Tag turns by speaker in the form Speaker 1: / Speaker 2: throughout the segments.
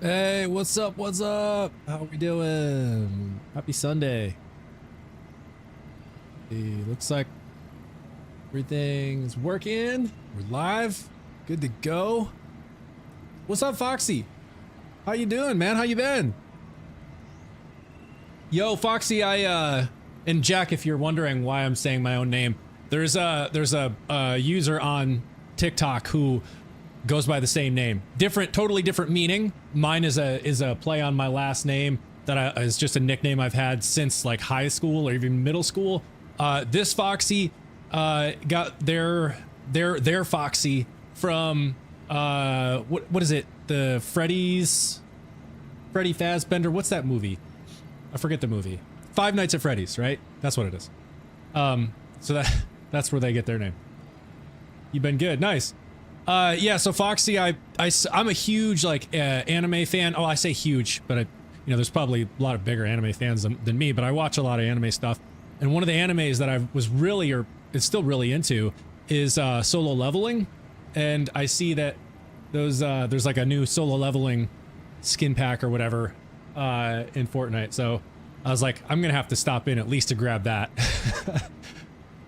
Speaker 1: Hey, what's up? What's up? How we doing? Happy Sunday. Hey, looks like everything's working. We're live. Good to go. What's up, Foxy? How you doing, man? How you been? Yo, Foxy, and Jack, if you're wondering why I'm saying my own name, there's a user on TikTok who goes by the same name. Totally different meaning. Mine is a play on my last name that is just a nickname I've had since like high school or even middle school. This Foxy got their Foxy from what is it? The Freddy Fazbender. What's that movie? I forget the movie. Five Nights at Freddy's, right? That's what it is. So that's where they get their name. You've been good. Nice. Yeah, so Foxy, I'm a huge, like, anime fan. Oh, I say huge, but there's probably a lot of bigger anime fans than me, but I watch a lot of anime stuff. And one of the animes that I was really, or is still really into, is Solo Leveling. And I see that there's like a new Solo Leveling skin pack or whatever in Fortnite. So I was like, I'm gonna have to stop in at least to grab that.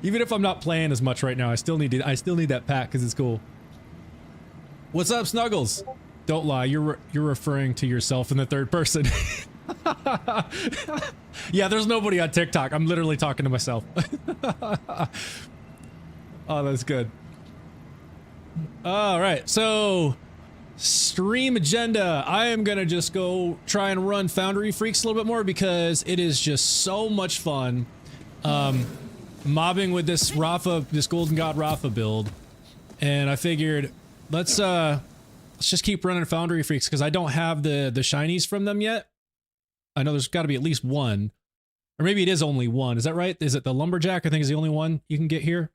Speaker 1: Even if I'm not playing as much right now, I still need that pack because it's cool. What's up, Snuggles? Don't lie, you're referring to yourself in the third person. Yeah, there's nobody on TikTok. I'm literally talking to myself. Oh, that's good. All right, so stream agenda. I am gonna just go try and run Foundry Freaks a little bit more because it is just so much fun. Mobbing with this Golden God Rafa build, and I figured let's just keep running Foundry Freaks because I don't have the shinies from them yet. I know there's got to be at least one, or maybe it is only one. Is that right? Is it the Lumberjack? I think is the only one you can get here.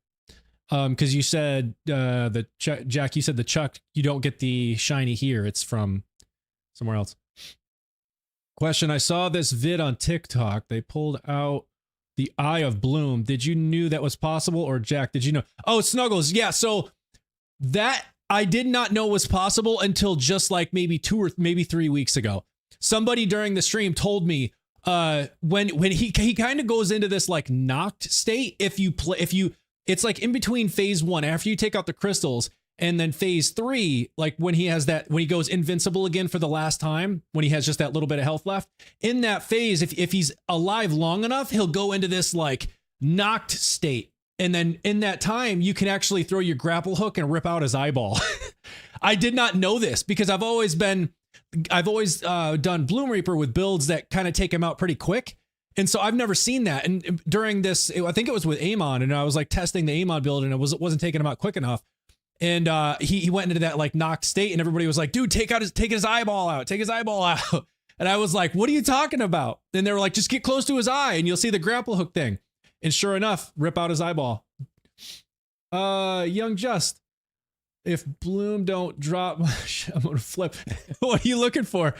Speaker 1: Because you said Jack, you said the Chuck, you don't get the shiny here. It's from somewhere else. Question: I saw this vid on TikTok. They pulled out the Eye of Bloom. Did you knew that was possible, or Jack, did you know? Oh, Snuggles, yeah. So that I did not know was possible until just like maybe 2 or maybe 3 weeks ago. Somebody during the stream told me when he kind of goes into this like knocked state. It's like in between phase 1 after you take out the crystals, and then phase 3, like when he goes invincible again for the last time, when he has just that little bit of health left. In that phase, if he's alive long enough, he'll go into this like knocked state. And then in that time, you can actually throw your grapple hook and rip out his eyeball. I did not know this because I've always done Bloom Reaper with builds that kind of take him out pretty quick. And so I've never seen that. And during this, I think it was with Amon, and I was like testing the Amon build, and it wasn't taking him out quick enough. And he went into that like knocked state, and everybody was like, dude, take his eyeball out, take his eyeball out. And I was like, what are you talking about? And they were like, just get close to his eye and you'll see the grapple hook thing. And sure enough, rip out his eyeball. Young Just, if Bloom don't drop, I'm gonna flip. What are you looking for?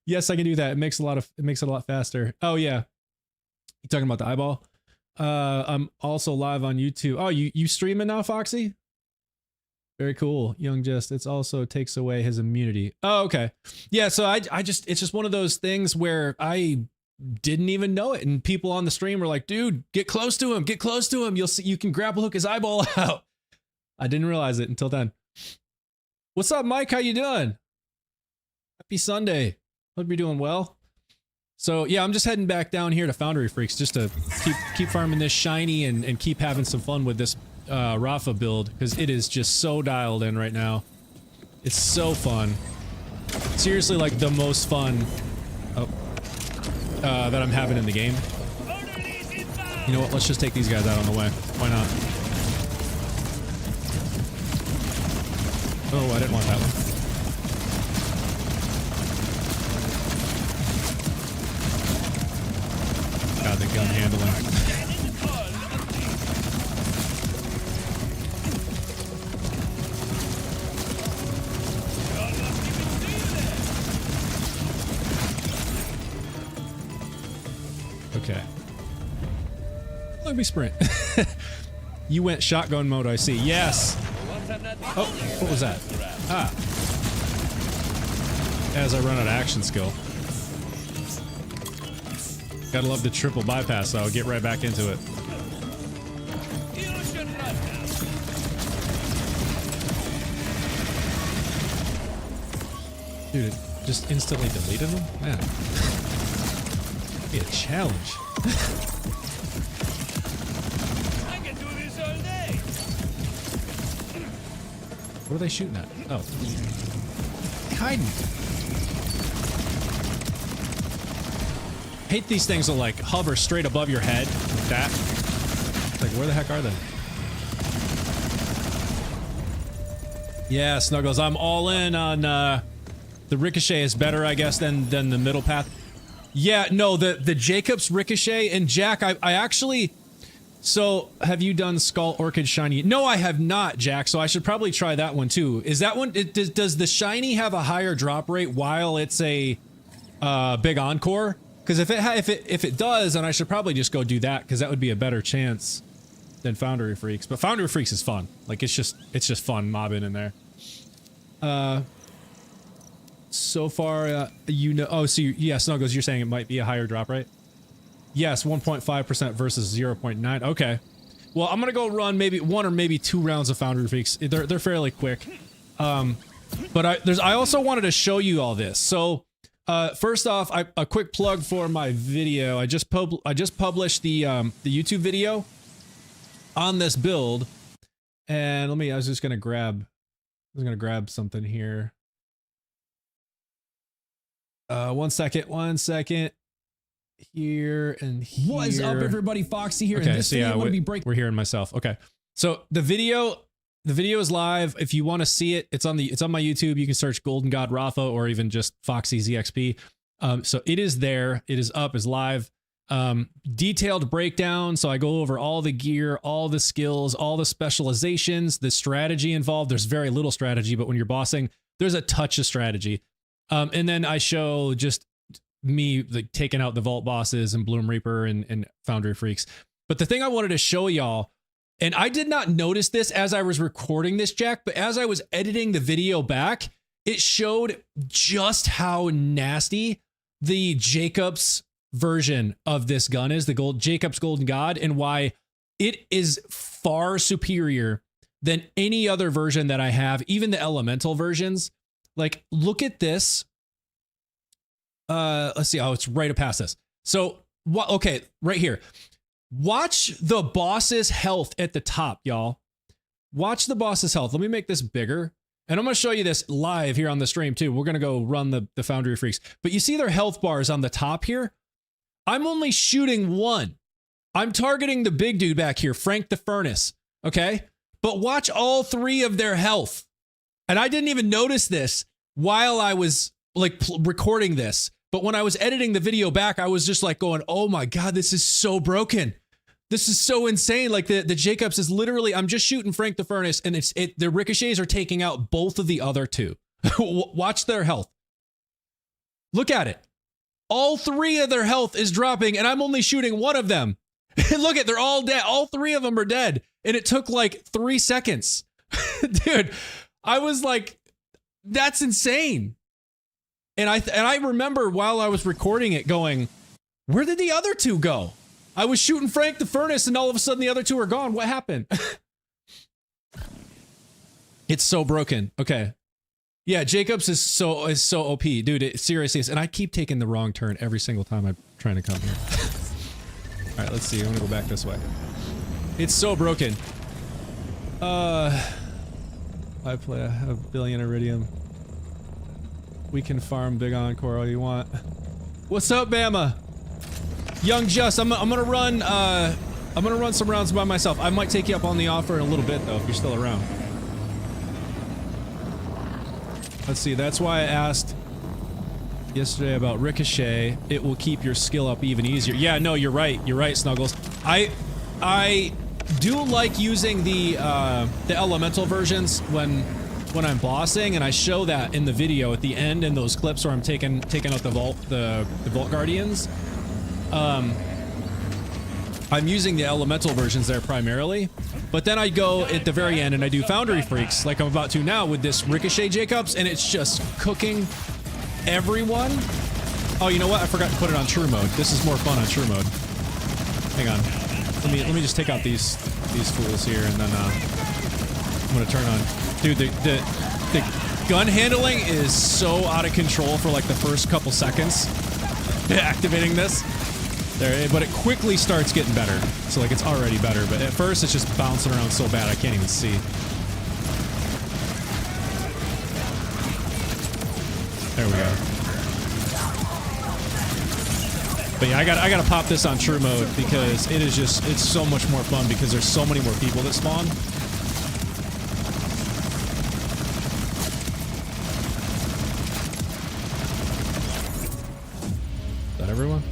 Speaker 1: Yes, I can do that. It makes it a lot faster. Oh yeah. You talking about the eyeball? I'm also live on YouTube. Oh, you streaming now, Foxy? Very cool. Young Just, it's also takes away his immunity. Oh, okay. Yeah, so it's just one of those things where I didn't even know it, and people on the stream were like, dude, get close to him, you'll see, you can grapple hook his eyeball out. I didn't realize it until then. What's up, Mike? How you doing? Happy Sunday. Hope you're doing well. So yeah, I'm just heading back down here to Foundry Freaks just to keep farming this shiny and keep having some fun with this Rafa build, because it is just so dialed in right now. It's so fun. Seriously, like the most fun that I'm having in the game. You know what? Let's just take these guys out on the way. Why not? Oh, I didn't want that one. God, the gun handling. Okay. Let me sprint. You went shotgun mode, I see. Yes! Oh, what was that? Ah. as I run out of action skill. Gotta love the triple bypass, so I'll get right back into it. Dude, it just instantly deleted them? Man. Be a challenge.
Speaker 2: I can do this all day.
Speaker 1: What are they shooting at? Oh. Hiding. Hate these things that like hover straight above your head like that. Like, where the heck are they? Yeah, Snuggles, I'm all in on the Ricochet is better, I guess, than the middle path. Yeah, no, the Jacobs Ricochet and Jack, I actually... So, have you done Skull Orchid Shiny? No, I have not, Jack, so I should probably try that one too. Is that one... Does the Shiny have a higher drop rate while it's a big Encore? Because if it does, then I should probably just go do that, because that would be a better chance than Foundry Freaks. But Foundry Freaks is fun. Like, it's just fun mobbing in there. So far, you know... Oh, so yeah, Snuggles, you're saying it might be a higher drop rate? Yes, 1.5% versus 0.9. Okay. Well, I'm gonna go run maybe 1 or maybe 2 rounds of Foundry Freaks. They're fairly quick. But I also wanted to show you all this. So, first off, a quick plug for my video. I just published the YouTube video on this build. And I was gonna grab something here. One second. Here and here.
Speaker 3: What is up, everybody? Foxy here.
Speaker 1: Okay,
Speaker 3: and this
Speaker 1: so yeah, we're hearing myself. Okay, so the video is live. If you want to see it, it's on my YouTube. You can search Golden God Rafa or even just Foxy ZXP. So it is there. It is up. Is live. Detailed breakdown. So I go over all the gear, all the skills, all the specializations, the strategy involved. There's very little strategy, but when you're bossing, there's a touch of strategy. And then I show just me like taking out the Vault bosses and Bloom Reaper and Foundry Freaks. But the thing I wanted to show y'all, and I did not notice this as I was recording this, Jack, but as I was editing the video back, it showed just how nasty the Jacobs version of this gun is, the Jacobs Golden God, and why it is far superior than any other version that I have, even the elemental versions. Like, look at this. Let's see. Oh, it's right past this. So, okay, right here. Watch the boss's health at the top, y'all. Watch the boss's health. Let me make this bigger. And I'm going to show you this live here on the stream, too. We're going to go run the Foundry Freaks. But you see their health bars on the top here? I'm only shooting 1. I'm targeting the big dude back here, Frank the Furnace. Okay? But watch all 3 of their health. And I didn't even notice this while I was like recording this. But when I was editing the video back, I was just like going, oh my God, this is so broken. This is so insane. Like the Jacobs is literally, I'm just shooting Frank the Furnace and the ricochets are taking out both of the other 2. Watch their health. Look at it. All 3 of their health is dropping and I'm only shooting 1 of them. Look at, they're all dead. All 3 of them are dead. And it took like 3 seconds. Dude, I was like, that's insane. And I remember while I was recording it going, where did the other 2 go? I was shooting Frank the Furnace and all of a sudden the other 2 are gone. What happened? It's so broken. Okay. Yeah, Jacobs is so OP. Dude, it seriously is. And I keep taking the wrong turn every single time I'm trying to come here. All right, let's see. I'm going to go back this way. It's so broken. I play a billion Iridium. We can farm big Encore all you want. What's up, Bama? Young Just, I'm gonna run some rounds by myself. I might take you up on the offer in a little bit though, if you're still around. Let's see, that's why I asked yesterday about Ricochet. It will keep your skill up even easier. Yeah, no, you're right, Snuggles. I do like using the elemental versions when I'm bossing, and I show that in the video at the end in those clips where I'm taking out the Vault Guardians. I'm using the elemental versions there primarily, but then I go at the very end and I do Foundry Freaks like I'm about to now with this Ricochet Jacobs, and it's just cooking. everyone. Oh, you know what? I forgot to put it on true mode. This is more fun on true mode. Hang on. Let me just take out these fools here, and then I'm gonna turn on. Dude, the gun handling is so out of control for like the first couple seconds. Activating this. There, but it quickly starts getting better. So like it's already better, but at first it's just bouncing around so bad I can't even see. There we go. But yeah, I gotta pop this on true mode because it is just, it's so much more fun because there's so many more people that spawn. Is that everyone?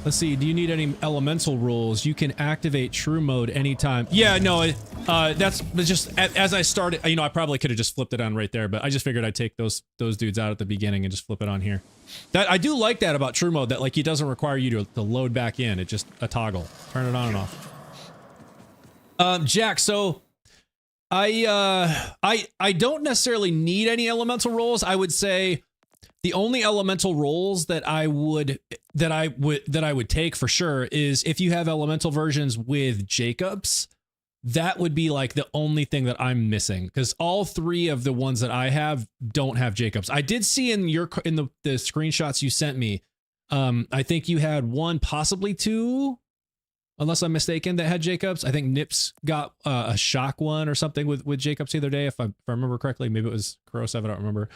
Speaker 1: Let's see, do you need any elemental rules? You can activate true mode anytime. Yeah, no, that's just, as I started, you know, I probably could have just flipped it on right there, but I just figured I'd take those dudes out at the beginning and just flip it on here. That I do like that about true mode, that like it doesn't require you to load back in. It's just a toggle. Turn it on and off. Jack, so I don't necessarily need any elemental rules. I would say the only elemental roles that I would take for sure is if you have elemental versions with Jacobs. That would be like the only thing that I'm missing, because all three of the ones that I have don't have Jacobs. I did see in the screenshots you sent me, I think you had one, possibly two, unless I'm mistaken, that had Jacobs. I think Nips got a shock one or something with Jacobs the other day, if I remember correctly. Maybe it was corrosive, I don't remember.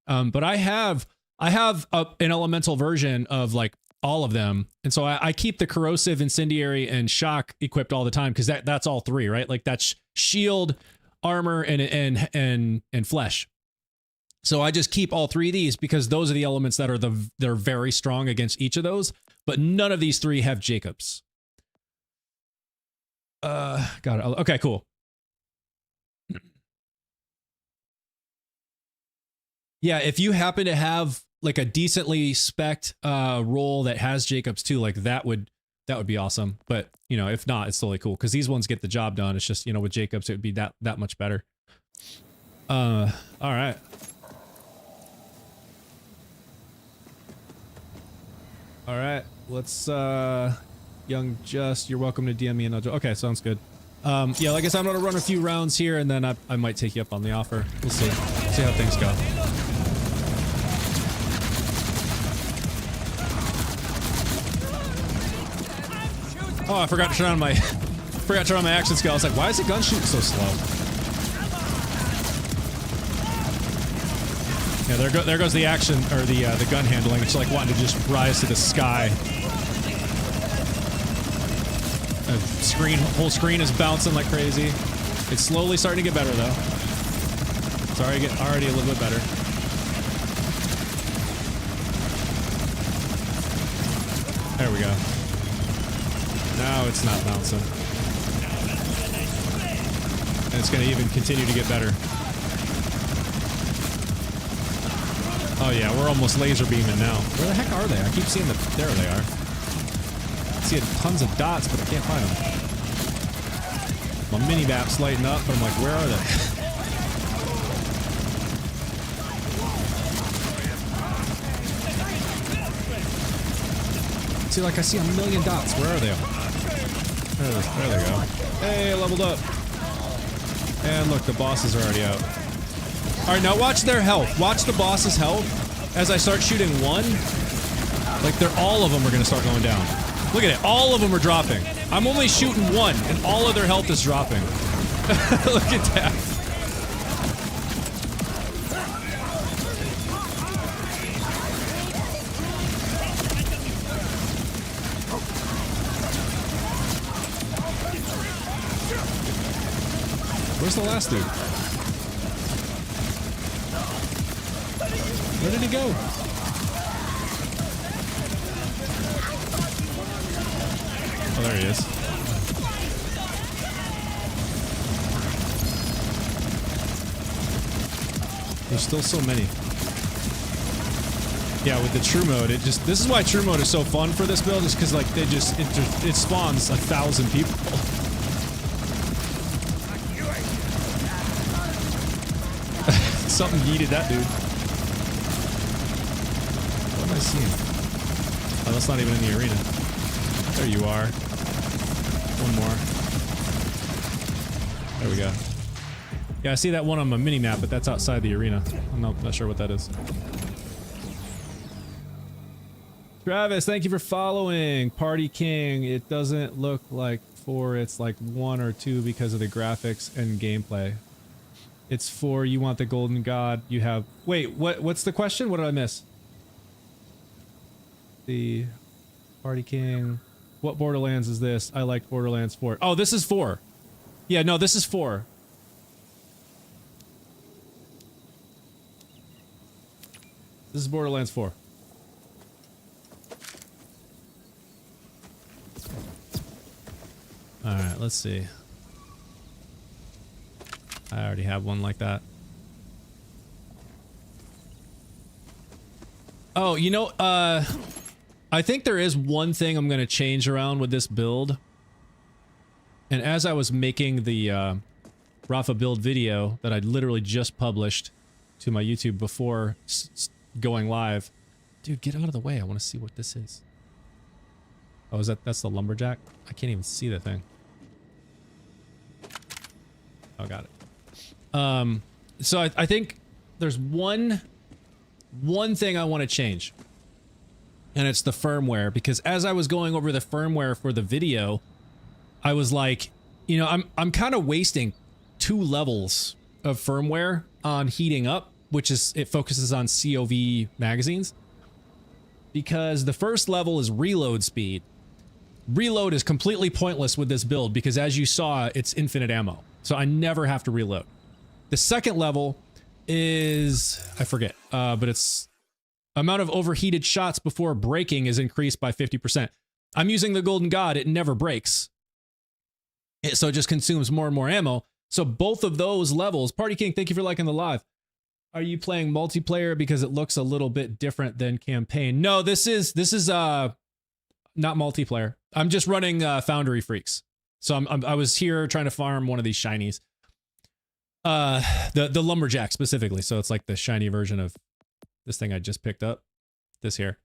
Speaker 1: But I have an elemental version of like all of them, and so I keep the corrosive, incendiary, and shock equipped all the time because that's all three, right? Like that's shield, armor, and flesh. So I just keep all three of these because those are the elements that they're very strong against each of those. But none of these three have Jacobs. Got it. Okay, cool. Yeah, if you happen to have like a decently spec'd role that has Jacobs too, like that would be awesome. But you know, if not, it's totally cool because these ones get the job done. It's just, you know, with Jacobs it would be that much better. All right. All right, let's Young Just, you're welcome to DM me and okay, sounds good. Yeah, like I said, I'm gonna run a few rounds here and then I might take you up on the offer. We'll see how things go. Oh, I forgot to turn on my action skill. I was like, why is the gun shooting so slow? Yeah, there goes the action, or the gun handling. It's like wanting to just rise to the sky. Whole screen is bouncing like crazy. It's slowly starting to get better though. It's already a little bit better. There we go. Now it's not bouncing. And it's going to even continue to get better. Oh yeah, we're almost laser beaming now. Where the heck are they? I keep seeing them. There they are. I see tons of dots, but I can't find them. My mini-map's lighting up, but I'm like, where are they? See, like I see a million dots. Where are they all? There they go. Hey, leveled up. And look, the bosses are already out. Alright, now watch their health. Watch the boss's health. As I start shooting one, like all of them are going to start going down. Look at it. All of them are dropping. I'm only shooting one, and all of their health is dropping. Look at that. Where's the last dude? Where did he go? Oh, there he is. There's still so many. Yeah, with the true mode, this is why true mode is so fun for this build, is because like it spawns 1,000 people. Something yeeted that dude. I see him? Oh, that's not even in the arena. There you are. One more. There we go. Yeah, I see that one on my mini map, but that's outside the arena. I'm not sure what that is. Travis, thank you for following. Party King. It doesn't look like 4, it's like 1 or 2 because of the graphics and gameplay. It's 4, you want the golden god, you have... Wait, what's the question? What did I miss? The Party King. What Borderlands is this? I like Borderlands 4. Oh, this is 4. Yeah, no, this is 4. This is Borderlands 4. Alright, let's see. I already have one like that. Oh, you know, I think there is one thing I'm going to change around with this build. And as I was making the Rafa build video that I literally just published to my YouTube before going live. Dude, get out of the way. I want to see what this is. Oh, is that's the lumberjack? I can't even see the thing. Oh, got it. So I think there's one thing I want to change. And it's the firmware, because as I was going over the firmware for the video, I was like, you know, I'm kind of wasting 2 levels of firmware on heating up, which is, it focuses on COV magazines. Because the first level is reload speed. Reload is completely pointless with this build because, as you saw, it's infinite ammo. So I never have to reload. The second level is, I forget, but it's amount of overheated shots before breaking is increased by 50%. I'm using the Golden God, it never breaks. So it just consumes more and more ammo. So both of those levels, Party King, thank you for liking the live. Are you playing multiplayer because it looks a little bit different than campaign? No, this is not multiplayer. I'm just running Foundry Freaks. So I was here trying to farm one of these shinies. The lumberjack specifically. So it's like the shiny version of this thing I just picked up. This here.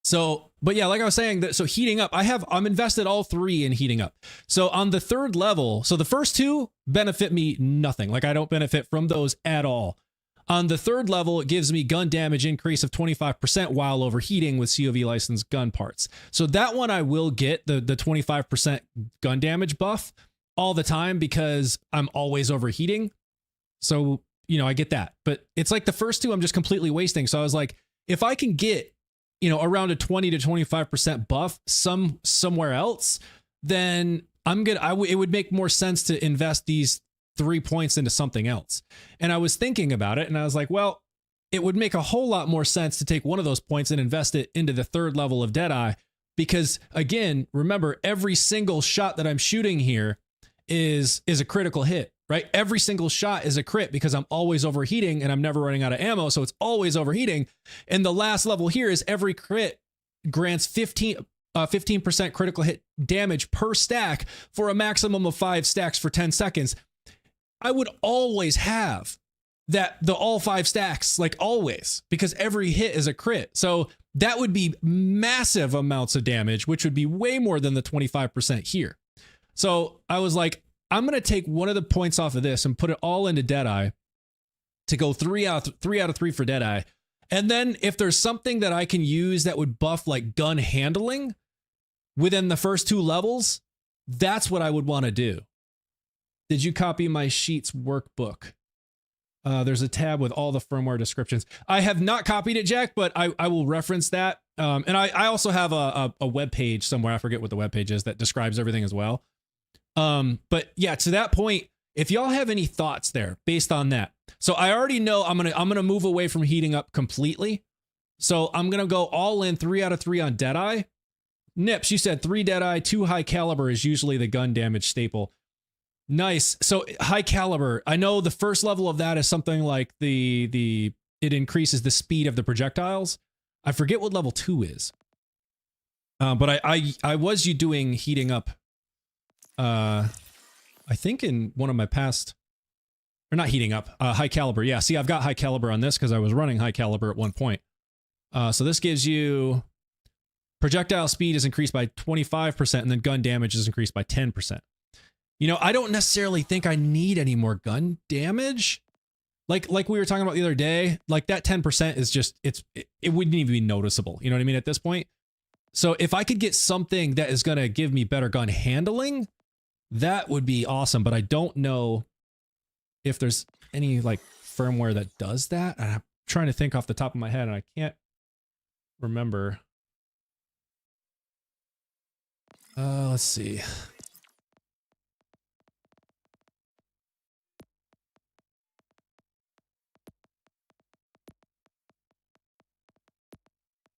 Speaker 1: So, but yeah, like I was saying, so heating up, I'm invested all 3 in heating up. So on the 3rd level, so the first 2 benefit me nothing. Like I don't benefit from those at all. On the 3rd level, it gives me gun damage increase of 25% while overheating with COV licensed gun parts. So that one I will get the 25% gun damage buff all the time because I'm always overheating. So, you know, I get that. But it's like the first 2 I'm just completely wasting. So I was like, if I can get, you know, around a 20 to 25% buff somewhere else, then it would make more sense to invest these 3 points into something else. And I was thinking about it and I was like, well, it would make a whole lot more sense to take one of those points and invest it into the 3rd level of Deadeye. Because again, remember, every single shot that I'm shooting here is a critical hit, right? Every single shot is a crit because I'm always overheating and I'm never running out of ammo. So it's always overheating. And the last level here is every crit grants 15% critical hit damage per stack for a maximum of 5 stacks for 10 seconds. I would always have the all 5 stacks, like always, because every hit is a crit. So that would be massive amounts of damage, which would be way more than the 25% here. So I was like, I'm going to take one of the points off of this and put it all into Deadeye to go 3 out of 3 for Deadeye. And then if there's something that I can use that would buff like gun handling within the first 2 levels, that's what I would want to do. Did you copy my Sheets workbook? There's a tab with all the firmware descriptions. I have not copied it, Jack, but I will reference that. And I also have a web page somewhere. I forget what the web page is that describes everything as well. But yeah, to that point, if y'all have any thoughts there based on that. So I already know I'm going to move away from heating up completely. So I'm going to go all in 3 out of 3 on Deadeye. Nips, you said 3 Deadeye, 2 high caliber is usually the gun damage staple. Nice. So high caliber, I know the first level of that is something like it increases the speed of the projectiles. I forget what level 2 is. But I was doing heating up. I think in one of my past, or not heating up, high caliber. Yeah, see, I've got high caliber on this because I was running high caliber at one point. So this gives you projectile speed is increased by 25%, and then gun damage is increased by 10%. You know, I don't necessarily think I need any more gun damage. Like we were talking about the other day, like that 10% is just, it wouldn't even be noticeable. You know what I mean? At this point. So if I could get something that is going to give me better gun handling, that would be awesome. But I don't know if there's any like firmware that does that. And I'm trying to think off the top of my head and I can't remember. Let's see.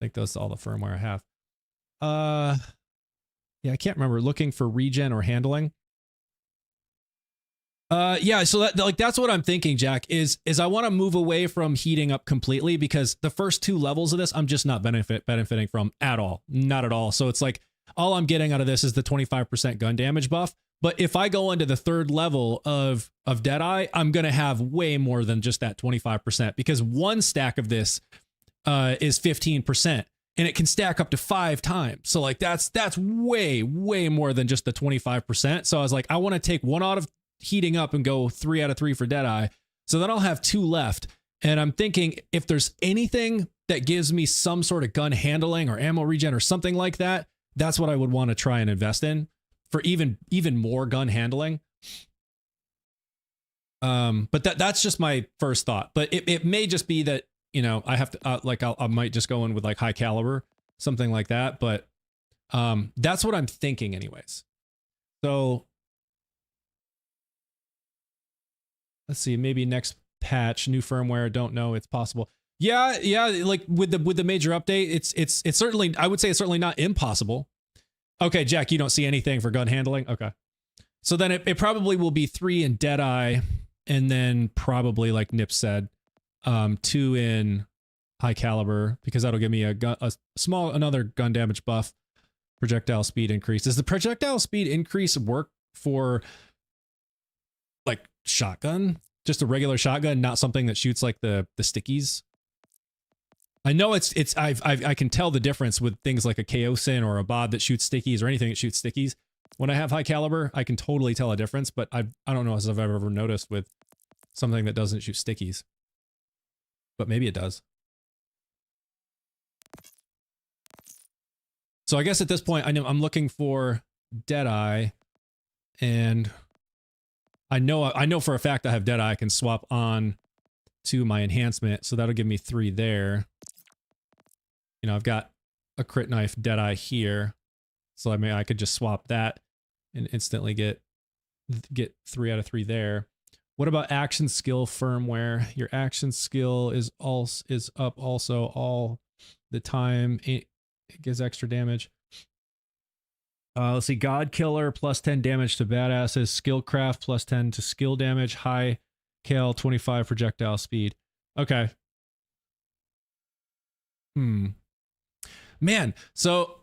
Speaker 1: I think that's all the firmware I have. Yeah, I can't remember. Looking for regen or handling. Yeah, so that's what I'm thinking, Jack, is I want to move away from heating up completely because the first 2 levels of this I'm just not benefiting from at all. Not at all. So it's like all I'm getting out of this is the 25% gun damage buff. But if I go into the 3rd level of Deadeye, I'm going to have way more than just that 25% because 1 stack of this is 15% and it can stack up to 5 times. So like that's way more than just the 25%. So I was like, I want to take 1 out of heating up and go 3 out of 3 for Deadeye. So then I'll have 2 left. And I'm thinking if there's anything that gives me some sort of gun handling or ammo regen or something like that, that's what I would want to try and invest in for even more gun handling. But that's just my first thought. But it may just be that, you know, I have to I might just go in with like high caliber, something like that. But that's what I'm thinking anyways. So let's see, maybe next patch, new firmware. Don't know. It's possible. Yeah. Like with the major update, it's certainly, I would say it's certainly not impossible. Okay, Jack, you don't see anything for gun handling. Okay. So then it probably will be 3 in Deadeye and then probably like Nip said, 2 in high caliber because that'll give me another gun damage buff. Projectile speed increase. Does the projectile speed increase work for like shotgun? Just a regular shotgun, not something that shoots like the stickies? I know I can tell the difference with things like a Chaosin or a bod that shoots stickies or anything that shoots stickies. When I have high caliber, I can totally tell a difference, but I don't know if I've ever noticed with something that doesn't shoot stickies. But maybe it does. So I guess at this point, I'm looking for Deadeye, and I know for a fact I have Deadeye. I can swap on to my enhancement, so that'll give me 3 there. You know, I've got a crit knife Deadeye here, so I could just swap that and instantly get 3 out of 3 there. What about action skill firmware? Your action skill is up also all the time. It gives extra damage. Let's see, God Killer plus 10 damage to badasses, Skillcraft plus 10 to skill damage, high cal 25 projectile speed. Okay. Man, so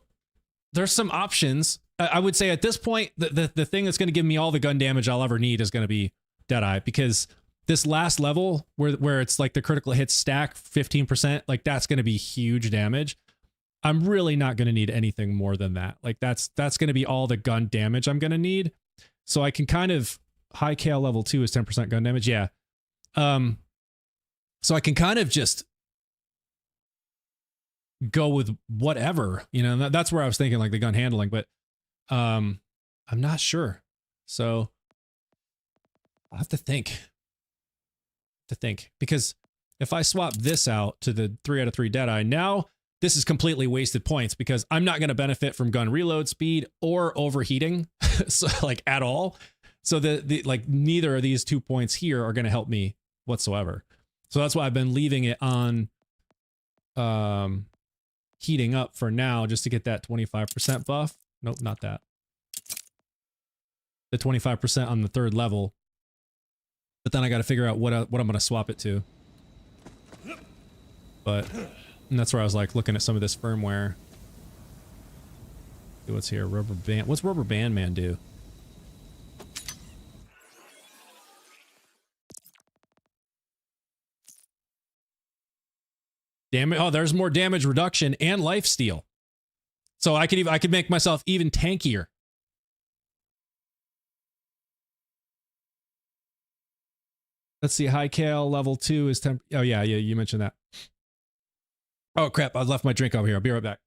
Speaker 1: there's some options. I would say at this point, the thing that's going to give me all the gun damage I'll ever need is going to be Deadeye, because this last level where it's like the critical hits stack 15%, like that's going to be huge damage. I'm really not going to need anything more than that. Like that's going to be all the gun damage I'm going to need. So I can kind of high cal level 2 is 10% gun damage. Yeah. So I can kind of just go with whatever, you know, that's where I was thinking like the gun handling, but I'm not sure. So I'll have to think because if I swap this out to the 3 out of 3 Deadeye, now this is completely wasted points because I'm not going to benefit from gun reload speed or overheating. So like at all. So the like neither of these 2 points here are going to help me whatsoever. So that's why I've been leaving it on heating up for now, just to get that 25% buff. Nope, not that. The 25% on the 3rd level. But then I got to figure out what I'm going to swap it to. But and that's where I was like looking at some of this firmware. See what's here? Rubber band. What's Rubber Band Man do? Damage. Oh, there's more damage reduction and life steal. So I could make myself even tankier. Let's see. High Cal level 2 is 10. Oh yeah, you mentioned that. Oh crap! I left my drink over here. I'll be right back.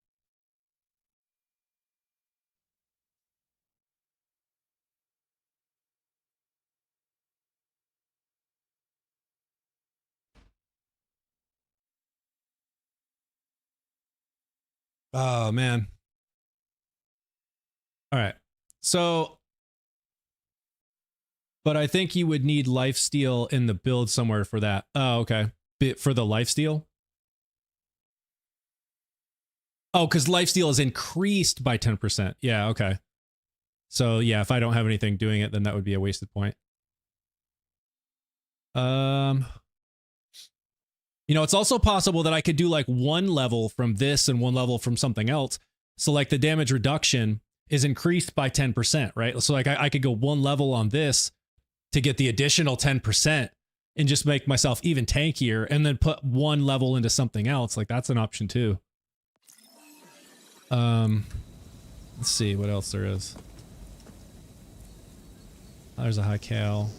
Speaker 1: Oh man. All right. So, but I think you would need life steal in the build somewhere for that. Oh, okay. Bit for the life steal. Oh, because life steal is increased by 10%. Yeah, okay. So yeah, if I don't have anything doing it, then that would be a wasted point. You know, it's also possible that I could do like one level from this and one level from something else. So like the damage reduction is increased by 10%, right? So like I could go one level on this to get the additional 10% and just make myself even tankier and then put one level into something else. Like that's an option too. Let's see what else there is. There's a high cal.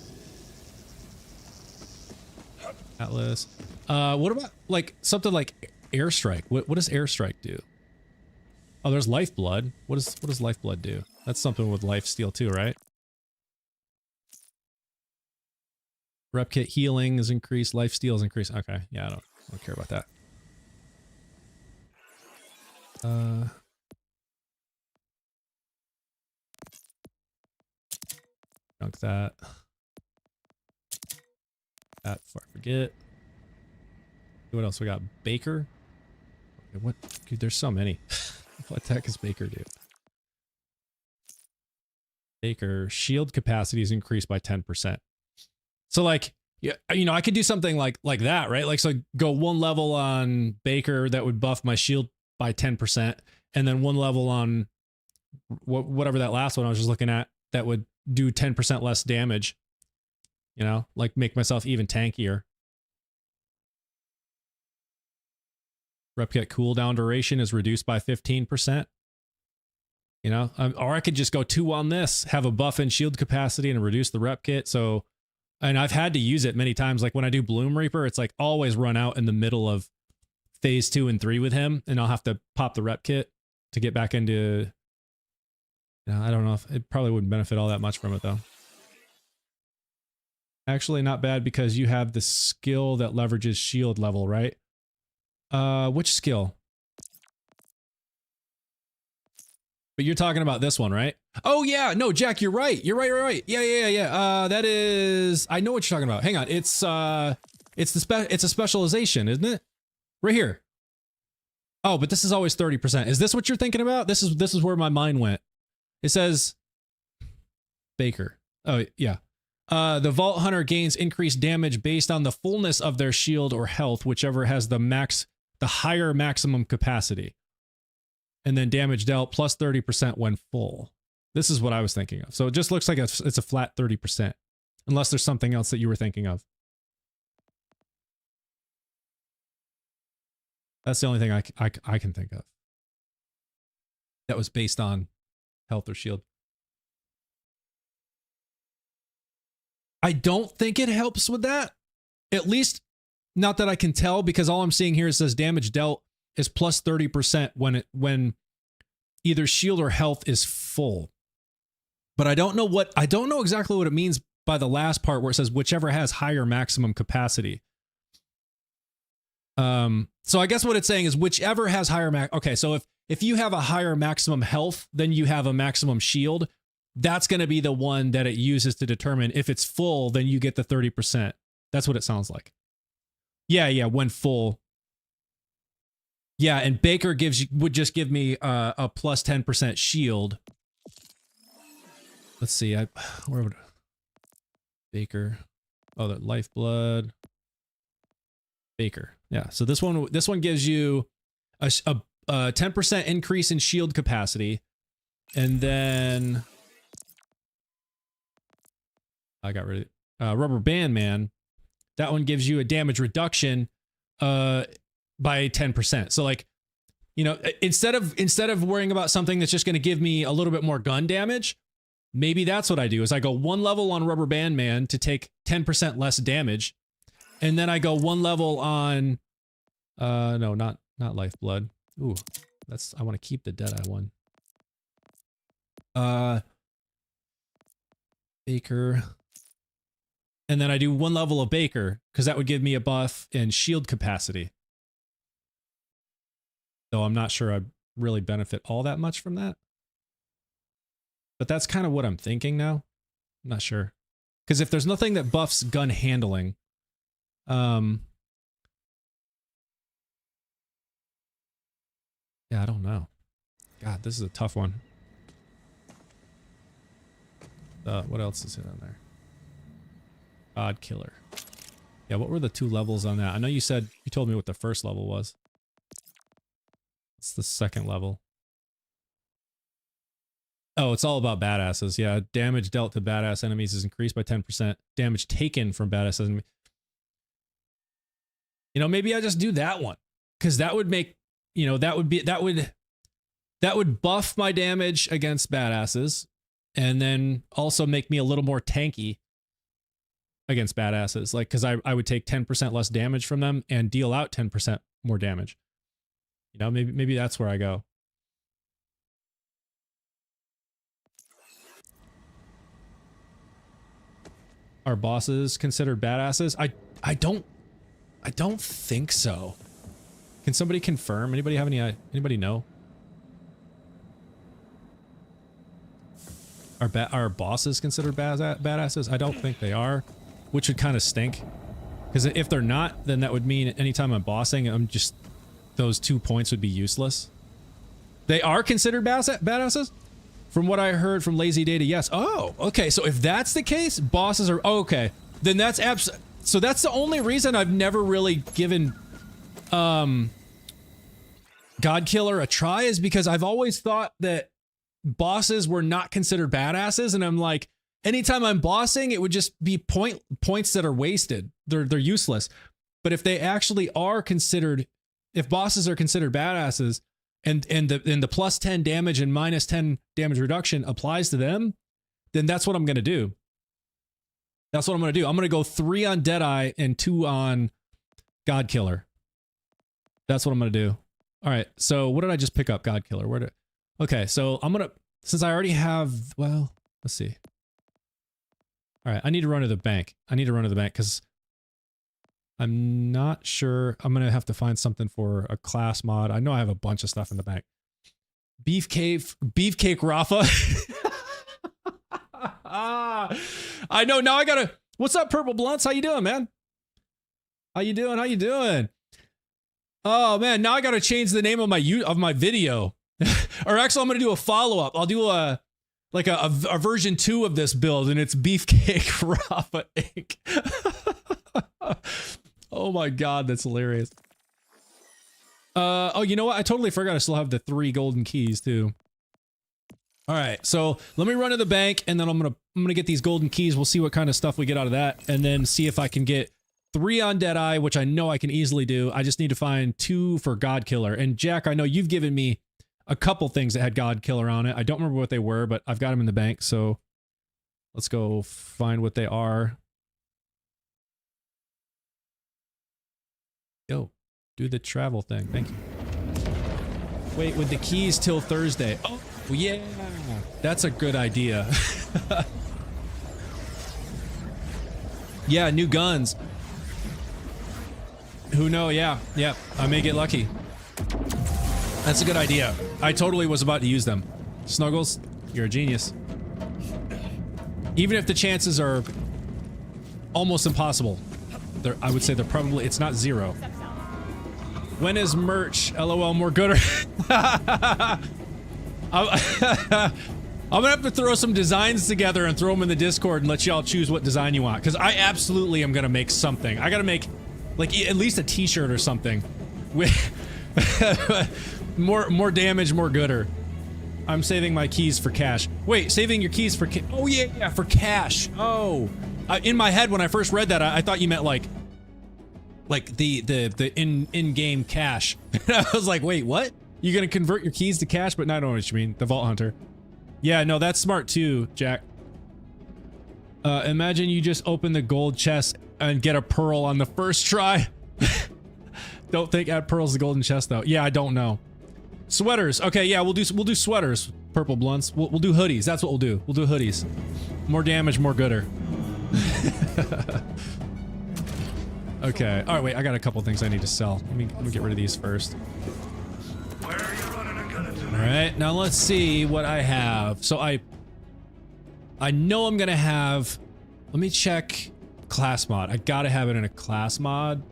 Speaker 1: Atlas. What about like something like airstrike? What does airstrike do? Oh, there's lifeblood. What does lifeblood do? That's something with life steal too, right? Rep kit healing is increased, life steal is increased. Okay, yeah, I don't care about that. Dunk that. That before I forget. What else we got? Baker. What? Dude, there's so many. What the heck is Baker do? Baker shield capacity is increased by 10%. So like, yeah, you know, I could do something like that, right? Like, so go one level on Baker that would buff my shield by 10%, and then one level on whatever that last one I was just looking at that would do 10% less damage. You know, like make myself even tankier. Rep kit cooldown duration is reduced by 15%. You know, or I could just go 2 on this, have a buff in shield capacity and reduce the rep kit. So, and I've had to use it many times. Like when I do Bloom Reaper, it's like always run out in the middle of phase 2 and 3 with him, and I'll have to pop the rep kit to get back into. You know, I don't know if it probably wouldn't benefit all that much from it though. Actually, not bad because you have the skill that leverages shield level, right? Which skill? But you're talking about this one, right? Oh yeah, no, Jack, you're right. You're right. Yeah. That is, I know what you're talking about. Hang on, it's a specialization, isn't it? Right here. Oh, but this is always 30%. Is this what you're thinking about? This is where my mind went. It says Baker. Oh yeah. The Vault Hunter gains increased damage based on the fullness of their shield or health, whichever has the higher maximum capacity. And then damage dealt plus 30% when full. This is what I was thinking of. So it just looks like it's a flat 30%, unless there's something else that you were thinking of. That's the only thing I can think of that was based on health or shield. I don't think it helps with that. At least not that I can tell, because all I'm seeing here is says damage dealt is plus 30% when either shield or health is full. But I don't know exactly what it means by the last part where it says whichever has higher maximum capacity. So I guess what it's saying is whichever has higher okay, so if you have a higher maximum health than you have a maximum shield, that's going to be the one that it uses to determine if it's full, then you get the 30%. That's what it sounds like. Yeah, when full. Yeah, and Baker would just give me a plus 10% shield. Let's see, where would Baker? Oh, that lifeblood. Baker. Yeah, so this one gives you a 10% increase in shield capacity, and then I got rid of Rubber Band Man. That one gives you a damage reduction by 10%. So like, you know, instead of worrying about something that's just going to give me a little bit more gun damage, maybe that's what I do is I go 1 level on Rubber Band Man to take 10% less damage. And then I go 1 level on, no, not Lifeblood. Ooh, I want to keep the Deadeye one. Baker. And then I do 1 level of Baker, because that would give me a buff in shield capacity. Though I'm not sure I'd really benefit all that much from that. But that's kind of what I'm thinking now. I'm not sure. Because if there's nothing that buffs gun handling, yeah, I don't know. God, this is a tough one. What else is it on there? God Killer. Yeah, what were the 2 levels on that? I know you told me what the first level was. It's the second level. Oh, it's all about badasses. Yeah, damage dealt to badass enemies is increased by 10%. Damage taken from badass enemies. You know, maybe I just do that one. Because that would make, you know, that would buff my damage against badasses. And then also make me a little more tanky against badasses. Like, because I would take 10% less damage from them and deal out 10% more damage. You know, maybe that's where I go. Are bosses considered badasses? I don't think so. Can somebody confirm? Anybody have anybody know? Are bosses considered badasses? I don't think they are, which would kind of stink. Because if they're not, then that would mean anytime I'm bossing, those 2 points would be useless. They are considered badasses? From what I heard from Lazy Data, yes. Oh, okay. So if that's the case, bosses are okay. Then that's so that's the only reason I've never really given God Killer a try, is because I've always thought that bosses were not considered badasses, and I'm like, anytime I'm bossing, it would just be points that are wasted. They're useless. But if they actually are considered, if bosses are considered badasses, and the plus 10 damage and minus 10 damage reduction applies to them, then that's what I'm gonna do. That's what I'm gonna do. I'm gonna go 3 on Deadeye and 2 on God Killer. That's what I'm gonna do. All right. So what did I just pick up? God Killer. Okay, so I'm gonna, since I already have, well, let's see. All right, I need to run to the bank. Because I'm not sure. I'm gonna have to find something for a class mod. I know I have a bunch of stuff in the bank. Beefcake Rafa. I know, now I gotta, what's up, Purple Blunts? How you doing, man? How you doing? Oh man, now I gotta change the name of my video. Or actually, I'm gonna do a follow-up. I'll do a version 2 of this build, and it's Beefcake Rafa Inc. Oh my god, that's hilarious. Oh, you know what? I totally forgot I still have the 3 golden keys too. All right, so let me run to the bank, and then I'm gonna get these golden keys. We'll see what kind of stuff we get out of that, and then see if I can get 3 on Deadeye, which I know I can easily do. I just need to find 2 for God Killer. And Jack, I know you've given me a couple things that had God Killer on it. I don't remember what they were, but I've got them in the bank, so let's go find what they are. Yo, do the travel thing. Thank you. Wait, with the keys till Thursday. Oh, yeah. That's a good idea. Yeah, new guns. Who knows? Yeah, I may get lucky. That's a good idea. I totally was about to use them. Snuggles, you're a genius. Even if the chances are almost impossible, I would say they're probably, it's not 0. When is merch? LOL, more gooder. I'm gonna have to throw some designs together and throw them in the Discord and let y'all choose what design you want, because I absolutely am gonna make something. I gotta make, like, at least a t-shirt or something with more damage, more gooder. I'm saving my keys for cash. Wait, saving your keys for oh yeah, for cash. Oh, in my head when I first read that, I thought you meant like like the in-game cash. I was like, wait, what? You're gonna convert your keys to cash? But no, I don't know what you mean. The Vault Hunter. Yeah, no, that's smart too, Jack. Imagine you just open the gold chest and get a pearl on the first try. Don't think add pearls to golden chest though. Yeah, I don't know. Sweaters. Okay, yeah, we'll do sweaters. Purple blunts. We'll do hoodies. That's what we'll do. We'll do hoodies. More damage, more gooder. Okay. All right, wait. I got a couple things I need to sell. Let me get rid of these first.
Speaker 2: Where are you running and gunning
Speaker 1: All
Speaker 2: tonight?
Speaker 1: right. Now let's see what I have. So I know I'm gonna have. Let me check class mod. I gotta have it in a class mod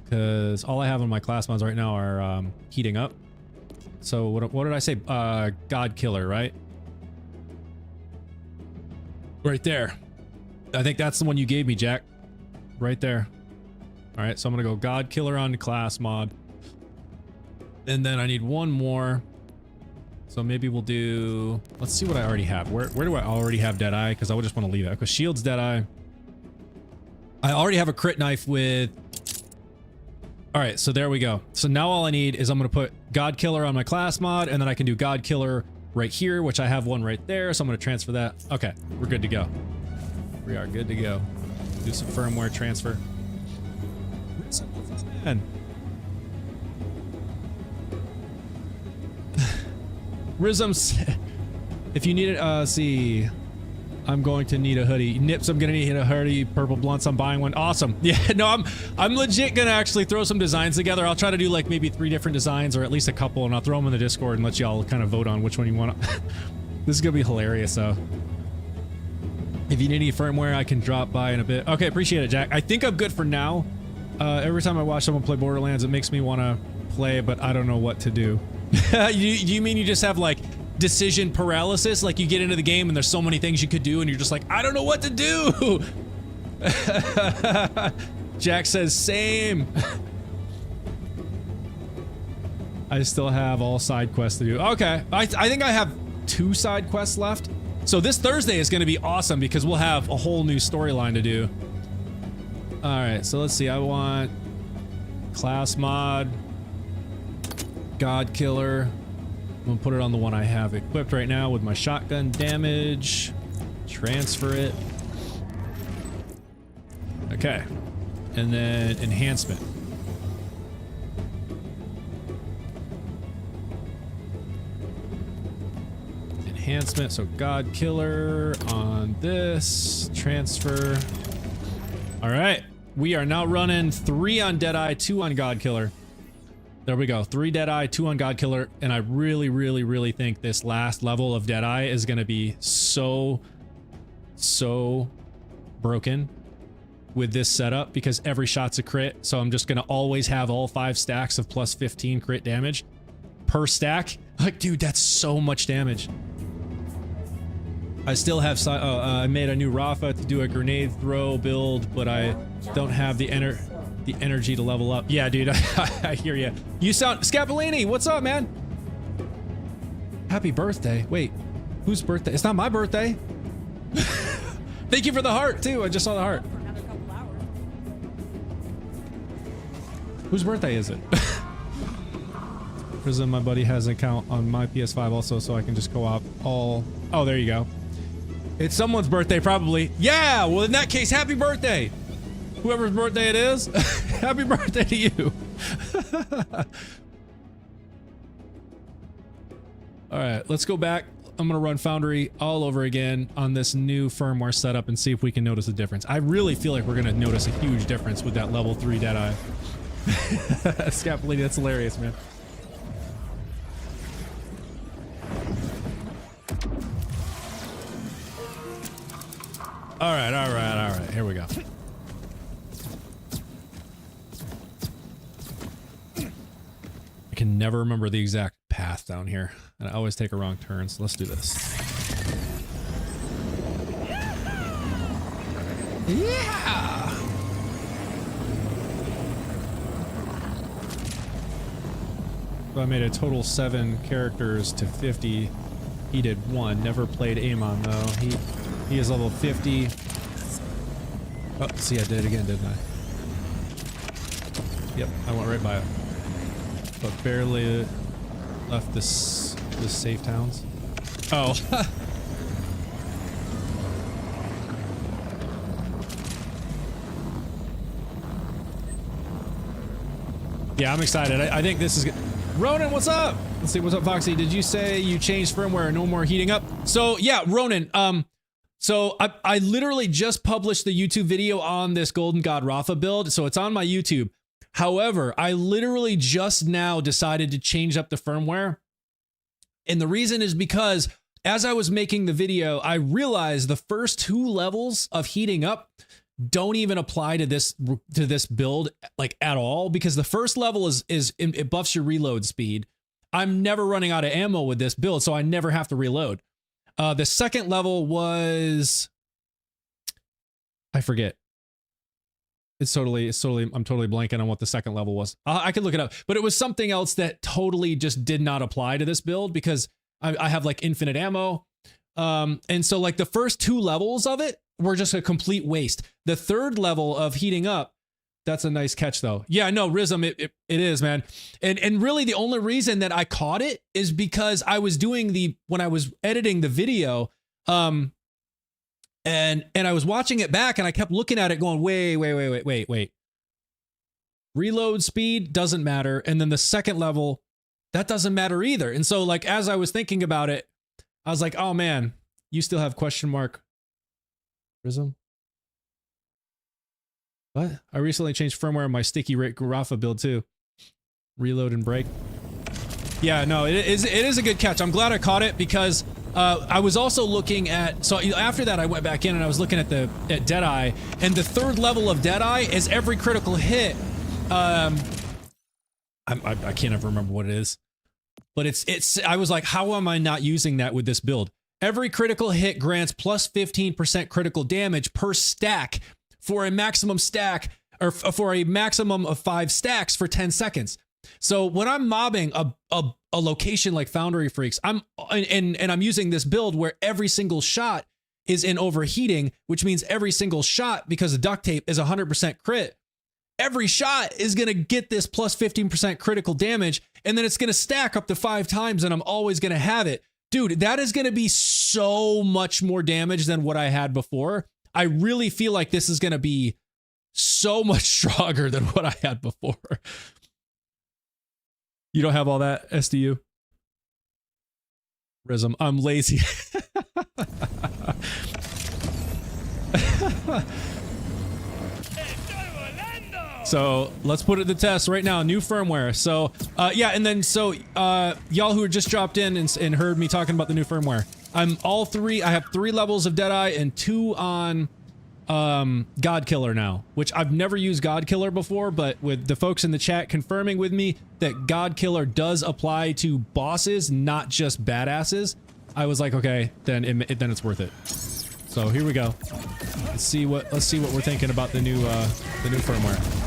Speaker 1: because all I have on my class mods right now are heating up. So what did I say? God Killer, right? Right there. I think that's the one you gave me, Jack. Right there. All right, so I'm gonna go God Killer on the class mod. And then I need one more. So maybe we'll do, let's see what I already have. Where do I already have Deadeye? Because I would just want to leave it. Because Shield's Deadeye. I already have a crit knife with, all right, so there we go. So now all I need is I'm going to put God Killer on my class mod, and then I can do God Killer right here, which I have one right there. So I'm going to transfer that. Okay, we're good to go. We are good to go. Do some firmware transfer. Man. Rhythms. If you need it, see. I'm going to need a hoodie. Nips, I'm gonna need a hoodie. Purple blunts, I'm buying one. Awesome. Yeah, no, I'm legit gonna actually throw some designs together. I'll try to do like maybe 3 different designs or at least a couple, and I'll throw them in the Discord and let y'all kind of vote on which one you want. This is gonna be hilarious, though. If you need any firmware, I can drop by in a bit. Okay, appreciate it, Jack. I think I'm good for now. Every time I watch someone play Borderlands, it makes me want to play, but I don't know what to do. You mean you just have like decision paralysis? Like you get into the game and there's so many things you could do and you're just like, I don't know what to do. Jack says same. I still have all side quests to do. Okay, I think I have 2 side quests left. So this Thursday is going to be awesome because we'll have a whole new storyline to do. All right, so let's see. I want class mod, God Killer. I'm gonna put it on the one I have equipped right now with my shotgun damage. Transfer it. Okay. And then enhancement. Enhancement, so God Killer on this. Transfer. All right. We are now running 3 on Deadeye, 2 on God Killer. There we go. 3 Deadeye, 2 on God Killer, and I really, really, really think this last level of Deadeye is going to be so broken with this setup because every shot's a crit, so I'm just going to always have all 5 stacks of plus 15 crit damage per stack. Like, dude, that's so much damage. I still have, I made a new Rafa to do a grenade throw build, but I don't have the energy to level up. Yeah, dude, I hear you. You sound, Scapolini, what's up, man? Happy birthday. Wait, whose birthday? It's not my birthday. Thank you for the heart, too. I just saw the heart. Whose birthday is it? Prism, my buddy, has an account on my PS5 also, so I can just go out all... Oh, there you go. It's someone's birthday, probably. Yeah, well, in that case, happy birthday. Whoever's birthday it is, happy birthday to you. All right, let's go back. I'm going to run Foundry all over again on this new firmware setup and see if we can notice a difference. I really feel like we're going to notice a huge difference with that level 3 Deadeye. Scapolini, that's hilarious, man. All right, here we go. I can never remember the exact path down here, and I always take a wrong turn, so let's do this. Yeah! So I made a total 7 characters to 50. He did 1. Never played Amon though. He is level 50. Oh, see, I did it again, didn't I? Yep, I went right by it. But barely left this safe towns. Oh. Yeah, I'm excited. I think this is good. Ronan, what's up? Let's see, what's up, Foxy? Did you say you changed firmware, no more heating up? So yeah, Ronan, so I literally just published the YouTube video on this Golden God Rafa build, so it's on my YouTube. However, I literally just now decided to change up the firmware. And the reason is because as I was making the video, I realized the first 2 levels of heating up don't even apply to this build like at all, because the first level is it buffs your reload speed. I'm never running out of ammo with this build, so I never have to reload. The second level was, I forget. I'm totally blanking on what the second level was. I could look it up, but it was something else that totally just did not apply to this build because I have like infinite ammo. And so like the first 2 levels of it were just a complete waste. The third level of heating up, that's a nice catch though. Yeah, no, Rizm, it is, man. And really the only reason that I caught it is because I was doing when I was editing the video, and I was watching it back and I kept looking at it going, wait. Reload speed doesn't matter. And then the second level, that doesn't matter either. And so like, as I was thinking about it, I was like, oh man, you still have question mark. Rizm? What? I recently changed firmware on my sticky Rafa build too. Reload and break. Yeah, no, it is a good catch. I'm glad I caught it because I was also looking at, so after that I went back in and I was looking at Deadeye, and the third level of Deadeye is every critical hit. I can't ever remember what it is, but I was like, how am I not using that with this build? Every critical hit grants plus 15% critical damage per stack for a maximum stack, or for a maximum of 5 stacks for 10 seconds. So when I'm mobbing a location like Foundry Freaks, I'm using this build where every single shot is in overheating, which means every single shot, because the duct tape is 100% crit, every shot is going to get this plus 15% critical damage, and then it's going to stack up to 5 times, and I'm always going to have it. Dude, that is going to be so much more damage than what I had before. I really feel like this is going to be so much stronger than what I had before. You don't have all that, SDU? Rizm, I'm lazy. So let's put it to the test right now. New firmware. So yeah, and then so y'all who just dropped in and heard me talking about the new firmware. I have 3 levels of Deadeye and 2 on God Killer now, which I've never used God Killer before, but with the folks in the chat confirming with me that God Killer does apply to bosses, not just badasses, I was like, okay, then it's worth it. So here we go. Let's see what we're thinking about the new firmware.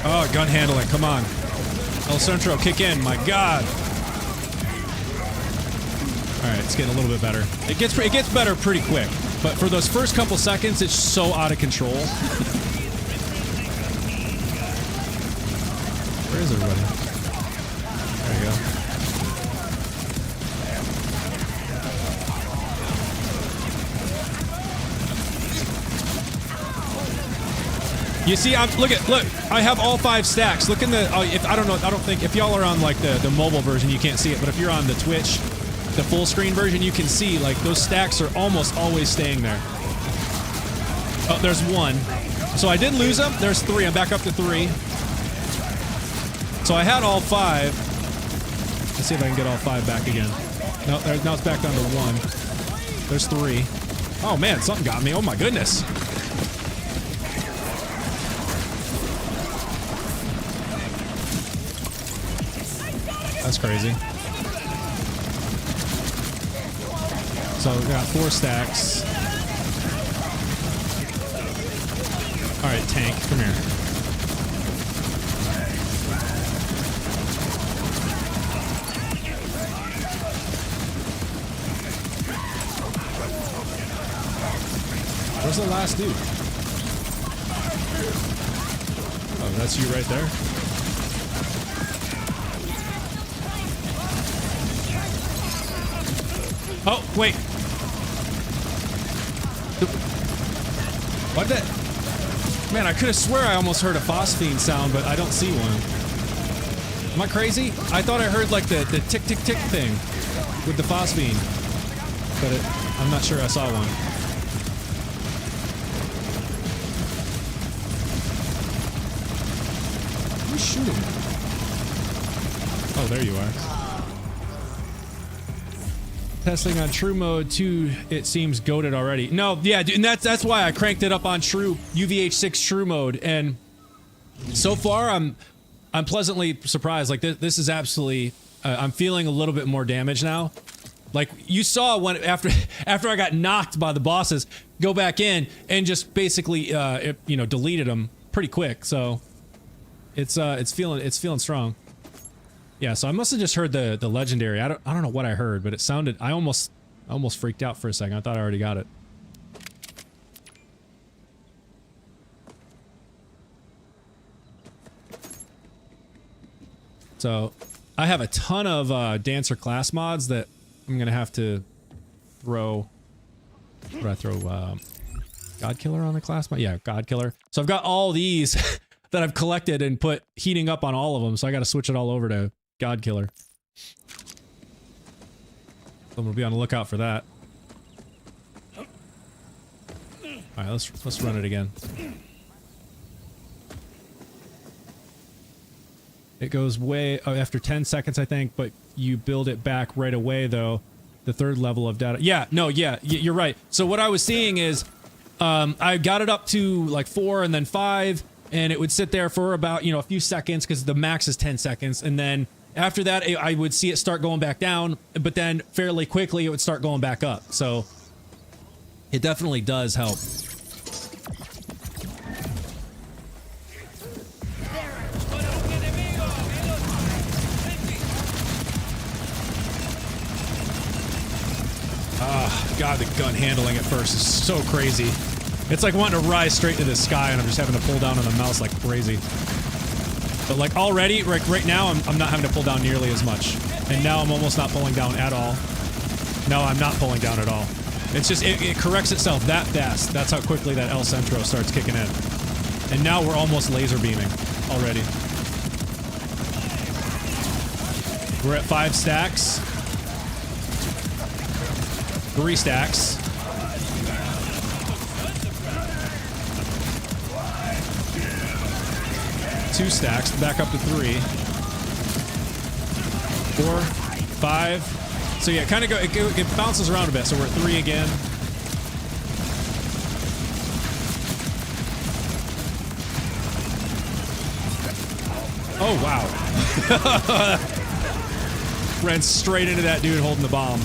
Speaker 1: Oh, gun handling, come on. El Centro, kick in, my God. All right, it's getting a little bit better. It gets better pretty quick, but for those first couple seconds, it's so out of control. Where is everybody? There you go. You see, look, I have all 5 stacks. Look in the, I don't think, if y'all are on like the mobile version, you can't see it, but if you're on the Twitch, the full screen version, you can see like those stacks are almost always staying there. Oh, there's 1. So I did lose them. There's 3. I'm back up to 3. So I had all 5. Let's see if I can get all 5 back again. No, now it's back down to 1. There's 3. Oh man, something got me. Oh my goodness. That's crazy. So we got 4 stacks. All right, tank, come here. Where's the last dude? Oh, that's you right there? Oh, wait. What that? Man, I could have swear I almost heard a phosphine sound, but I don't see one. Am I crazy? I thought I heard like the tick tick tick thing with the phosphine, but I'm not sure I saw one. Who's shooting? Oh, there you are. Testing on true mode 2, it seems goated already. No, yeah, dude, and that's why I cranked it up on true UVH6 true mode, and so far I'm pleasantly surprised. Like this is absolutely I'm feeling a little bit more damage now. Like you saw when after I got knocked by the bosses, go back in and just basically you know, deleted them pretty quick. So it's feeling strong. Yeah, so I must have just heard the legendary. I don't know what I heard, but it sounded. I almost freaked out for a second. I thought I already got it. So I have a ton of dancer class mods that I'm gonna have to throw. What did I throw? God Killer on the class mod? Yeah, God Killer. So I've got all these that I've collected and put heating up on all of them. So I got to switch it all over to God Killer. I'm gonna be on the lookout for that. All right, let's run it again. It goes way after 10 seconds, I think, but you build it back right away, though. The third level of data. Yeah, no, yeah, you're right. So what I was seeing is, I got it up to like 4 and then 5, and it would sit there for about, you know, a few seconds because the max is 10 seconds, and then after that, I would see it start going back down, but then fairly quickly it would start going back up. So it definitely does help. God, the gun handling at first is so crazy. It's like wanting to rise straight to the sky, and I'm just having to pull down on the mouse like crazy. But like already, right now, I'm not having to pull down nearly as much. And now I'm almost not pulling down at all. No, I'm not pulling down at all. It's just, it corrects itself that fast. That's how quickly that El Centro starts kicking in. And now we're almost laser beaming already. We're at 5 stacks. 3 stacks. 2 stacks, back up to 3. 4, 5. So yeah, kind of go. It bounces around a bit. So we're at 3 again. Oh wow! Ran straight into that dude holding the bomb.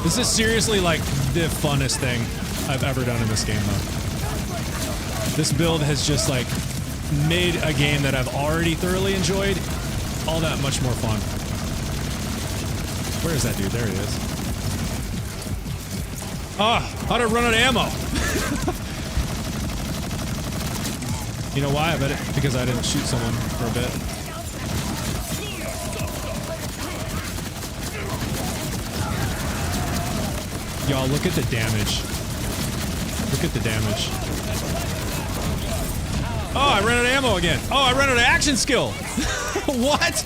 Speaker 1: This is seriously like the funnest thing I've ever done in this game, though. This build has just like made a game that I've already thoroughly enjoyed all that much more fun. Where is that dude? There he is. Ah, how'd I run out of ammo? You know why? I bet it because I didn't shoot someone for a bit. Y'all, look at the damage. Look at the damage. Oh, I ran out of ammo again. Oh, I ran out of action skill. What?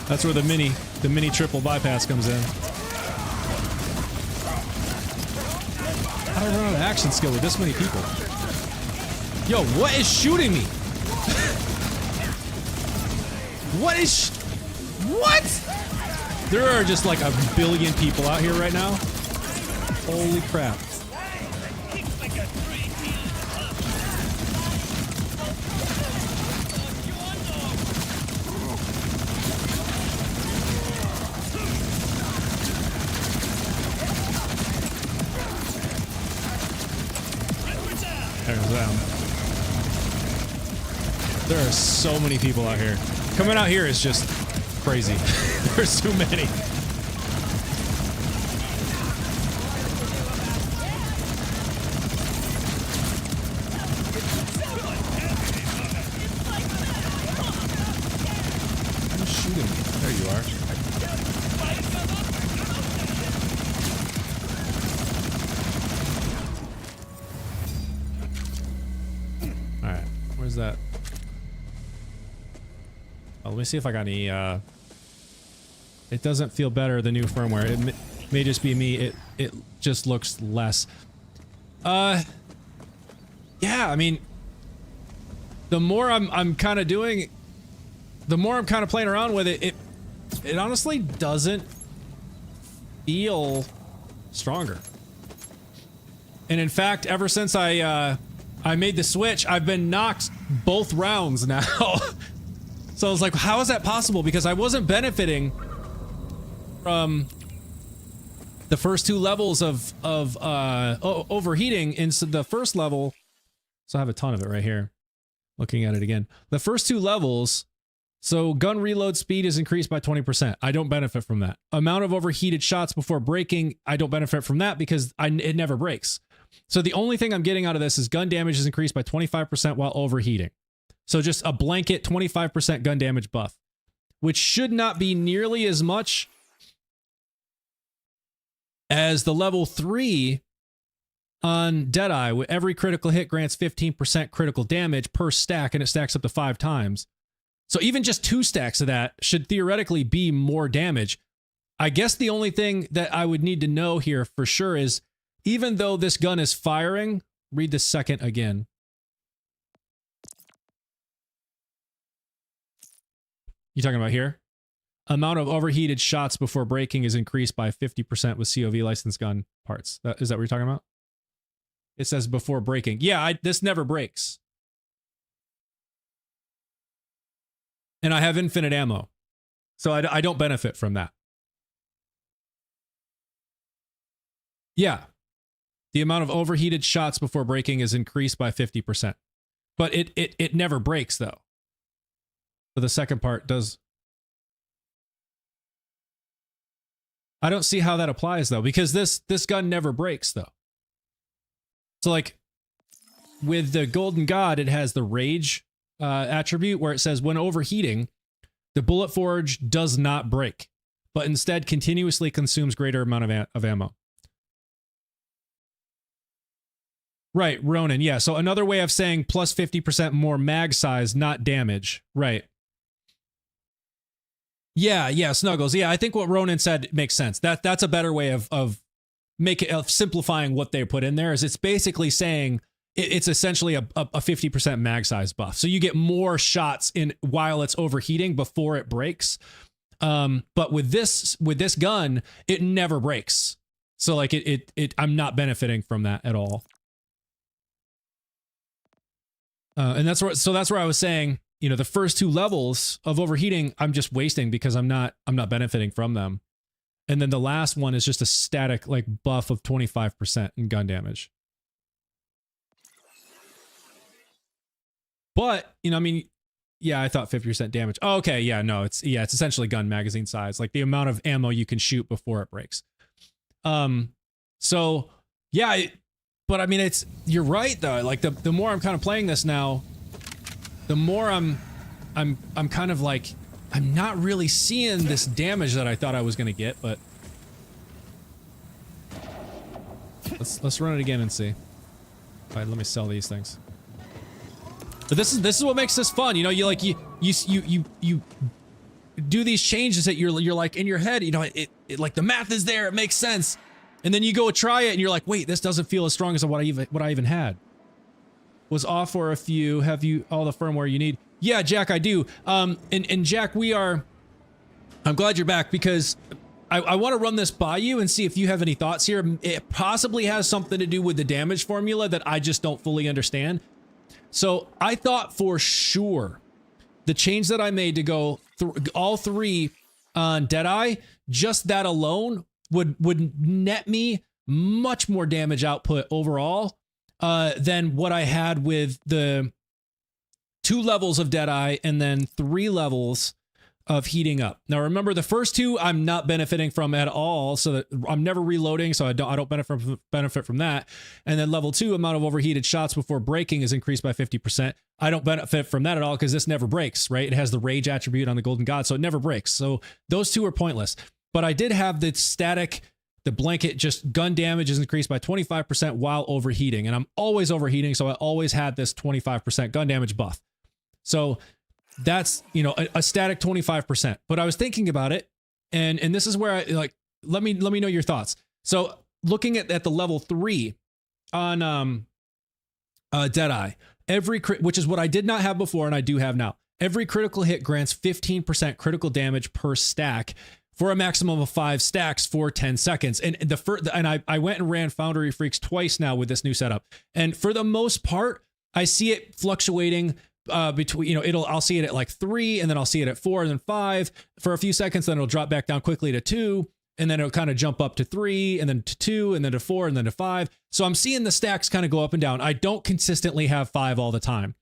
Speaker 1: That's where the mini triple bypass comes in. How did I run out of action skill with this many people? Yo, what is shooting me? What is... What? There are just like a billion people out here right now. Holy crap. There's them. There are so many people out here. Coming out here is just crazy. There's too many. Who's shooting me? There you are. All right, where's that? Oh, let me see if I got any, it doesn't feel better, the new firmware. It may just be me. It just looks less. Yeah, I mean, the more I'm kind of doing, the more I'm kind of playing around with it, it honestly doesn't feel stronger. And in fact, ever since I made the switch, I've been knocked both rounds now. So I was like, how is that possible? Because I wasn't benefiting from the first two levels of overheating in the first level. So I have a ton of it right here. Looking at it again. The first two levels, so gun reload speed is increased by 20%. I don't benefit from that. Amount of overheated shots before breaking, I don't benefit from that because it never breaks. So the only thing I'm getting out of this is gun damage is increased by 25% while overheating. So just a blanket 25% gun damage buff, which should not be nearly as much as the level 3 on Deadeye, where every critical hit grants 15% critical damage per stack, and it stacks up to 5 times. So even just 2 stacks of that should theoretically be more damage. I guess the only thing that I would need to know here for sure is, even though this gun is firing, read the second again. You talking about here? Amount of overheated shots before breaking is increased by 50% with COV licensed gun parts. Is that what you're talking about? It says before breaking. Yeah, this never breaks. And I have infinite ammo. So I don't benefit from that. Yeah. The amount of overheated shots before breaking is increased by 50%. But it never breaks, though. So the second part does. I don't see how that applies, though, because this gun never breaks, though. So, like, with the Golden God, it has the Rage attribute where it says, when overheating, the bullet forge does not break, but instead continuously consumes greater amount of ammo. Right, Ronan, yeah. So another way of saying plus 50% more mag size, not damage. Right. Yeah, Snuggles. Yeah, I think what Ronan said makes sense. That's a better way of simplifying what they put in there. Is it's basically saying it's essentially a 50% mag size buff. So you get more shots in while it's overheating before it breaks. But with this gun, it never breaks. So like I'm not benefiting from that at all. And that's where I was saying, you know, the first 2 levels of overheating, I'm just wasting because I'm not benefiting from them. And then the last one is just a static like buff of 25% in gun damage. But, you know, I mean, yeah, I thought 50% damage. Oh, okay, yeah, no, it's essentially gun magazine size, like the amount of ammo you can shoot before it breaks. So yeah, but I mean, you're right though. Like the more I'm kind of playing this now, the more I'm kind of like, I'm not really seeing this damage that I thought I was gonna get, but let's run it again and see. All right, let me sell these things. But this is what makes this fun. You know, you do these changes that you're like in your head, you know, it like the math is there, it makes sense. And then you go try it and you're like, wait, this doesn't feel as strong as what I even had. Was off for a few. Have you all the firmware you need? Yeah, Jack, I do. And Jack, I'm glad you're back because I want to run this by you and see if you have any thoughts here. It possibly has something to do with the damage formula that I just don't fully understand. So I thought for sure the change that I made to go all 3 on Deadeye, just that alone would net me much more damage output overall than what I had with the 2 levels of Deadeye, and then 3 levels of heating up. Now remember, the first 2 I'm not benefiting from at all, so that I'm never reloading, so I don't benefit from that. And then level 2, amount of overheated shots before breaking is increased by 50%. I don't benefit from that at all because this never breaks, right? It has the rage attribute on the Golden God, so it never breaks. So those 2 are pointless. But I did have the static, the blanket, just gun damage is increased by 25% while overheating, and I'm always overheating, so I always had this 25% gun damage buff. So that's, you know, a static 25%. But I was thinking about it, and this is where I like, let me know your thoughts. So looking at the level 3 on Deadeye, every crit, which is what I did not have before and I do have now. Every critical hit grants 15% critical damage per stack for a maximum of 5 stacks for 10 seconds. And I went and ran Foundry Freaks twice now with this new setup. And for the most part, I see it fluctuating between, you know, I'll see it at like 3, and then I'll see it at 4, and then 5 for a few seconds. Then it'll drop back down quickly to 2, and then it'll kind of jump up to 3, and then to 2, and then to 4, and then to 5. So I'm seeing the stacks kind of go up and down. I don't consistently have 5 all the time,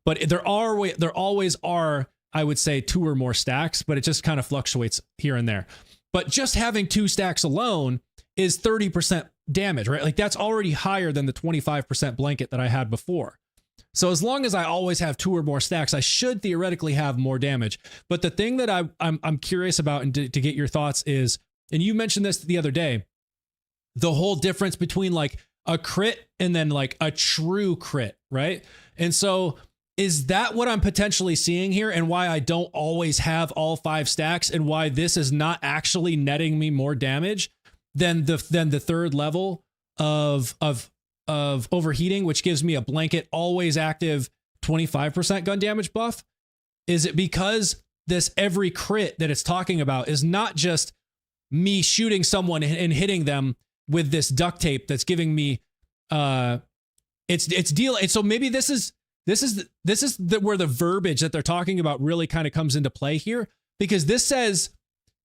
Speaker 1: but there always are, I would say, 2 or more stacks, but it just kind of fluctuates here and there. But just having 2 stacks alone is 30% damage, right? Like that's already higher than the 25% blanket that I had before. So as long as I always have 2 or more stacks, I should theoretically have more damage. But the thing that I'm curious about, and to get your thoughts is, and you mentioned this the other day, the whole difference between like a crit and then like a true crit, right? And so is that what I'm potentially seeing here, and why I don't always have all 5 stacks, and why this is not actually netting me more damage than the 3rd level of overheating, which gives me a blanket always active 25% gun damage buff? Is it because this every crit that it's talking about is not just me shooting someone and hitting them with this duct tape that's giving me it's deal. So maybe this is where the verbiage that they're talking about really kind of comes into play here, because this says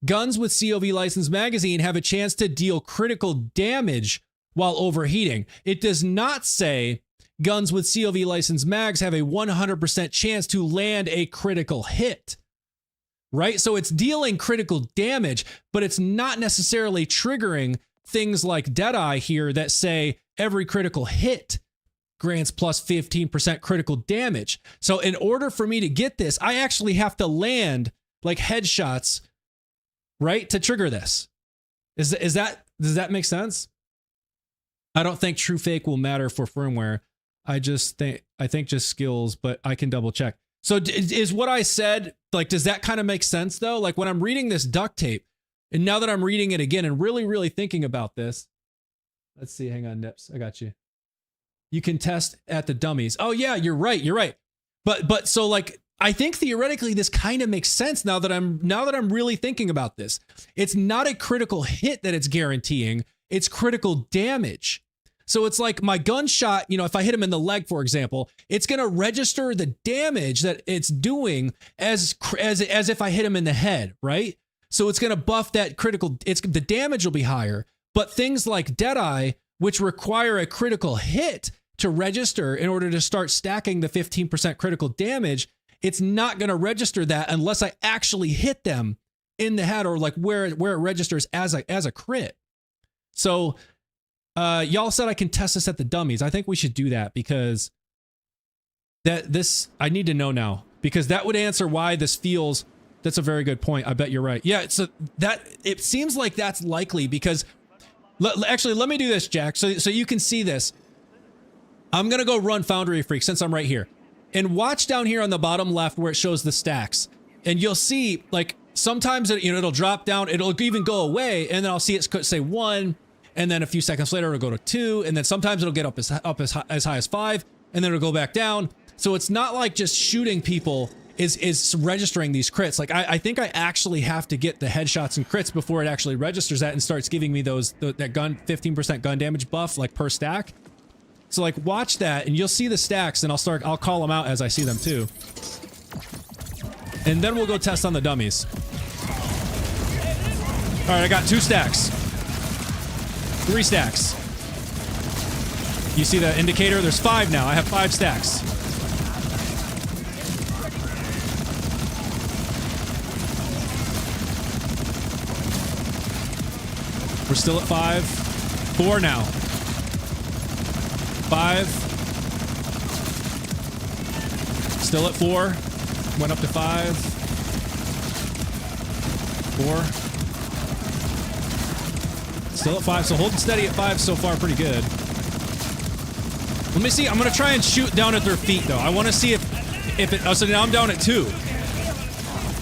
Speaker 1: guns with COV licensed magazine have a chance to deal critical damage while overheating. It does not say guns with COV licensed mags have a 100% chance to land a critical hit, right? So it's dealing critical damage, but it's not necessarily triggering things like Deadeye here that say every critical hit grants plus 15% critical damage. So in order for me to get this, I actually have to land like headshots, right, to trigger this. Does that make sense? I don't think true fake will matter for firmware. I think just skills, but I can double check. So is what I said, like, does that kind of make sense though? Like when I'm reading this duct tape, and now that I'm reading it again and really, really thinking about this, let's see, hang on, Nips, I got you. You can test at the dummies. Oh yeah, you're right. But so like, I think theoretically this kind of makes sense now that I'm really thinking about this. It's not a critical hit that it's guaranteeing, it's critical damage. So it's like my gunshot, you know, if I hit him in the leg, for example, it's going to register the damage that it's doing as if I hit him in the head, right? So it's going to buff that critical, the damage will be higher. But things like Deadeye, which require a critical hit to register in order to start stacking the 15% critical damage, it's not going to register that unless I actually hit them in the head, or like where it registers as a crit. So y'all said I can test this at the dummies. I think we should do that, because I need to know now, because that would answer why this feels. That's a very good point. I bet you're right. Yeah, so it seems like that's likely, because actually, let me do this, Jack, so you can see this. I'm gonna go run Foundry Freak since I'm right here, and watch down here on the bottom left where it shows the stacks, and you'll see like sometimes it'll drop down, it'll even go away, and then I'll see it say 1. And then a few seconds later, it'll go to 2, and then sometimes it'll get up as high as 5, and then it'll go back down. So it's not like just shooting people is registering these crits. Like I think I actually have to get the headshots and crits before it actually registers that and starts giving me that gun 15% gun damage buff like per stack. So like watch that, and you'll see the stacks, and I'll call them out as I see them too. And then we'll go test on the dummies. All right, I got 2 stacks. 3 stacks. You see the indicator? There's 5 now. I have 5 stacks. We're still at 5. 4 now. 5. Still at 4. Went up to 5. 4. Still at 5. So holding steady at 5 so far, pretty good. Let me see. I'm going to try and shoot down at their feet, though. I want to see if it... Oh, so now I'm down at 2.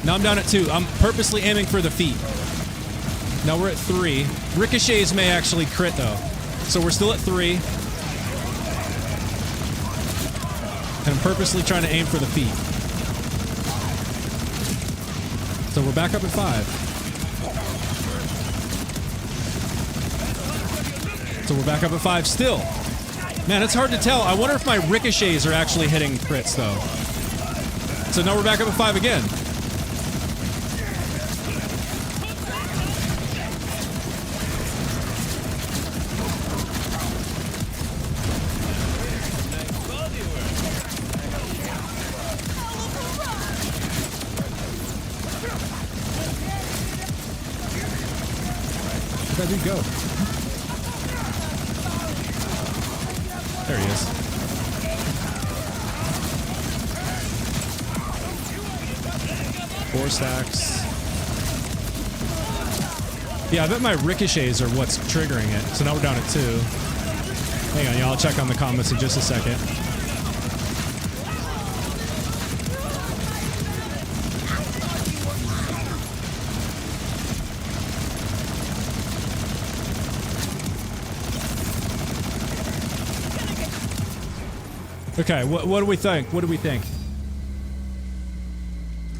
Speaker 1: Now I'm down at 2. I'm purposely aiming for the feet. Now we're at 3. Ricochets may actually crit, though. So we're still at 3. And I'm purposely trying to aim for the feet. So we're back up at 5. So we're back up at 5 still. Man, it's hard to tell. I wonder if my ricochets are actually hitting crits, though. So now we're back up at 5 again. Where'd that dude go? There he is. Four stacks. Yeah, I bet my ricochets are what's triggering it. So now we're down at 2. Hang on, y'all. I'll check on the comments in just a second. Okay, what do we think? What do we think?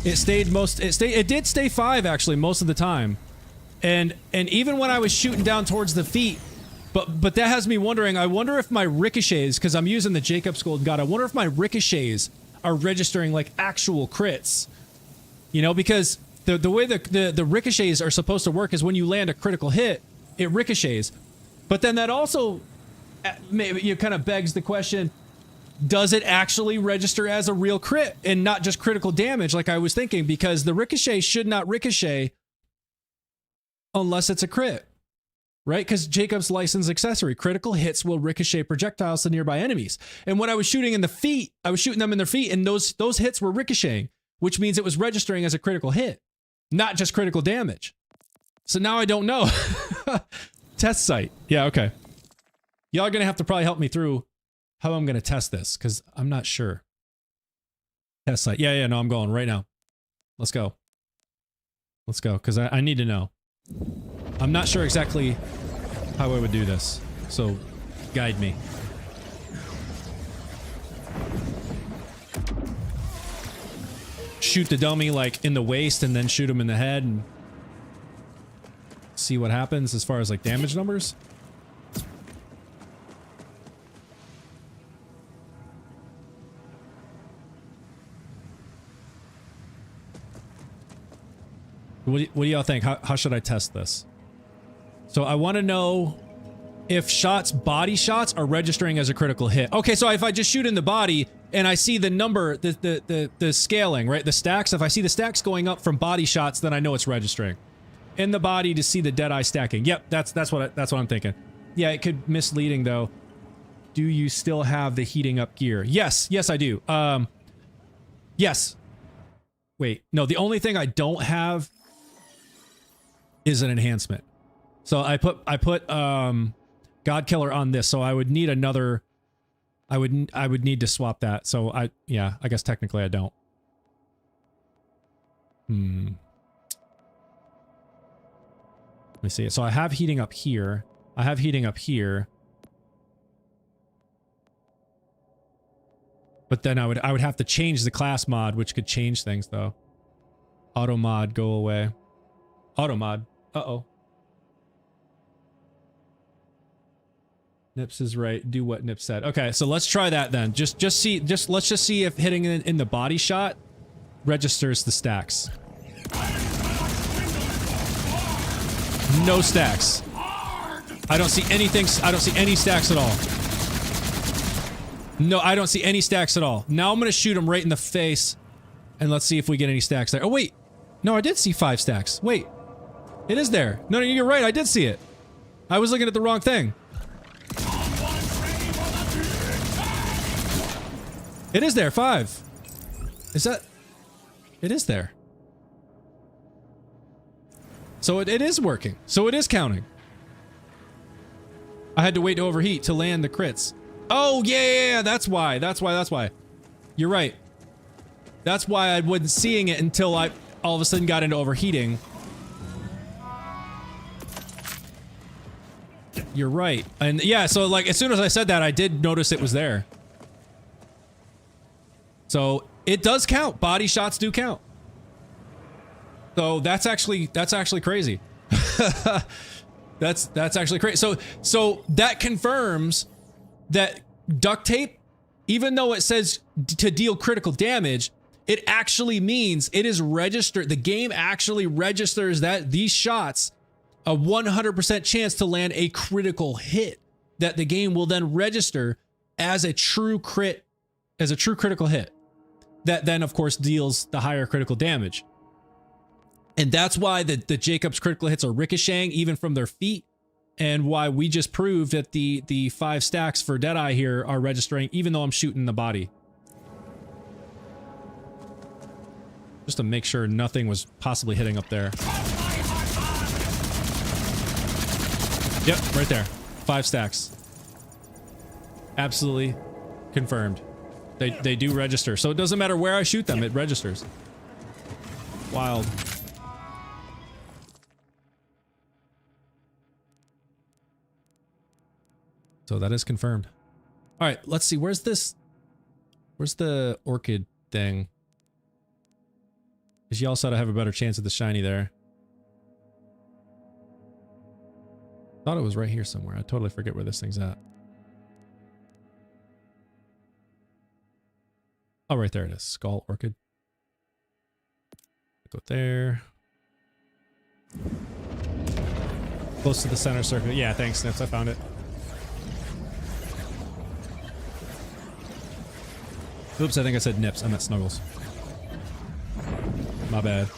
Speaker 1: It did stay 5 actually most of the time. And even when I was shooting down towards the feet, but that has me wondering, I wonder if my ricochets, because I'm using the Jacob's Golden God, I wonder if my ricochets are registering like actual crits. You know, because the way the ricochets are supposed to work is when you land a critical hit, it ricochets. But then that also maybe kind of begs the question, does it actually register as a real crit and not just critical damage like I was thinking? Because the ricochet should not ricochet unless it's a crit, right? Because Jacob's licensed accessory, critical hits will ricochet projectiles to nearby enemies. And when I was shooting in the feet, I was shooting them in their feet, and those hits were ricocheting, which means it was registering as a critical hit, not just critical damage. So now I don't know. Test site. Yeah, okay. Y'all are going to have to probably help me through how I'm going to test this, because I'm not sure. Test site. Yeah, no, I'm going right now. Let's go. Let's go, because I need to know. I'm not sure exactly how I would do this, so guide me. Shoot the dummy, like, in the waist, and then shoot him in the head, and see what happens as far as, like, damage numbers? What do y'all think? How should I test this? So I want to know if body shots are registering as a critical hit. Okay, so if I just shoot in the body and I see the number, the scaling, right? The stacks, if I see the stacks going up from body shots, then I know it's registering. In the body to see the dead eye stacking. Yep, that's what I'm thinking. Yeah, it could misleading though. Do you still have the heating up gear? Yes, I do. Yes. Wait, no, the only thing I don't have is an enhancement. So I put God Killer on this, so I would need another. I would need to swap that. So I guess technically I don't. Let me see. So I have heating up here. I have heating up here. But then I would have to change the class mod, which could change things though. Auto mod, go away. Auto mod. Uh-oh. Nips is right. Do what Nips said. Okay, so let's try that then. Let's just see if hitting it in the body shot registers the stacks. No stacks. I don't see anything. I don't see any stacks at all. No, I don't see any stacks at all. Now I'm going to shoot him right in the face, and let's see if we get any stacks there. Oh, wait. No, I did see 5 stacks. Wait. It is there. No, you're right. I did see it. I was looking at the wrong thing. It is there, 5. Is that... It is there. So it is working. So it is counting. I had to wait to overheat to land the crits. Oh, yeah, that's why. That's why. You're right. That's why I wasn't seeing it until I all of a sudden got into overheating. You're right. And yeah, so like as soon as I said that, I did notice it was there. So it does count. Body shots do count. So that's actually crazy. That's actually crazy. So that confirms that duct tape, even though it says to deal critical damage, it actually means it is registered. The game actually registers that these shots a 100% chance to land a critical hit that the game will then register as a true crit, as a true critical hit. That then, of course, deals the higher critical damage. And that's why the Jacob's critical hits are ricocheting even from their feet, and why we just proved that the 5 stacks for Deadeye here are registering even though I'm shooting the body. Just to make sure nothing was possibly hitting up there. Yep, right there. 5 stacks. Absolutely confirmed. They do register. So it doesn't matter where I shoot them, it registers. Wild. So that is confirmed. All right, let's see. Where's this? Where's the orchid thing? Because you also have a better chance at the shiny there. Thought it was right here somewhere. I totally forget where this thing's at. Oh, right there it is. Skull orchid. Go there. Close to the center circle. Yeah, thanks, Snips. I found it. Oops, I think I said Nips. I meant Snuggles. My bad.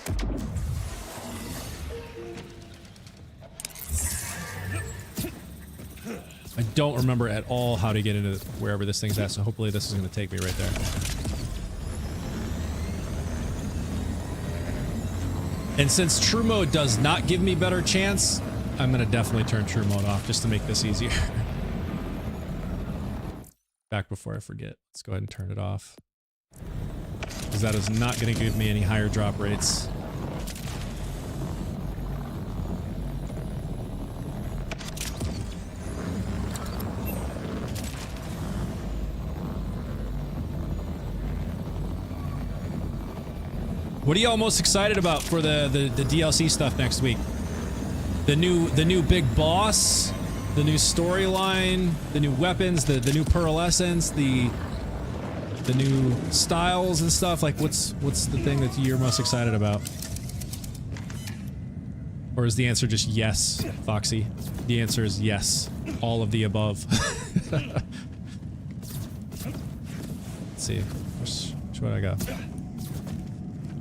Speaker 1: I don't remember at all how to get into wherever this thing's at, so hopefully this is going to take me right there. And since True Mode does not give me better chance, I'm going to definitely turn True Mode off just to make this easier. Back before I forget, let's go ahead and turn it off. Because that is not going to give me any higher drop rates. What are y'all most excited about for the DLC stuff next week? The new big boss, the new storyline, the new weapons, the new pearlescence, the new styles and stuff. Like what's the thing that you're most excited about? Or is the answer just yes, Foxy? The answer is yes. All of the above. Let's see. Which way do I go?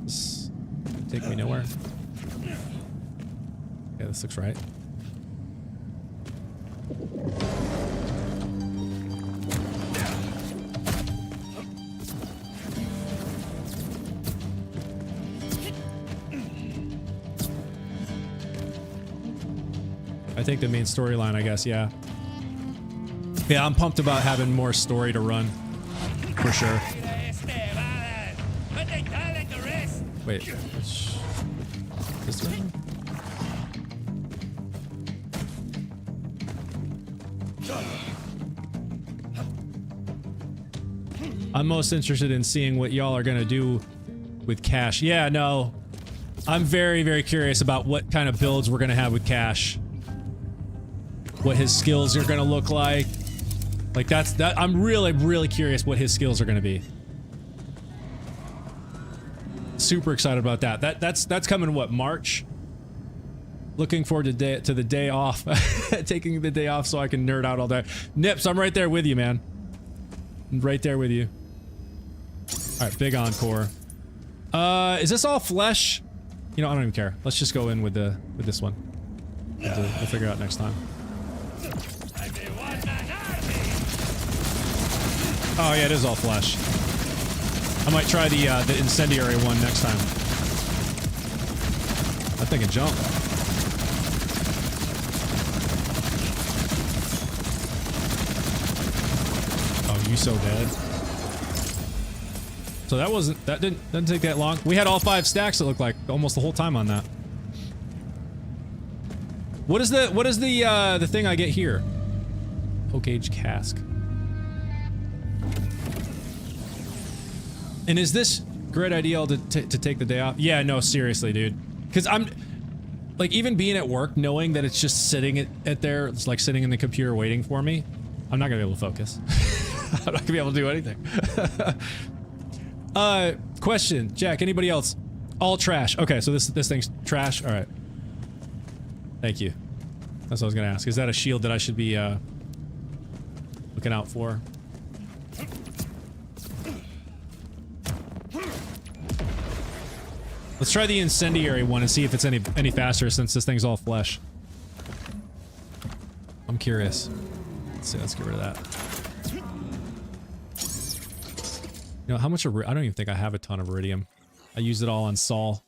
Speaker 1: This take me nowhere. Yeah, this looks right. I think the main storyline, I guess, yeah. Yeah, I'm pumped about having more story to run. For sure. Wait, which... This way? I'm most interested in seeing what y'all are gonna do with Cash. Yeah, no. I'm very, very curious about what kind of builds we're gonna have with Cash. What his skills are gonna look like. Like I'm really, really curious what his skills are gonna be. Super excited about that. That's coming what, March? Looking forward to the day off. Taking the day off so I can nerd out all day. Nips, I'm right there with you, man. I'm right there with you. Alright, big encore. Is this all flesh? You know, I don't even care. Let's just go in with this one. We'll figure it out next time. Oh yeah, it is all flesh. I might try the incendiary one next time. That thing can jump. Oh, you so dead. So that didn't take that long. We had all 5 stacks, it looked like, almost the whole time on that. What is the thing I get here? Oak age cask. And is this great ideal to take the day off? Yeah, no, seriously, dude. Because I'm, like, even being at work, knowing that it's just sitting at there, it's like sitting in the computer waiting for me, I'm not gonna be able to focus. I'm not gonna be able to do anything. Question, Jack, anybody else? All trash. Okay, so this thing's trash? Alright. Thank you. That's what I was gonna ask. Is that a shield that I should be, looking out for? Let's try the incendiary one and see if it's any faster since this thing's all flesh. I'm curious. Let's see, let's get rid of that. You know, how much I don't even think I have a ton of iridium. I used it all on Saul.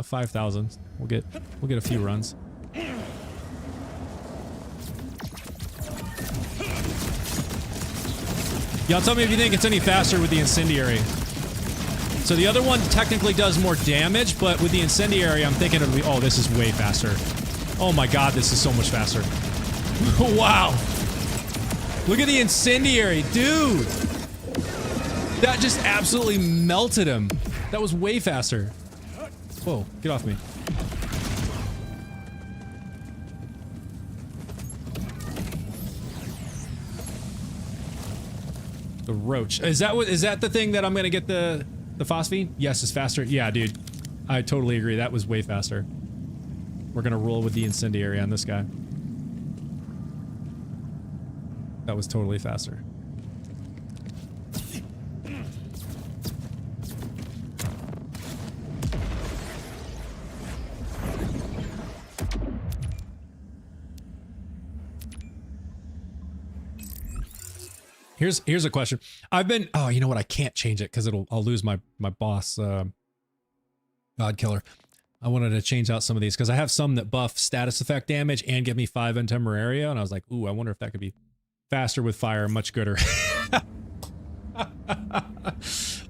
Speaker 1: 5,000. We'll get a few runs. Y'all tell me if you think it's any faster with the incendiary. So the other one technically does more damage, but with the incendiary, I'm thinking it'll be, oh, this is way faster. Oh my god, this is so much faster. Wow. Look at the incendiary, dude. That just absolutely melted him. That was way faster. Whoa, get off me. The roach. Is that the thing that I'm gonna get the phosphine? Yes, it's faster. Yeah, dude. I totally agree. That was way faster. We're gonna roll with the incendiary on this guy. That was totally faster. Here's a question. Oh, you know what? I can't change it because I'll lose my boss, God Killer. I wanted to change out some of these because I have some that buff status effect damage and give me 5 in Temeraria, and I was like, ooh, I wonder if that could be faster with fire, much gooder.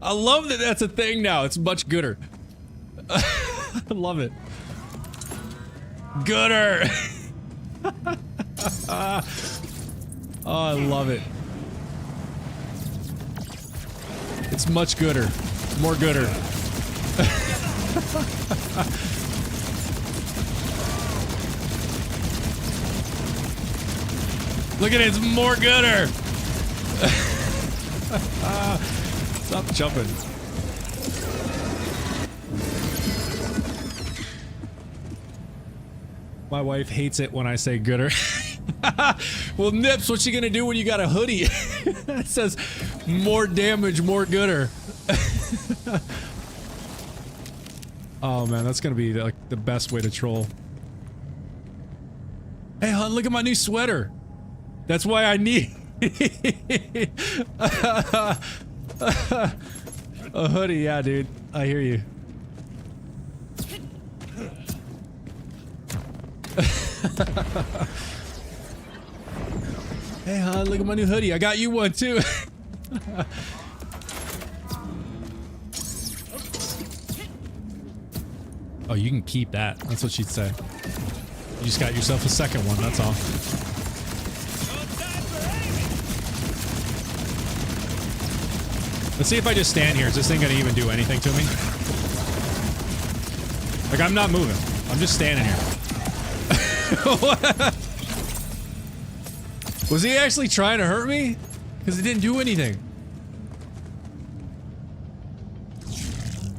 Speaker 1: I love that that's a thing now. It's much gooder. I love it. Gooder. Oh, I love it. It's much gooder. More gooder. Look at it, it's more gooder. Stop jumping. My wife hates it when I say gooder. Well, Nips, what you gonna do when you got a hoodie? It says more damage, more gooder. Oh man, that's gonna be like the best way to troll. Hey hon, look at my new sweater. That's why I need a hoodie. Yeah, dude, I hear you. Hey hon, look at my new hoodie. I got you one too. Oh, you can keep that. That's what she'd say. You just got yourself a second one, that's all. Let's see if I just stand here. Is this thing gonna even do anything to me? Like, I'm not moving. I'm just standing here. What? Was he actually trying to hurt me? Because it didn't do anything.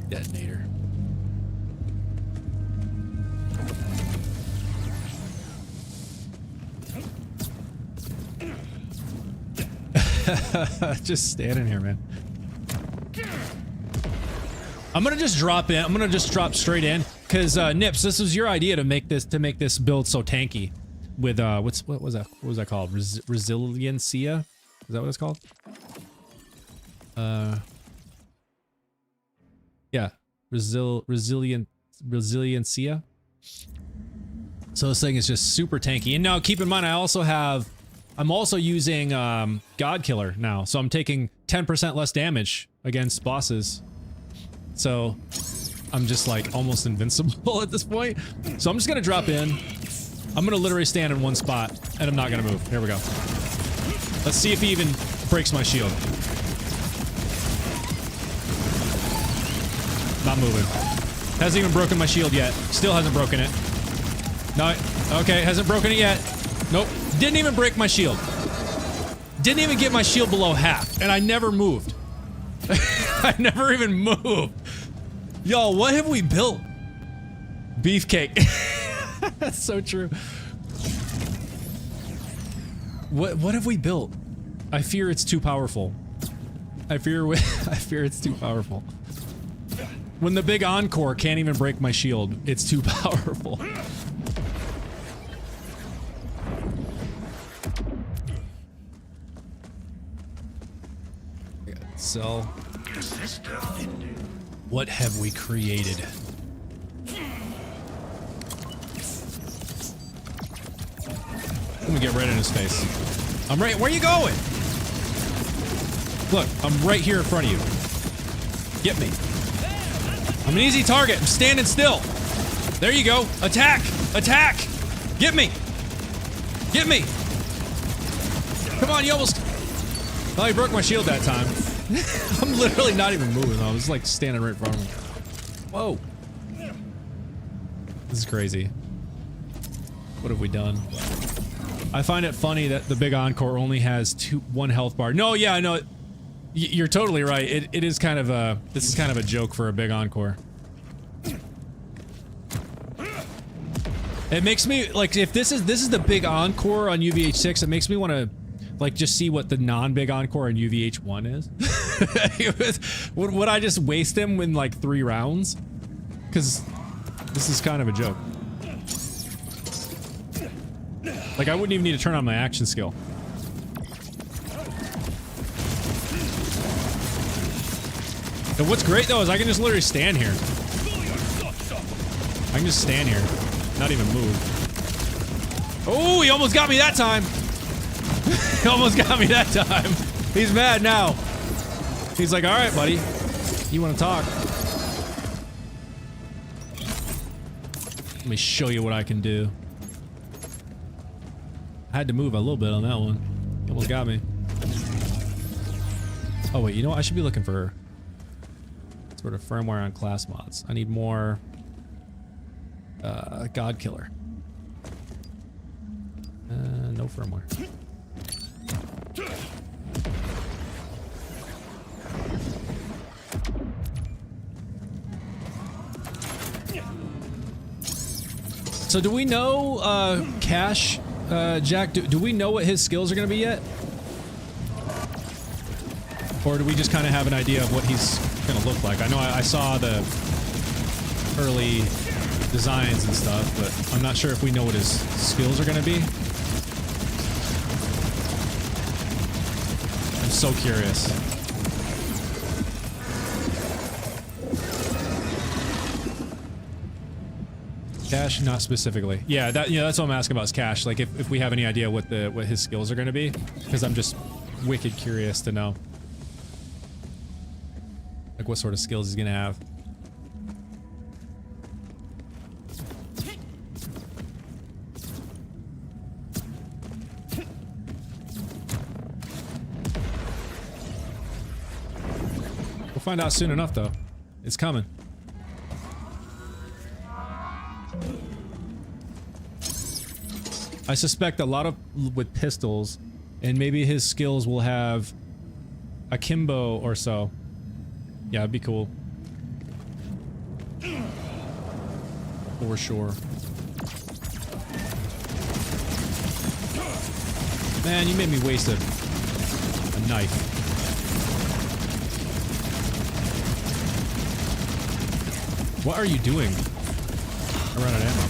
Speaker 1: Detonator. Just standing here, man. I'm gonna just drop in. I'm gonna just drop straight in. Because, Nips, this was your idea to make this build so tanky. with what was that called? Resiliencia? Is that what it's called? Yeah, Resiliencia. So this thing is just super tanky. And now keep in mind, I'm also using God Killer now, so I'm taking 10% less damage against bosses. So I'm just like almost invincible at this point. So I'm just gonna drop in. I'm gonna literally stand in one spot and I'm not gonna move. Here we go. Let's see if he even breaks my shield. Not moving. Hasn't even broken my shield yet. Still hasn't broken it. No, okay, hasn't broken it yet. Nope, didn't even break my shield. Didn't even get my shield below half, and I never moved. I never even moved. Yo, what have we built? Beefcake. That's so true. What have we built? I fear it's too powerful. I fear it's too powerful. When the big Encore can't even break my shield, it's too powerful. So, what have we created? Let me get right in his face. I'm right. Where are you going? Look, I'm right here in front of you. Get me. I'm an easy target. I'm standing still. There you go. Attack! Attack! Get me! Get me! Come on, you almost... Oh, he broke my shield that time. I'm literally not even moving. I was like standing right in front of him. Whoa. This is crazy. What have we done? I find it funny that the big Encore only has one health bar. No, yeah, I know. You're totally right. It is kind of a... This is kind of a joke for a big Encore. It makes me... Like, if this is the big Encore on UVH6, it makes me want to... Like, just see what the non-big Encore on UVH1 is. Would I just waste him in, like, 3 rounds? Because this is kind of a joke. Like, I wouldn't even need to turn on my action skill. And what's great, though, is I can just literally stand here. I can just stand here. Not even move. Oh, he almost got me that time! He almost got me that time. He's mad now. He's like, alright, buddy. You want to talk? Let me show you what I can do. I had to move a little bit on that one. He almost got me. Oh, wait, you know what? I should be looking for sort of firmware on class mods. I need more God Killer. No firmware. So do we know Cash, Jack, do we know what his skills are going to be yet? Or do we just kind of have an idea of what he's going to look like? I know I saw the early designs and stuff, but I'm not sure if we know what his skills are going to be. I'm so curious. Cash, not specifically. Yeah, that's what I'm asking about is Cash. Like, if we have any idea what his skills are going to be, because I'm just wicked curious to know, like, what sort of skills he's going to have. We'll find out soon enough, though. It's coming. I suspect a lot of with pistols, and maybe his skills will have akimbo or so. Yeah, it'd be cool. For sure. Man, you made me waste a knife. What are you doing? I ran out of ammo.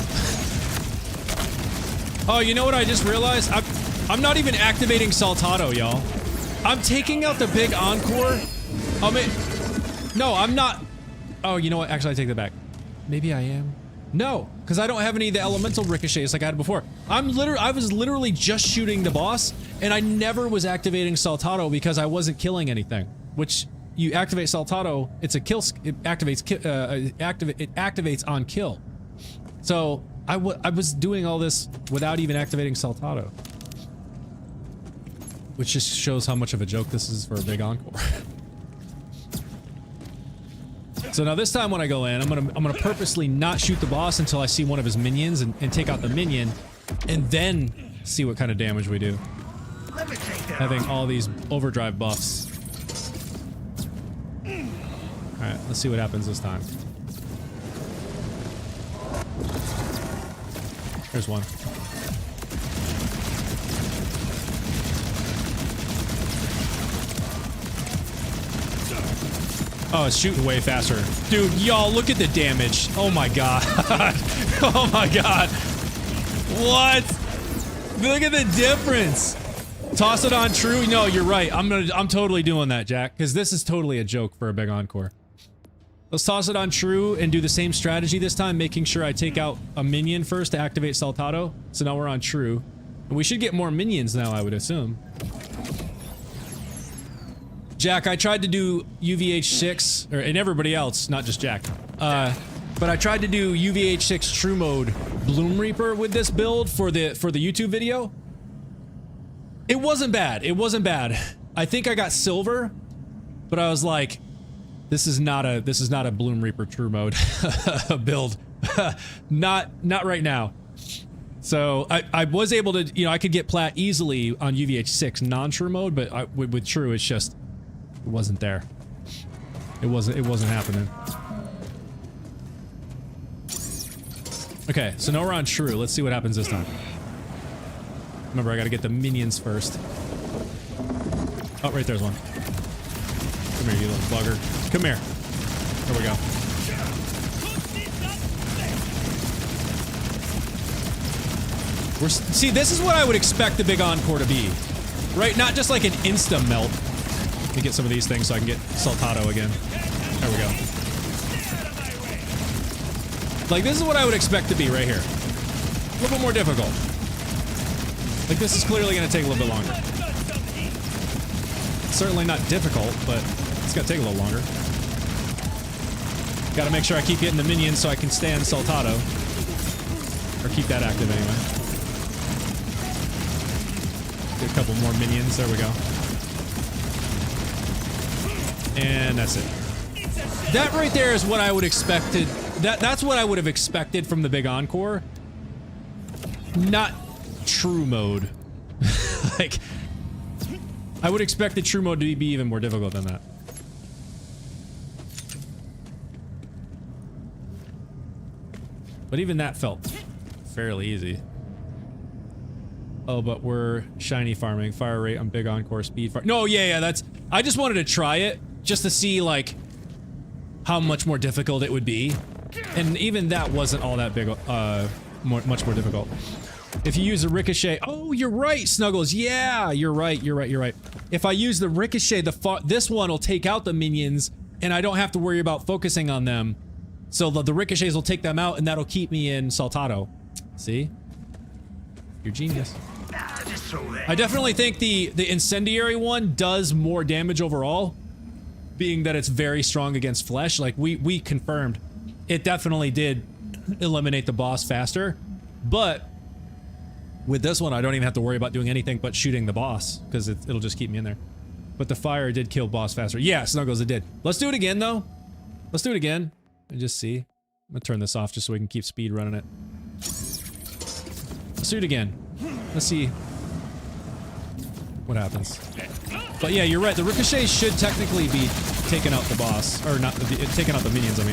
Speaker 1: Oh, you know what I just realized? I'm not even activating Saltado, y'all. I'm taking out the big Encore. No, I'm not. Oh, you know what? Actually, I take that back. Maybe I am. No, because I don't have any of the elemental ricochets like I had before. I was literally just shooting the boss, and I never was activating Saltado because I wasn't killing anything. Which you activate Saltado, it's a kill. It activates. It activates on kill. So I was doing all this without even activating Saltado, which just shows how much of a joke this is for a big Encore. So now this time when I go in, I'm gonna purposely not shoot the boss until I see one of his minions and take out the minion, and then see what kind of damage we do.
Speaker 2: Let me take that
Speaker 1: Having
Speaker 2: off.
Speaker 1: all these overdrive buffs. Alright, let's see what happens this time. There's one. Oh, it's shooting way faster. Dude, y'all, look at the damage. Oh my god. Oh my god. What? Look at the difference. Toss it on true. No, you're right. I'm totally doing that, Jack, because this is totally a joke for a big Encore. Let's toss it on true and do the same strategy this time, making sure I take out a minion first to activate Saltado. So now we're on true. And we should get more minions now, I would assume. Jack, I tried to do UVH6, and everybody else, not just Jack. But I tried to do UVH6 True Mode Bloom Reaper with this build for the YouTube video. It wasn't bad. It wasn't bad. I think I got silver, but I was like, this is not a Bloom Reaper True Mode build. not right now. So I was able to, you know, I could get plat easily on UVH6 non-True Mode, but with True, it's just. It wasn't there. It wasn't happening. Okay, so now we're on true. Let's see what happens this time. Remember, I gotta get the minions first. Oh, right there's one. Come here, you little bugger. Come here. There we go. See, this is what I would expect the big Encore to be. Right? Not just like an insta-melt. Let me get some of these things so I can get Saltado again. There we go. Like, this is what I would expect to be right here. A little bit more difficult. Like, this is clearly going to take a little bit longer. Certainly not difficult, but it's going to take a little longer. Got to make sure I keep getting the minions so I can stand Saltado. Or keep that active anyway. Get a couple more minions. There we go. And that's it. That right there is what I would expected. That's what I would have expected from the big Encore. Not true mode. Like, I would expect the true mode to be even more difficult than that. But even that felt fairly easy. Oh, but we're shiny farming. Fire rate on big Encore, speed fire. No, yeah, that's... I just wanted to try it. Just to see, like, how much more difficult it would be. And even that wasn't all that big, much more difficult. If you use a ricochet... Oh, you're right, Snuggles. Yeah, you're right. If I use the ricochet, this one will take out the minions, and I don't have to worry about focusing on them. So the ricochets will take them out, and that'll keep me in Saltado. See? You're genius.
Speaker 2: Just throw that.
Speaker 1: I definitely think the incendiary one does more damage overall. Being that it's very strong against flesh, like we confirmed, it definitely did eliminate the boss faster. But with this one, I don't even have to worry about doing anything but shooting the boss because it'll just keep me in there. But the fire did kill boss faster. Yeah, Snuggles, it did. Let's do it again though. Let's do it again and just see. I'm gonna turn this off just so we can keep speed running it. Let's do it again. Let's see what happens. But yeah, you're right. The ricochet should technically be taking out the boss, or not taking out the minions. I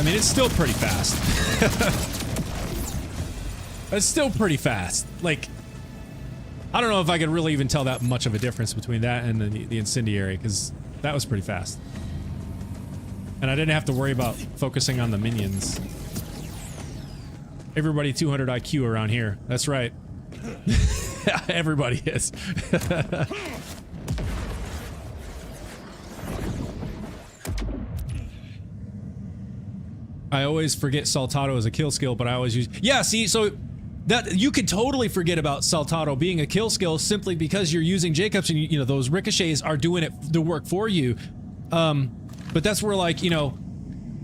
Speaker 1: mean, it's still pretty fast. It's still pretty fast. Like, I don't know if I could really even tell that much of a difference between that and the incendiary, because That was pretty fast. And I didn't have to worry about focusing on the minions. Everybody 200 IQ around here. That's right. Everybody is. I always forget Saltado as a kill skill, but I always use... Yeah, see, so that you could totally forget about Saltado being a kill skill simply because you're using Jacobs and, you know, those ricochets are doing the work for you. But that's where, like, you know,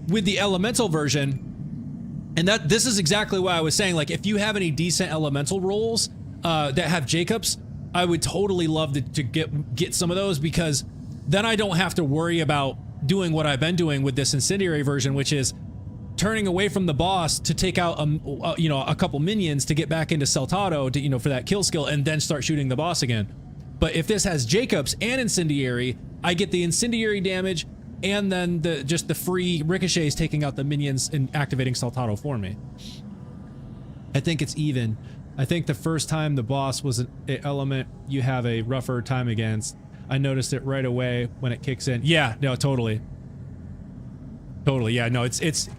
Speaker 1: with the elemental version, and this is exactly why I was saying, like, if you have any decent elemental rolls that have Jacobs, I would totally love to get some of those, because then I don't have to worry about doing what I've been doing with this incendiary version, which is turning away from the boss to take out you know, a couple minions to get back into Saltado to, you know, for that kill skill, and then start shooting the boss again. But if this has Jacobs and incendiary, I get the incendiary damage and then just the free ricochets taking out the minions and activating Saltado for me. I think it's even. I think the first time the boss was an element you have a rougher time against. I noticed it right away when it kicks in. Yeah, no, totally. Totally, yeah, no, it's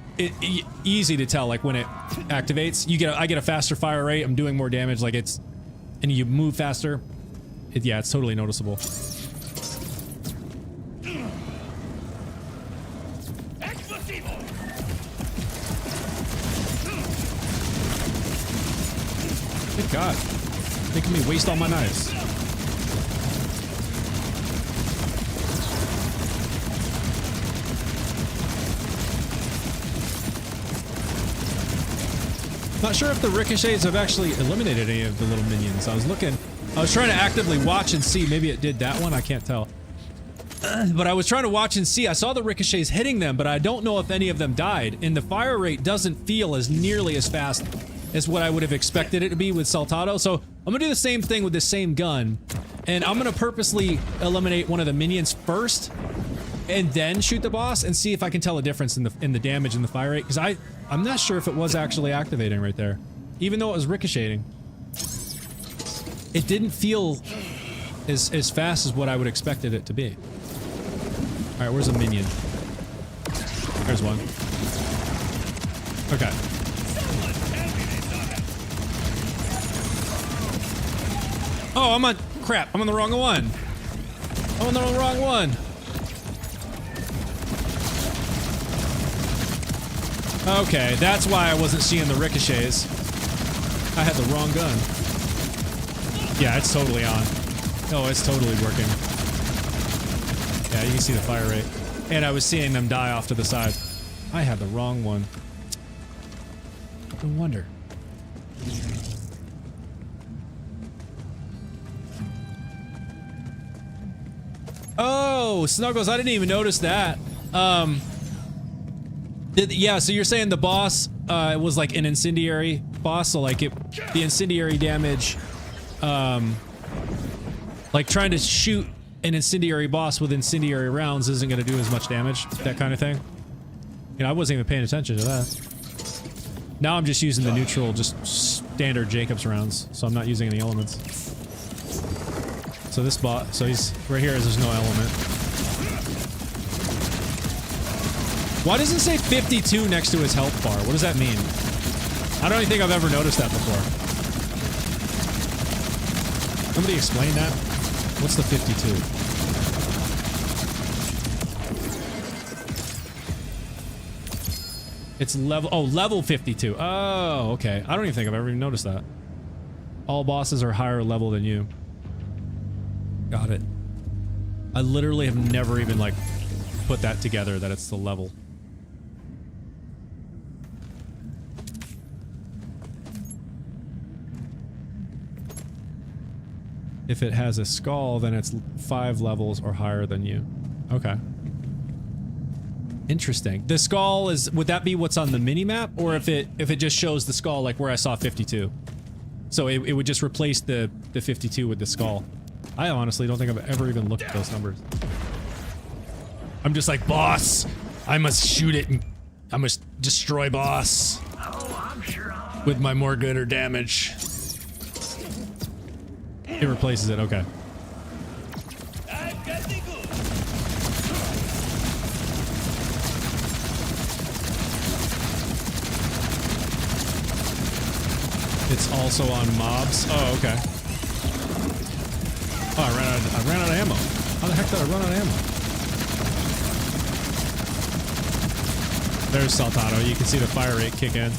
Speaker 1: easy to tell, like, when it activates. I get a faster fire rate, I'm doing more damage, like, it's... And you move faster. Yeah, it's totally noticeable. Good God. Making me waste all my knives. Not sure if the ricochets have actually eliminated any of the little minions. I was trying to actively watch and see. Maybe it did that one, I can't tell. But I was trying to watch and see. I saw the ricochets hitting them, but I don't know if any of them died. And the fire rate doesn't feel as nearly as fast as what I would have expected it to be with Saltado. So I'm gonna do the same thing with the same gun. And I'm gonna purposely eliminate one of the minions first, and then shoot the boss and see if I can tell a difference in the damage and the fire rate, because I'm not sure if it was actually activating right there, even though it was ricocheting. It didn't feel as fast as what I would expected it to be. All right, where's a minion? There's one. Okay. Oh, I'm on crap. I'm on the wrong one. I'm on the wrong one. Okay, that's why I wasn't seeing the ricochets. I had the wrong gun. Yeah, it's totally on. Oh, it's totally working. Yeah, you can see the fire rate. And I was seeing them die off to the side. I had the wrong one. No wonder. Oh, Snuggles, I didn't even notice that. Yeah, so you're saying the boss was like an incendiary boss, so like the incendiary damage, like trying to shoot an incendiary boss with incendiary rounds isn't going to do as much damage, that kind of thing. You know, I wasn't even paying attention to that. Now I'm just using the neutral, just standard Jacobs rounds, so I'm not using any elements. So this bot, so he's right here, there's no element. Why does it say 52 next to his health bar? What does that mean? I don't even think I've ever noticed that before. Somebody explain that? What's the 52? It's level 52. Oh, okay. I don't even think I've ever even noticed that. All bosses are higher level than you. Got it. I literally have never even, like, put that together, that it's the level. If it has a skull, then it's 5 levels or higher than you. Okay. Interesting. The skull is, would that be what's on the mini-map? Or if it just shows the skull, like where I saw 52? So it would just replace the 52 with the skull. I honestly don't think I've ever even looked at those numbers. I'm just like, boss! I must shoot it and I must destroy boss.
Speaker 2: Oh, I'm sure
Speaker 1: with my more good or damage. It replaces it, okay. It's also on mobs. Oh, okay. Oh, I ran out of ammo. How the heck did I run out of ammo? There's Saltado. You can see the fire rate kick in.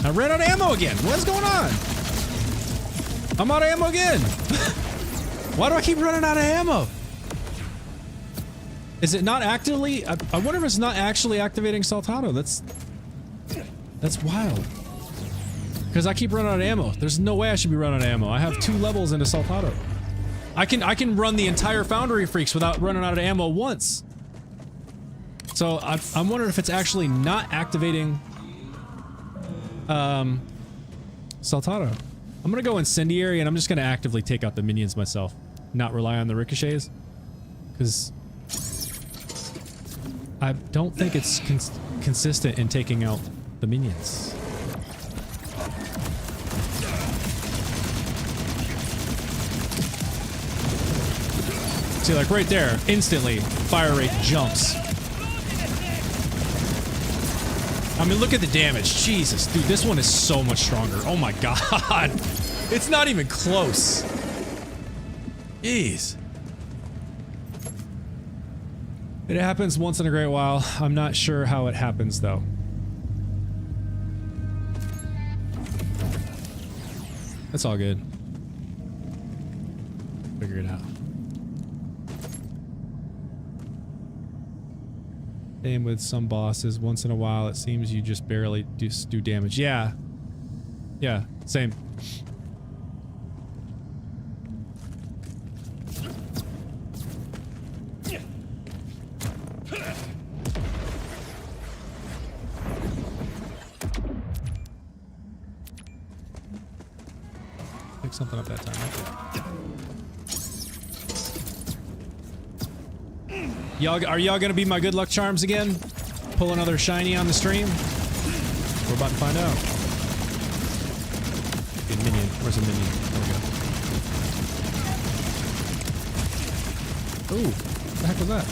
Speaker 1: I ran out of ammo again. What's going on? I'm out of ammo again. Why do I keep running out of ammo? Is it not actively? I wonder if it's not actually activating Saltado. That's wild. Because I keep running out of ammo. There's no way I should be running out of ammo. I have 2 levels into Saltado. I can run the entire Foundry Freaks without running out of ammo once. So I'm wondering if it's actually not activating Saltado. I'm gonna go Incendiary and I'm just gonna actively take out the minions myself. Not rely on the ricochets. Because I don't think it's consistent in taking out the minions. See, like right there, instantly, fire rate jumps. I mean, look at the damage. Jesus, dude, this one is so much stronger. Oh my god. It's not even close. Jeez. It happens once in a great while. I'm not sure how it happens, though. That's all good. Figure it out. Same with some bosses. Once in a while, it seems you just barely do damage. Yeah. Yeah, same. Pick something up that time. Y'all, are y'all gonna be my good luck charms again? Pull another shiny on the stream? We're about to find out. Okay, minion. Where's a minion? There we go. Ooh, what the heck was that?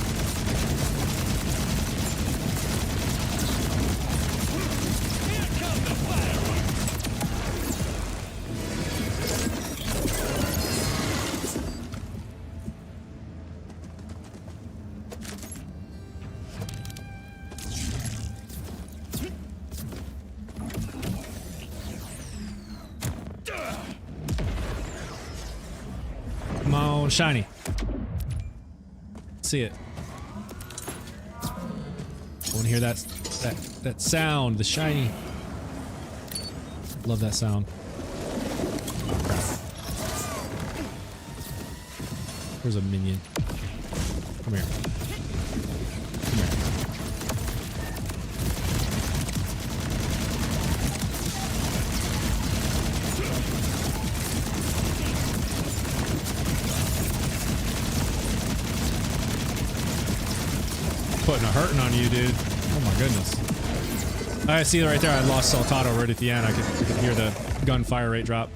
Speaker 1: Shiny. See it. I want to hear that sound, the shiny. Love that sound. Where's a minion? Come here. Come here. Putting a hurting on you, dude. Oh my goodness. I see right there. I lost Saltado right at the end. I could hear the gunfire rate drop.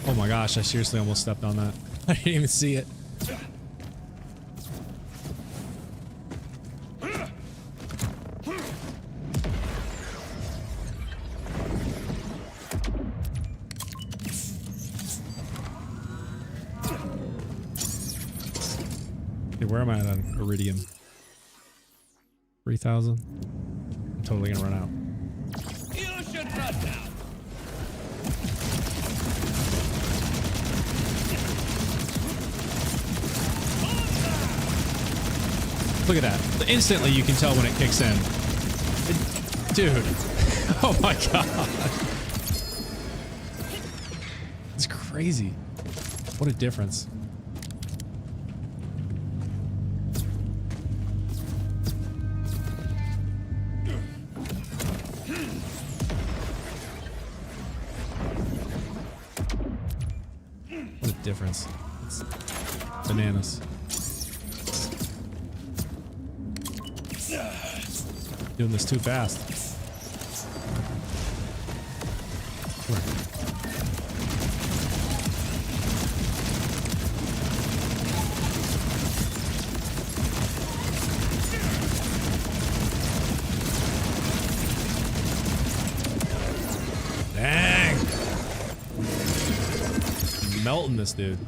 Speaker 1: Oh my gosh! I seriously almost stepped on that. I didn't even see it. Where am I at on Iridium? 3,000? I'm totally gonna run out.
Speaker 4: You should run now.
Speaker 1: Look at that. Instantly you can tell when it kicks in. Dude. Oh my god. It's crazy. What a difference. Difference. It's bananas. Doing this too fast. melting this dude.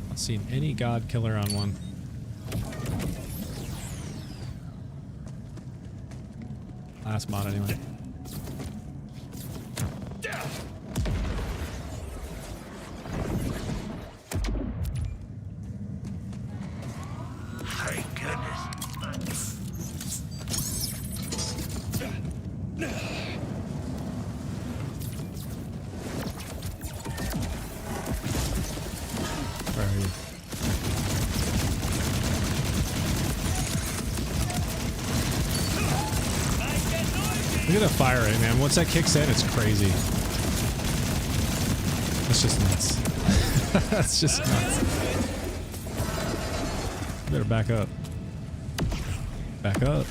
Speaker 1: Not seen any god killer on one. Last mod anyway.
Speaker 2: Thank goodness.
Speaker 1: Where are you? Look at the fire rate, man. Once that kicks in, it's crazy. That's just nuts. That's just nuts. Better back up. Back up.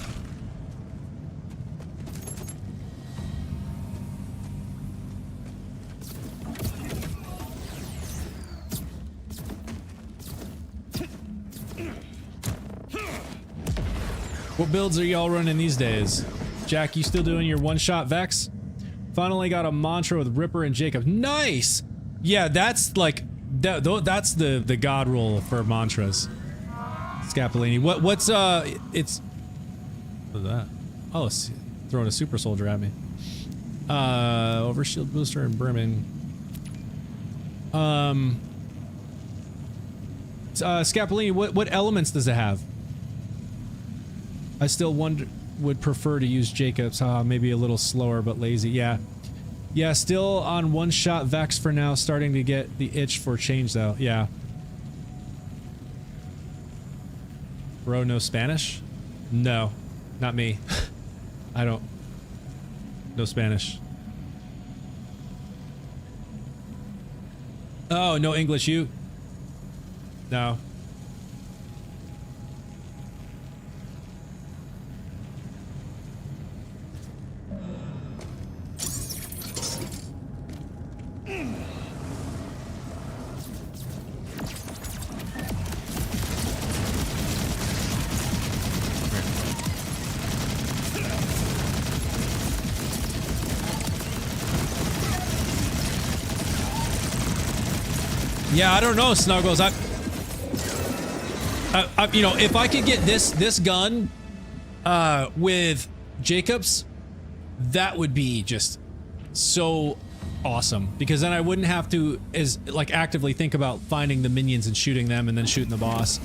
Speaker 1: What builds are y'all running these days? Jack, you still doing your one-shot Vex? Finally got a mantra with Ripper and Jacob. Nice! Yeah, that's like... that's the god roll for mantras. Scapolini. What's it's... What is that? Oh, it's throwing a super soldier at me. Overshield booster and Bremen. Scapolini, what elements does it have? I still would prefer to use Jacob's. Maybe a little slower, but lazy. Yeah. Yeah, still on one-shot Vex for now. Starting to get the itch for change, though. Yeah. Bro, no Spanish? No. Not me. I don't. No Spanish. Oh, no English, you? No. Yeah, I don't know, Snuggles. You know, if I could get this gun with Jacobs, that would be just so awesome, because then I wouldn't have to actively think about finding the minions and shooting them and then shooting the boss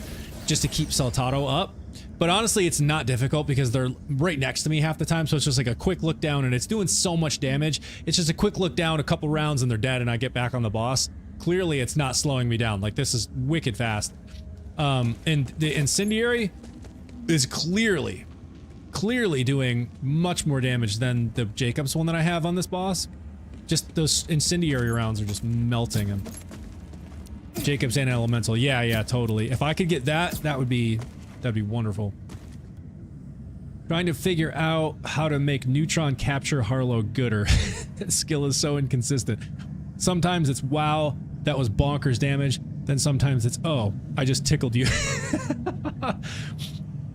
Speaker 1: just to keep Saltado up. But honestly, it's not difficult because they're right next to me half the time, so it's just like a quick look down and it's doing so much damage. It's just a quick look down, a couple rounds, and they're dead, and I get back on the boss. Clearly, it's not slowing me down. Like, this is wicked fast. And the Incendiary is clearly doing much more damage than the Jacobs one that I have on this boss. Just those Incendiary rounds are just melting him. Jacobs and Elemental. Yeah, totally. If I could get that'd be wonderful. Trying to figure out how to make Neutron capture Harlow gooder. Skill is so inconsistent. Sometimes it's wow, that was bonkers damage. Then sometimes it's, oh, I just tickled you.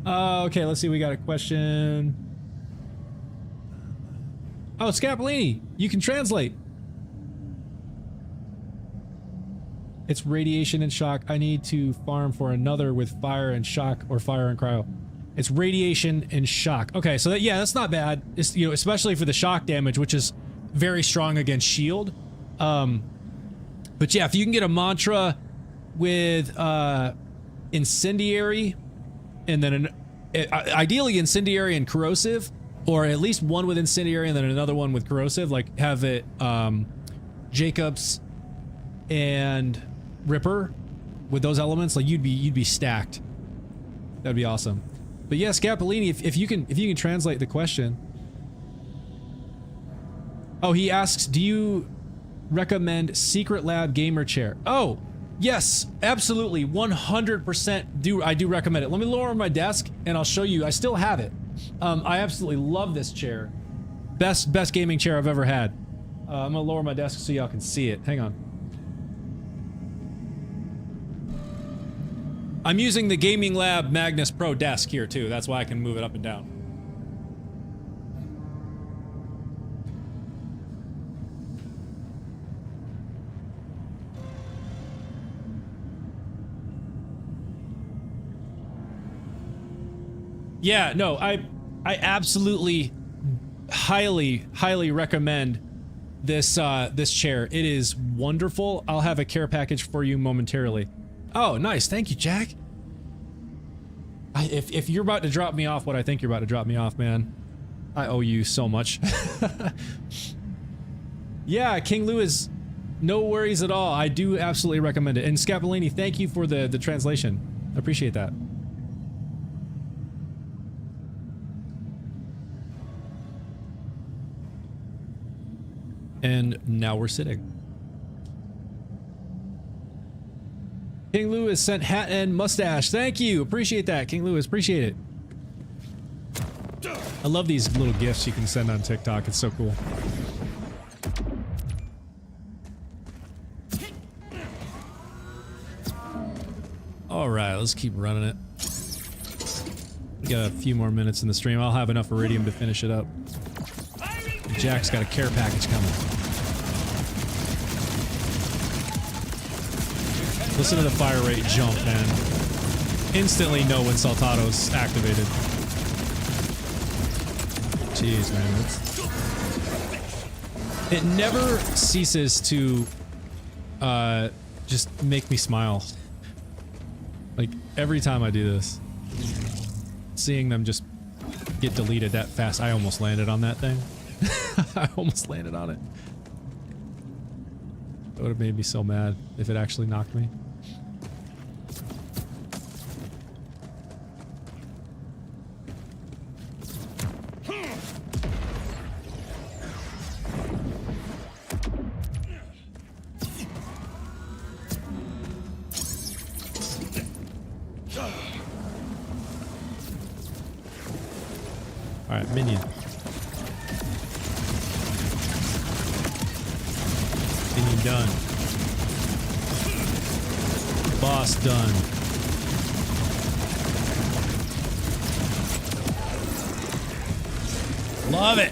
Speaker 1: Okay, let's see. We got a question. Oh, Scapolini, you can translate. It's radiation and shock. I need to farm for another with fire and shock, or fire and cryo. It's radiation and shock. Okay, so yeah, that's not bad. It's, you know, especially for the shock damage, which is very strong against shield. But yeah, if you can get a mantra with incendiary, and then ideally incendiary and corrosive, or at least one with incendiary and then another one with corrosive, like have it Jacobs and Ripper with those elements, like you'd be stacked. That'd be awesome. But yeah, Scapolini, if you can translate the question. Oh, he asks, do you recommend Secret Lab gamer chair? Oh, yes, absolutely, 100% I do recommend it. Let me lower my desk and I'll show you. I still have it. I absolutely love this chair. Best gaming chair I've ever had. I'm gonna lower my desk so y'all can see it. Hang on. I'm using the Gaming Lab Magnus Pro desk here too. That's why I can move it up and down. Yeah, no, I absolutely highly recommend this this chair. It is wonderful. I'll have a care package for you momentarily. Oh, nice. Thank you, Jack. If you're about to drop me off what I think you're about to drop me off, man, I owe you so much. Yeah, King Louis, no worries at all. I do absolutely recommend it. And Scapolini, thank you for the translation. I appreciate that. And now we're sitting. King Louis sent hat and mustache. Thank you. Appreciate that, King Louis. Appreciate it. I love these little gifts you can send on TikTok. It's so cool. All right, let's keep running it. We got a few more minutes in the stream. I'll have enough iridium to finish it up. Jack's got a care package coming. Listen to the fire rate jump, man. Instantly know when Saltado's activated. Jeez, man. It never ceases to just make me smile. Like, every time I do this. Seeing them just get deleted that fast. I almost landed on that thing. I almost landed on it. It would have made me so mad if it actually knocked me. Alright, minion. Minion done. Boss done. Love it!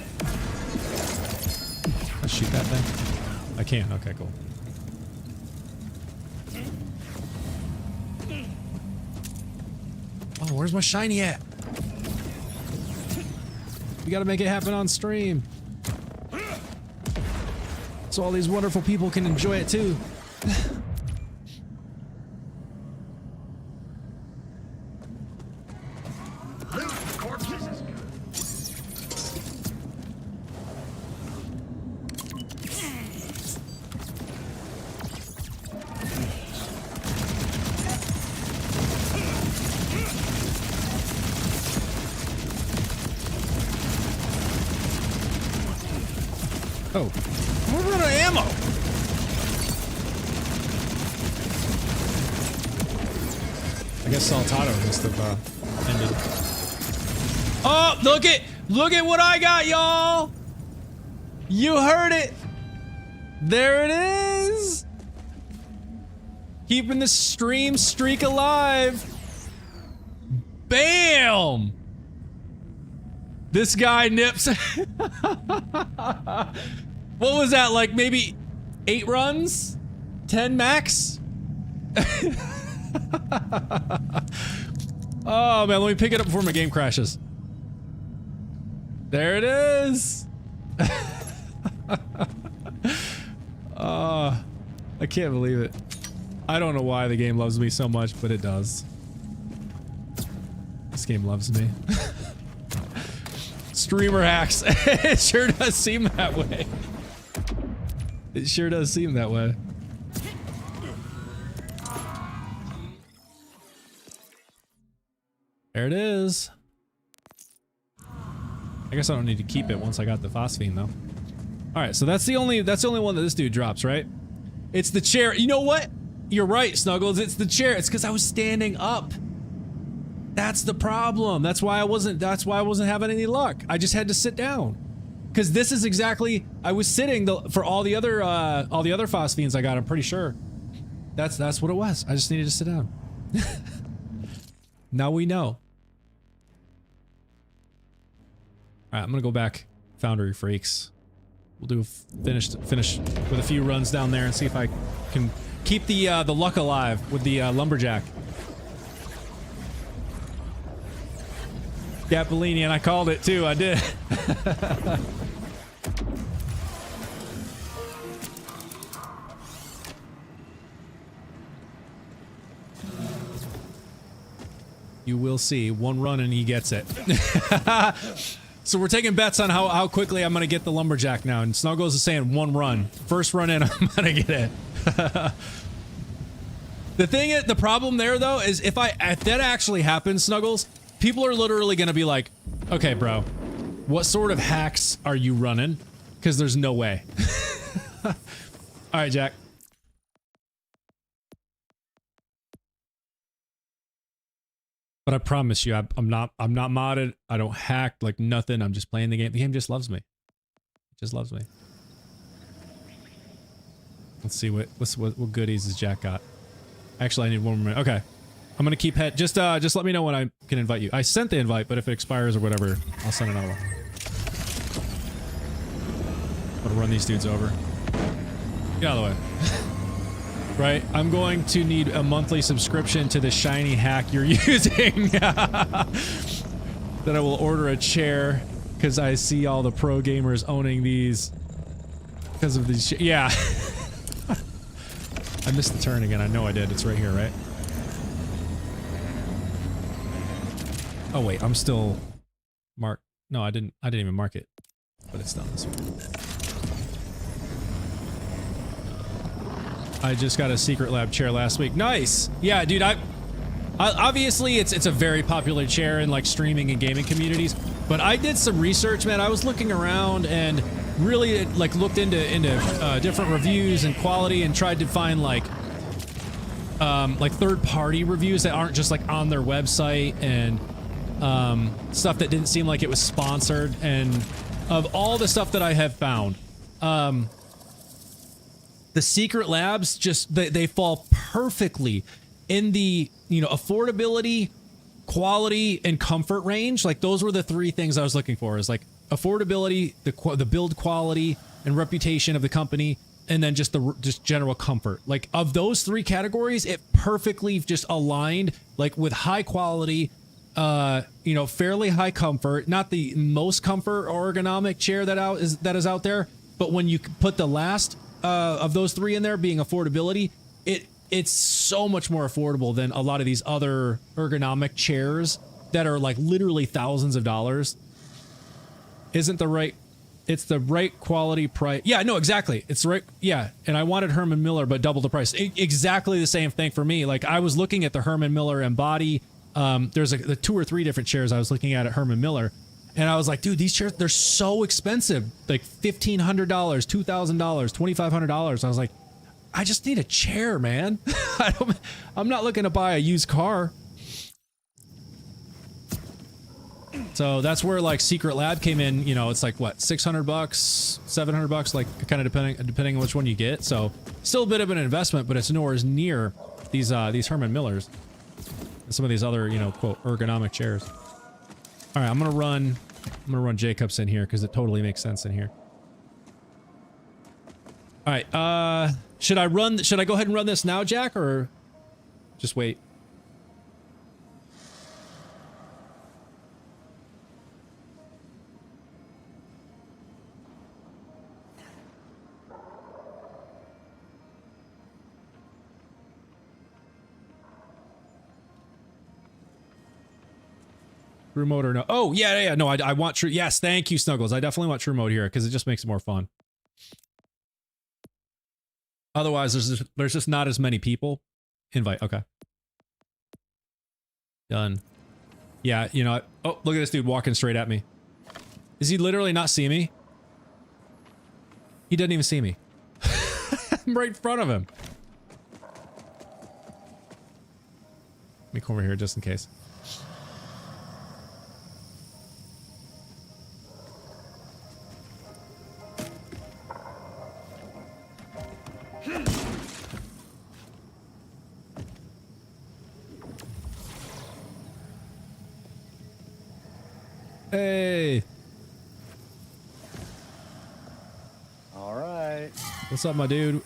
Speaker 1: Let's shoot that thing. I can, okay, cool. Oh, where's my shiny at? We gotta make it happen on stream. So all these wonderful people can enjoy it too.
Speaker 2: Loot corpses is good.
Speaker 1: Oh, we're out of ammo. I guess Saltado must have ended. Oh, look at what I got, y'all! You heard it. There it is. Keeping the stream streak alive. Bam! This guy nips. What was that, like maybe 8 runs? 10 max? Oh man, let me pick it up before my game crashes. There it is. I can't believe it. I don't know why the game loves me so much, but it does. This game loves me. Streamer hacks. It sure does seem that way. It sure does seem that way. There it is. I guess I don't need to keep it once I got the phosphine though. All right, so that's the only one that this dude drops, right? It's the chair. You know what? You're right, Snuggles. It's the chair. It's because I was standing up. That's the problem. That's why I wasn't having any luck. I just had to sit down. Because this is exactly, I was sitting for all the other phosphines I got, I'm pretty sure. That's what it was. I just needed to sit down. Now we know. Alright, I'm gonna go back Foundry Freaks. We'll do finish with a few runs down there and see if I can keep the luck alive with the lumberjack. Gapolini, and I called it too. I did. You will see. One run and he gets it. So we're taking bets on how quickly I'm going to get the lumberjack now. And Snuggles is saying one run. First run in, I'm going to get it. The problem there though is if that actually happens, Snuggles, people are literally going to be like, okay, bro, what sort of hacks are you running? Because there's no way. All right, Jack. But I promise you, I'm not modded. I don't hack, like nothing. I'm just playing the game. The game just loves me. It just loves me. Let's see what goodies has Jack got. Actually, I need one more minute. Okay, I'm gonna keep head. Just let me know when I can invite you. I sent the invite, but if it expires or whatever, I'll send another one. I'm gonna run these dudes over. Get out of the way. Right, I'm going to need a monthly subscription to the shiny hack you're using. Then I will order a chair because I see all the pro gamers owning these because of these. Yeah. I missed the turn again. I know I did. It's right here, right? Oh wait, I'm still marked. No, I didn't even mark it, but it's done this way. I just got a secret lab chair last week. Nice. Yeah, dude, I obviously it's a very popular chair in like streaming and gaming communities, but I did some research, man. I was looking around and really like looked into different reviews and quality and tried to find like third-party reviews that aren't just like on their website and stuff that didn't seem like it was sponsored. And of all the stuff that I have found, the secret labs just they fall perfectly in the, you know, affordability, quality, and comfort range. Like those were the three things I was looking for, is like affordability, the build quality and reputation of the company, and then just general comfort. Like of those three categories, it perfectly just aligned, like with high quality, you know, fairly high comfort, not the most comfort or ergonomic chair that is out there, but when you put the last of those three in there being affordability, it's so much more affordable than a lot of these other ergonomic chairs that are like literally thousands of dollars. It's the right quality price. Yeah, no, exactly. It's right. Yeah. And I wanted Herman Miller, but double the price. Exactly the same thing for me. Like I was looking at the Herman Miller Embody. There's the 2 or 3 different chairs I was looking at Herman Miller. And I was like, dude, these chairs, they're so expensive. Like $1,500, $2,000, $2,500. I was like, I just need a chair, man. I'm not looking to buy a used car. So that's where like Secret Lab came in. You know, it's like what, $600, $700, like kind of depending on which one you get. So still a bit of an investment, but it's nowhere near these Herman Millers and some of these other, you know, quote ergonomic chairs. All right, I'm gonna run Jacobs in here because it totally makes sense in here. All right, should I go ahead and run this now, Jack, or just wait? True mode or no? Oh, yeah. No, I want true. Yes, thank you, Snuggles. I definitely want true mode here because it just makes it more fun. Otherwise, there's just not as many people. Invite. Okay. Done. Yeah, you know. Oh, look at this dude walking straight at me. Does he literally not see me? He doesn't even see me. I'm right in front of him. Let me come over here just in case. Hey.
Speaker 5: All right.
Speaker 1: What's up, my dude?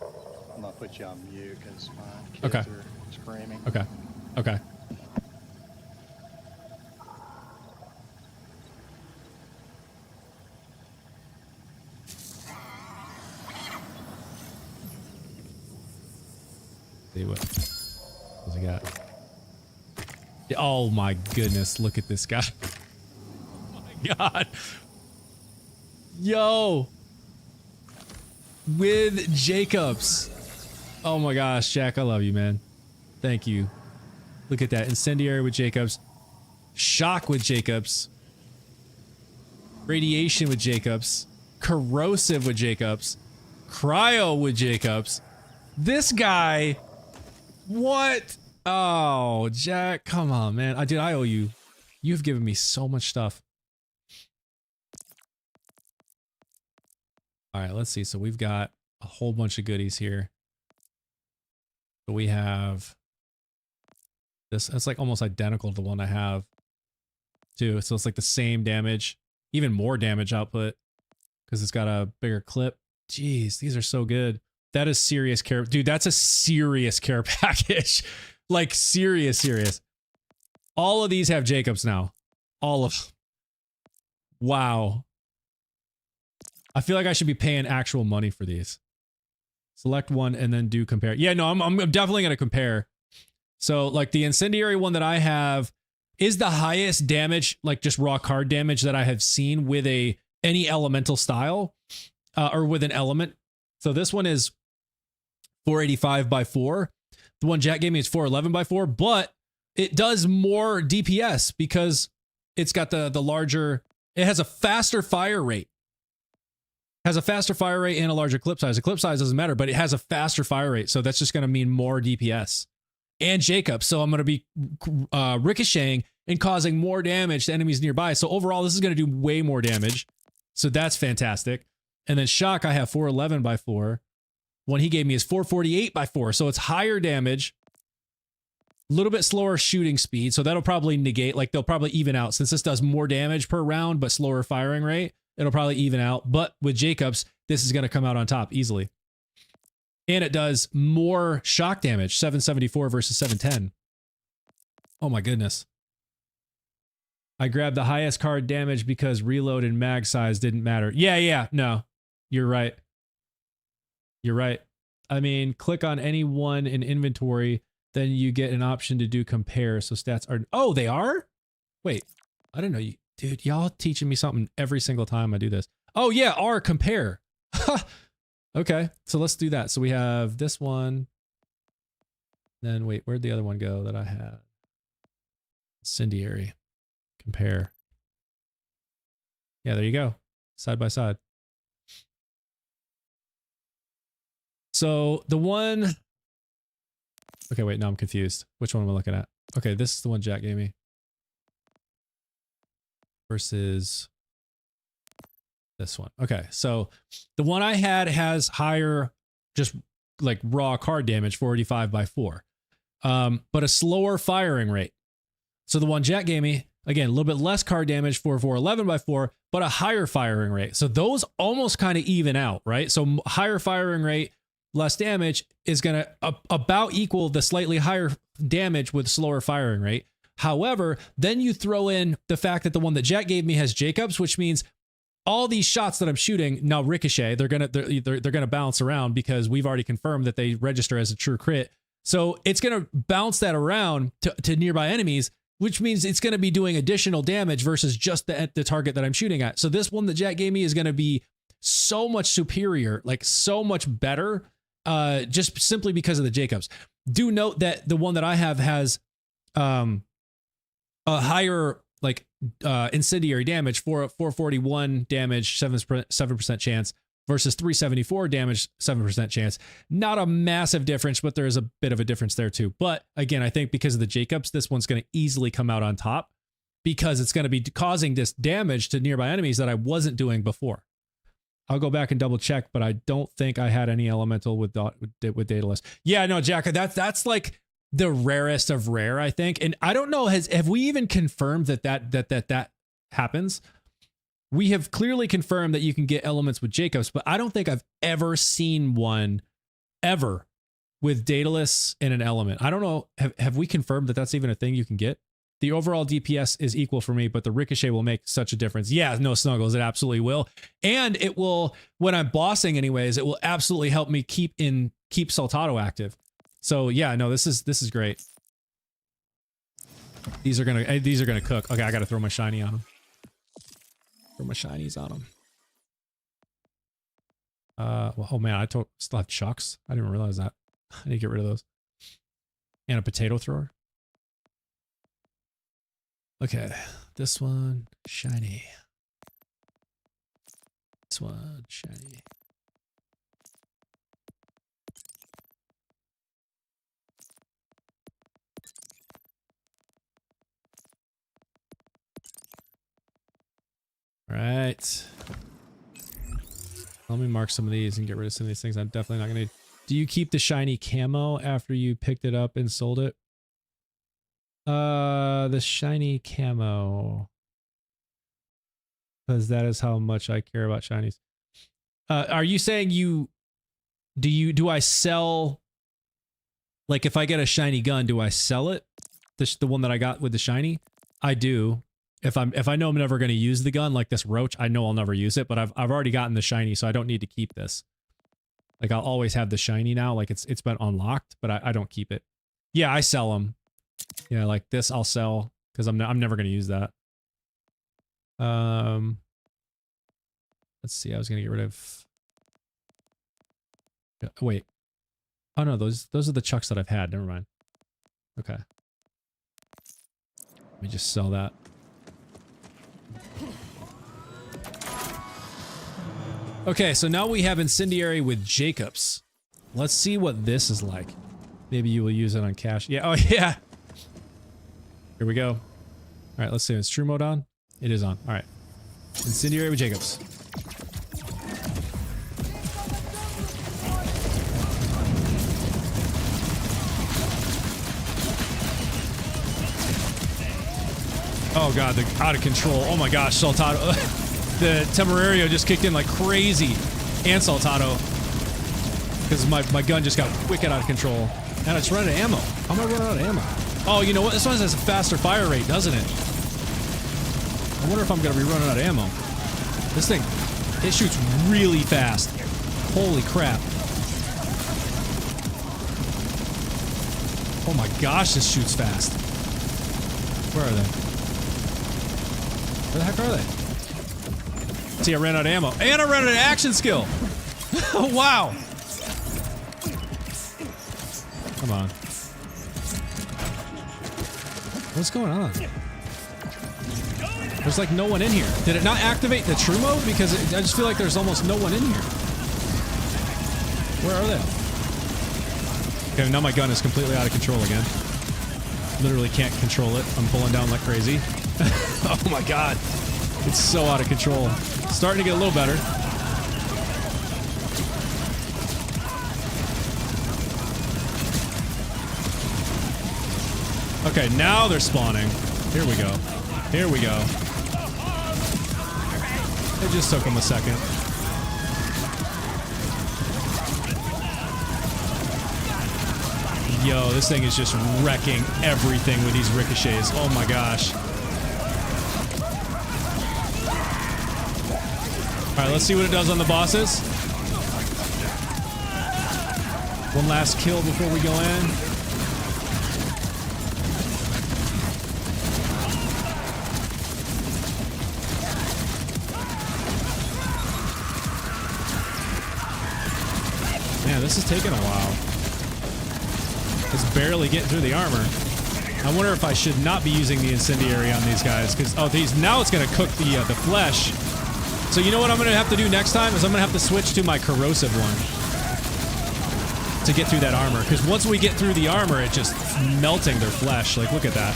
Speaker 5: I'm gonna put you on mute because my kids are screaming.
Speaker 1: Okay. See what's he got? Oh my goodness, look at this guy. Oh my god. Yo. With Jacobs. Oh my gosh, Jack, I love you, man. Thank you. Look at that. Incendiary with Jacobs. Shock with Jacobs. Radiation with Jacobs. Corrosive with Jacobs. Cryo with Jacobs. This guy. What? Oh, Jack, come on, man. I owe you. You've given me so much stuff. All right, let's see. So we've got a whole bunch of goodies here. So we have this. It's like almost identical to the one I have too. So it's like the same damage, even more damage output because it's got a bigger clip. Jeez, these are so good. That is serious care. Dude, that's a serious care package. Like serious. All of these have Jacobs now. All of them. Wow. I feel like I should be paying actual money for these. Select one and then do compare. Yeah, no, I'm definitely going to compare. So like the incendiary one that I have is the highest damage, like just raw card damage that I have seen with any elemental style or with an element. So this one is 485 by 4. The one Jack gave me is 411 by 4, but it does more DPS because it's got the larger, it has a faster fire rate. Has a faster fire rate and a larger clip size. The clip size doesn't matter, but it has a faster fire rate. So that's just going to mean more DPS. And Jacob. So I'm going to be ricocheting and causing more damage to enemies nearby. So overall, this is going to do way more damage. So that's fantastic. And then Shock, I have 411 by 4. One he gave me is 448 by 4. So it's higher damage. A little bit slower shooting speed. So that'll probably negate, like they'll probably even out. Since this does more damage per round, but slower firing rate, it'll probably even out. But with Jacobs, this is going to come out on top easily. And it does more shock damage, 774 versus 710. Oh my goodness. I grabbed the highest card damage because reload and mag size didn't matter. Yeah, no. You're right. You're right. I mean, click on any one in inventory, then you get an option to do compare. So stats are... Oh, they are? Wait, I didn't know you... Dude, y'all teaching me something every single time I do this. Oh yeah, R compare. Okay, so let's do that. So we have this one. Then wait, where'd the other one go that I had? Incendiary. Compare. Yeah, there you go. Side by side. So the one... Okay, wait, no, I'm confused. Which one am I looking at? Okay, this is the one Jack gave me. Versus this one. Okay, so the one I had has higher, just like raw card damage, 485 by 4, but a slower firing rate. So the one Jack gave me, again, a little bit less card damage for 411 by 4, but a higher firing rate. So those almost kind of even out, right? So higher firing rate, less damage is going to about equal the slightly higher damage with slower firing rate. However, then you throw in the fact that the one that Jack gave me has Jacobs, which means all these shots that I'm shooting now ricochet. They're gonna bounce around because we've already confirmed that they register as a true crit. So it's gonna bounce that around to nearby enemies, which means it's gonna be doing additional damage versus just the target that I'm shooting at. So this one that Jack gave me is gonna be so much superior, like so much better, just simply because of the Jacobs. Do note that the one that I have has a higher like incendiary damage, 441 damage, 7% chance versus 374 damage, 7% chance. Not a massive difference, but there is a bit of a difference there too. But again, I think because of the Jacobs, this one's going to easily come out on top because it's going to be causing this damage to nearby enemies that I wasn't doing before. I'll go back and double check, but I don't think I had any elemental with Daedalus. Yeah, no, Jack, that's like the rarest of rare, I think. And I don't know, have we even confirmed that happens? We have clearly confirmed that you can get elements with Jacobs, but I don't think I've ever seen one ever with Daedalus and an element. I don't know. Have we confirmed that that's even a thing you can get? The overall DPS is equal for me, but the ricochet will make such a difference. Yeah, no Snuggles, it absolutely will. And it will, when I'm bossing anyways, it will absolutely help me keep Saltado active. So yeah, no, this is great. These are gonna cook. Okay, I gotta throw my shiny on them. Throw my shinies on them. Well, oh man, still have chucks. I didn't realize that. I need to get rid of those. And a potato thrower. Okay, this one shiny. This one shiny. All right. Let me mark some of these and get rid of some of these things I'm definitely not going to need. Do you keep the shiny camo after you picked it up and sold it? The shiny camo. Because that is how much I care about shinies. Are you saying do I sell, like if I get a shiny gun, do I sell it? The one that I got with the shiny? I do. If I know I'm never going to use the gun, like this roach, I know I'll never use it, but I've already gotten the shiny, so I don't need to keep this. Like I'll always have the shiny now, like it's been unlocked, but I don't keep it. Yeah, I sell them. Yeah, like this I'll sell because I'm never going to use that. Let's see. I was going to get rid of. Wait. Oh no, those are the chucks that I've had. Never mind. Okay. Let me just sell that. Okay, so now we have Incendiary with Jacobs. Let's see what this is like. Maybe you will use it on cash. Yeah, oh yeah. Here we go. All right, let's see. Is true mode on? It is on. All right. Incendiary with Jacobs. Oh god, the out of control. Oh my gosh, Saltado. The Temerario just kicked in like crazy. And Saltado. Because my gun just got wicked out of control. And it's running out of ammo. How am I running out of ammo? Oh, you know what? This one has a faster fire rate, doesn't it? I wonder if I'm going to be running out of ammo. This thing, it shoots really fast. Holy crap. Oh my gosh, this shoots fast. Where are they? Where the heck are they? See, I ran out of ammo. And I ran out of action skill! Wow! Come on. What's going on? There's like no one in here. Did it not activate the true mode? Because I just feel like there's almost no one in here. Where are they? Okay, now my gun is completely out of control again. Literally can't control it. I'm pulling down like crazy. Oh my god. It's so out of control. Starting to get a little better. Okay, now they're spawning. Here we go. Here we go. It just took them a second. Yo, this thing is just wrecking everything with these ricochets. Oh my gosh. Alright, let's see what it does on the bosses. One last kill before we go in. Man, this is taking a while. It's barely getting through the armor. I wonder if I should not be using the incendiary on these guys, because now it's going to cook the flesh. So you know what I'm going to have to do next time is I'm going to have to switch to my corrosive one to get through that armor. Because once we get through the armor, it's just melting their flesh. Like, look at that.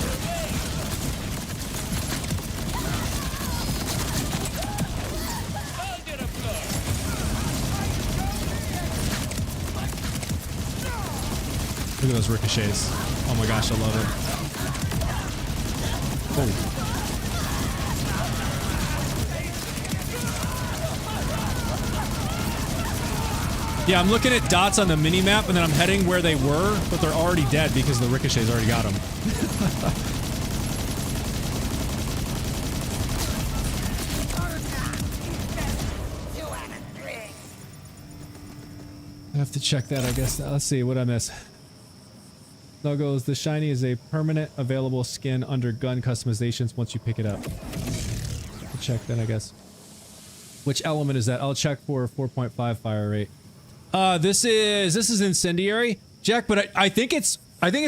Speaker 1: Look at those ricochets. Oh my gosh, I love it. Oh. Yeah, I'm looking at dots on the mini-map, and then I'm heading where they were, but they're already dead because the ricochets already got them. I have to check that, I guess. Let's see, what I miss. Nuggles, the shiny is a permanent available skin under gun customizations once you pick it up. I'll check then, I guess. Which element is that? I'll check for 4.5 fire rate. This is incendiary, Jack, but I think it's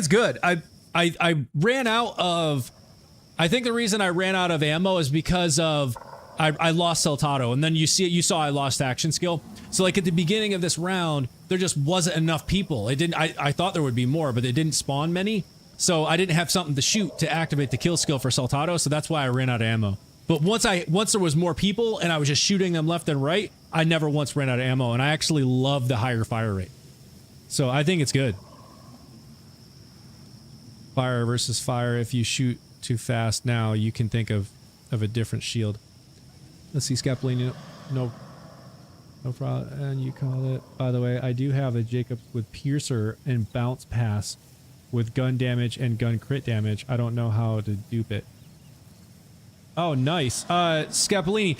Speaker 1: good. I ran out of. I think the reason I ran out of ammo is because of I lost Saltado, and then you saw I lost action skill. So like at the beginning of this round, there just wasn't enough people. It didn't. I thought there would be more, but they didn't spawn many. So I didn't have something to shoot to activate the kill skill for Saltado. So that's why I ran out of ammo. But once there was more people and I was just shooting them left and right, I never once ran out of ammo, and I actually love the higher fire rate. So I think it's good. Fire versus fire. If you shoot too fast now, you can think of a different shield. Let's see, Scapolini. No problem. And you call it. By the way, I do have a Jacobs with Piercer and Bounce Pass with gun damage and gun crit damage. I don't know how to dupe it. Oh, nice. Scapolini,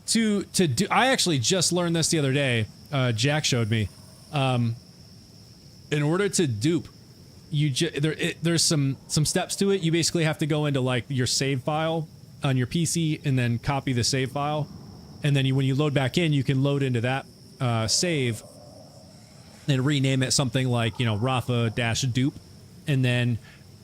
Speaker 1: to do. I actually just learned this the other day. Jack showed me. In order to dupe, there's some steps to it. You basically have to go into like your save file on your PC and then copy the save file, and then when you load back in, you can load into that save and rename it something like, you know, Rafa-dupe, and then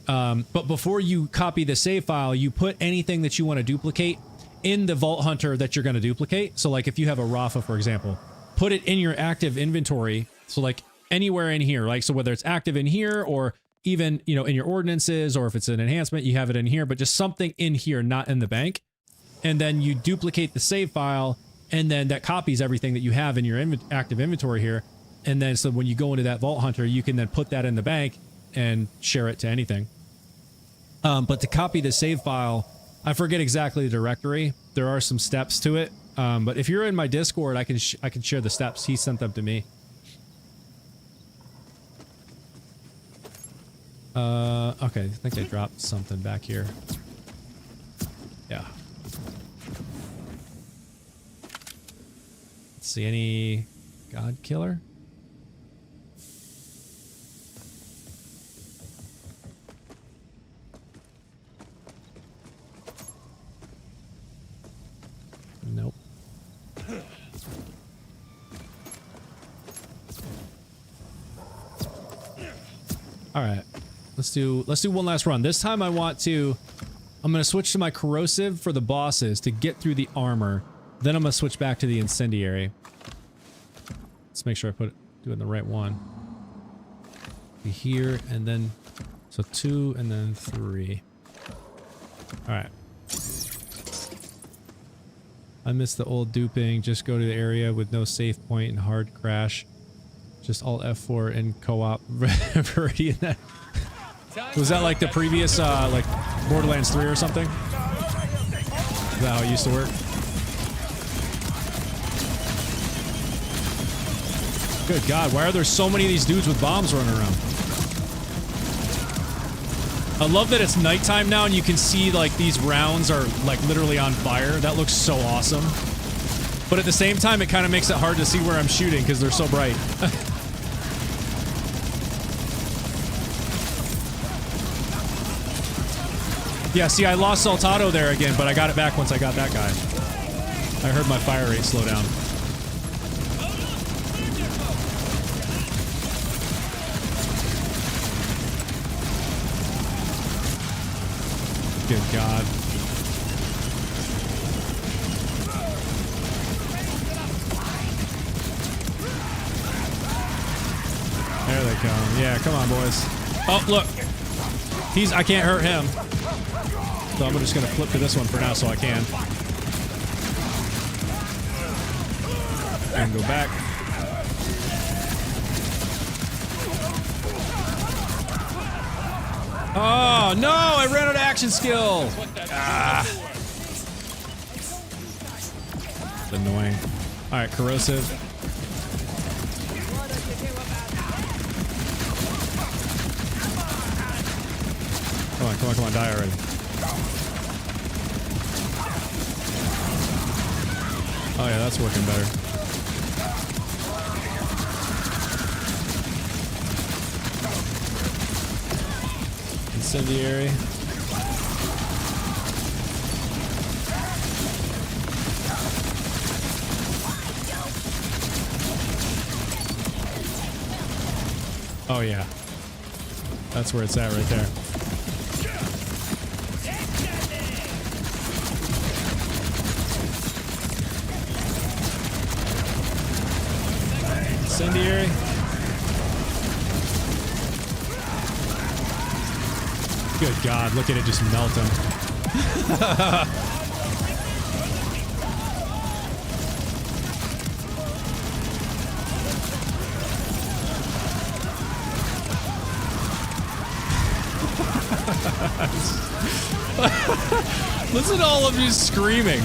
Speaker 1: but before you copy the save file, you put anything that you want to duplicate in the Vault Hunter that you're going to duplicate. So like if you have a Rafa, for example, put it in your active inventory. So like anywhere in here, like, so whether it's active in here or even, you know, in your ordinances, or if it's an enhancement, you have it in here, but just something in here, not in the bank. And then you duplicate the save file, and then that copies everything that you have in your active inventory here. And then so when you go into that Vault Hunter, you can then put that in the bank and share it to anything. But to copy the save file, I forget exactly the directory. There are some steps to it. But if you're in my Discord, I can share the steps. He sent them to me. Okay, I think I dropped something back here. Yeah. Let's see, any God Killer? Nope. All right. Let's do one last run. This time I'm going to switch to my corrosive for the bosses to get through the armor. Then I'm going to switch back to the incendiary. Let's make sure I do it in the right one. Be here, and then, so 2 and then 3. All right. I miss the old duping. Just go to the area with no save point and hard crash. Just Alt F4 and co-op. Viridian that. Was that like the previous, like Borderlands 3 or something? Is that how it used to work? Good God, why are there so many of these dudes with bombs running around? I love that it's nighttime now and you can see like these rounds are like literally on fire. That looks so awesome. But at the same time, it kind of makes it hard to see where I'm shooting because they're so bright. Yeah, see, I lost Saltado there again, but I got it back once I got that guy. I heard my fire rate slow down. Good God. There they come. Yeah, come on, boys. Oh, look. I can't hurt him. So I'm just going to flip to this one for now so I can. And go back. Oh, no! I ran out of action skill! Ah. It's annoying. Alright, corrosive. Come on, come on, come on, die already. Oh yeah, that's working better. Incendiary. Oh yeah. That's where it's at right there. Incendiary. Good God, look at it just melt him. Listen to all of you screaming.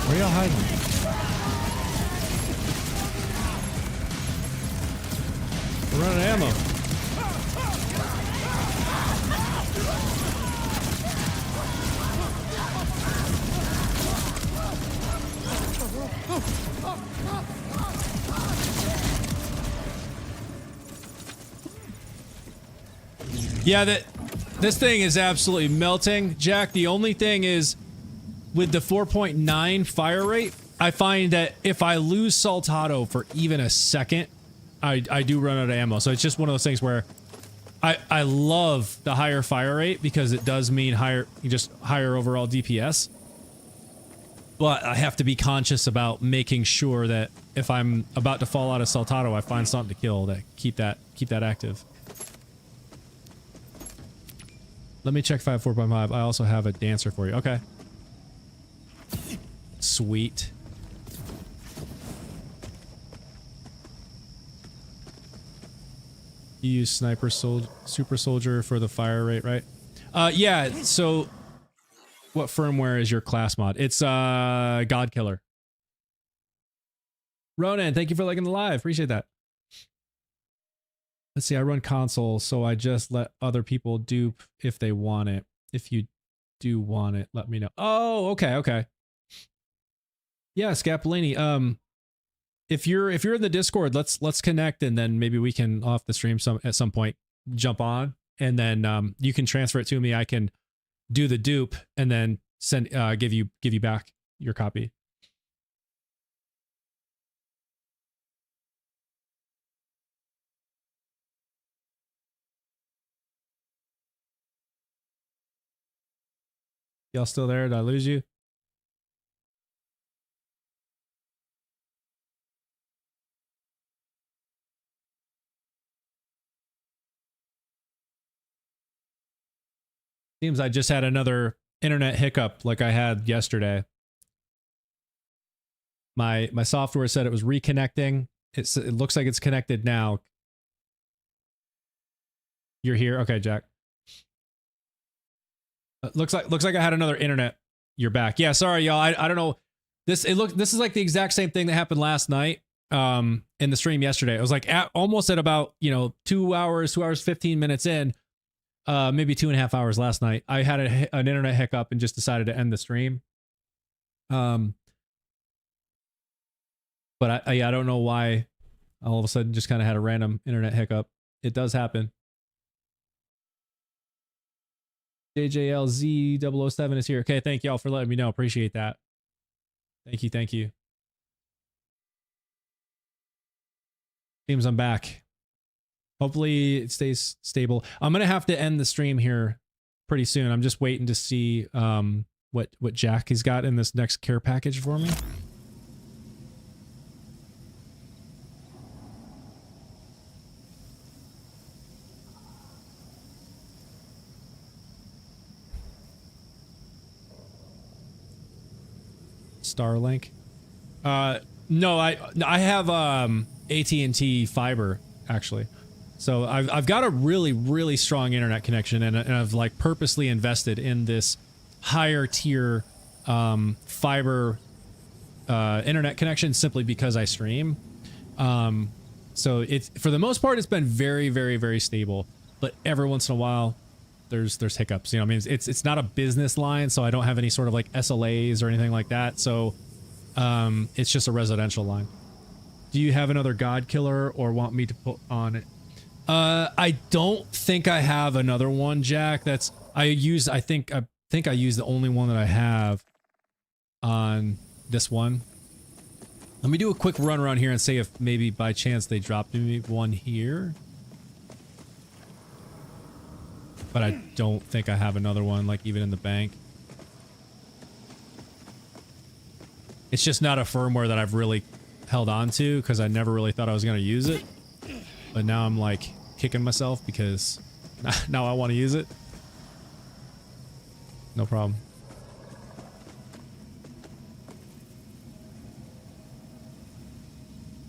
Speaker 1: Where y'all hiding? We're running out of ammo. Yeah, this thing is absolutely melting. Jack, the only thing is with the 4.9 fire rate, I find that if I lose Saltado for even a second, I do run out of ammo. So it's just one of those things where I love the higher fire rate because it does mean higher overall DPS. But I have to be conscious about making sure that if I'm about to fall out of Saltado, I find something to kill that keep that active. Let me check 4.5. I also have a dancer for you. Okay. Sweet. You use super soldier for the fire rate, right? Yeah, so what firmware is your class mod? It's God Killer. Ronan, thank you for liking the live. Appreciate that. Let's see, I run console, so I just let other people dupe if they want it. If you do want it, let me know. Oh, okay. Yeah, Scapolini. If you're in the Discord, let's connect, and then maybe we can off the stream at some point jump on, and then you can transfer it to me. I can do the dupe and then send give you back your copy. Y'all still there? Did I lose you? Seems I just had another internet hiccup like I had yesterday. My software said it was reconnecting. It looks like it's connected now. You're here? Okay, Jack. Looks like I had another internet. You're back. Yeah, sorry y'all. I don't know. This is like the exact same thing that happened last night in the stream yesterday. It was like almost at about, 2 hours 15 minutes in, maybe 2.5 hours last night. I had an internet hiccup and just decided to end the stream. But I don't know why all of a sudden just kind of had a random internet hiccup. It does happen. JJLZ007 is here. Okay, thank y'all for letting me know. Appreciate that. Thank you. Seems I'm back. Hopefully it stays stable. I'm gonna have to end the stream here pretty soon. I'm just waiting to see what Jack has got in this next care package for me. Starlink. No, I have AT&T fiber actually. So I've got a really strong internet connection, and I've like purposely invested in this higher tier fiber internet connection simply because I stream. So it's, for the most part, it's been very stable, but every once in a while there's hiccups. I mean, it's not a business line, so I don't have any sort of like SLAs or anything like that. So It's just a residential line. Do you have another god killer or want me to put on it? I don't think I have another one, Jack. I think I used the only one that I have on this one. Let me do a quick run around here and see if maybe by chance they dropped me one here. But I don't think I have another one, like even in the bank. It's just not a firmware that I've really held on to because I never really thought I was going to use it. But now I'm like kicking myself because now I want to use it. No problem.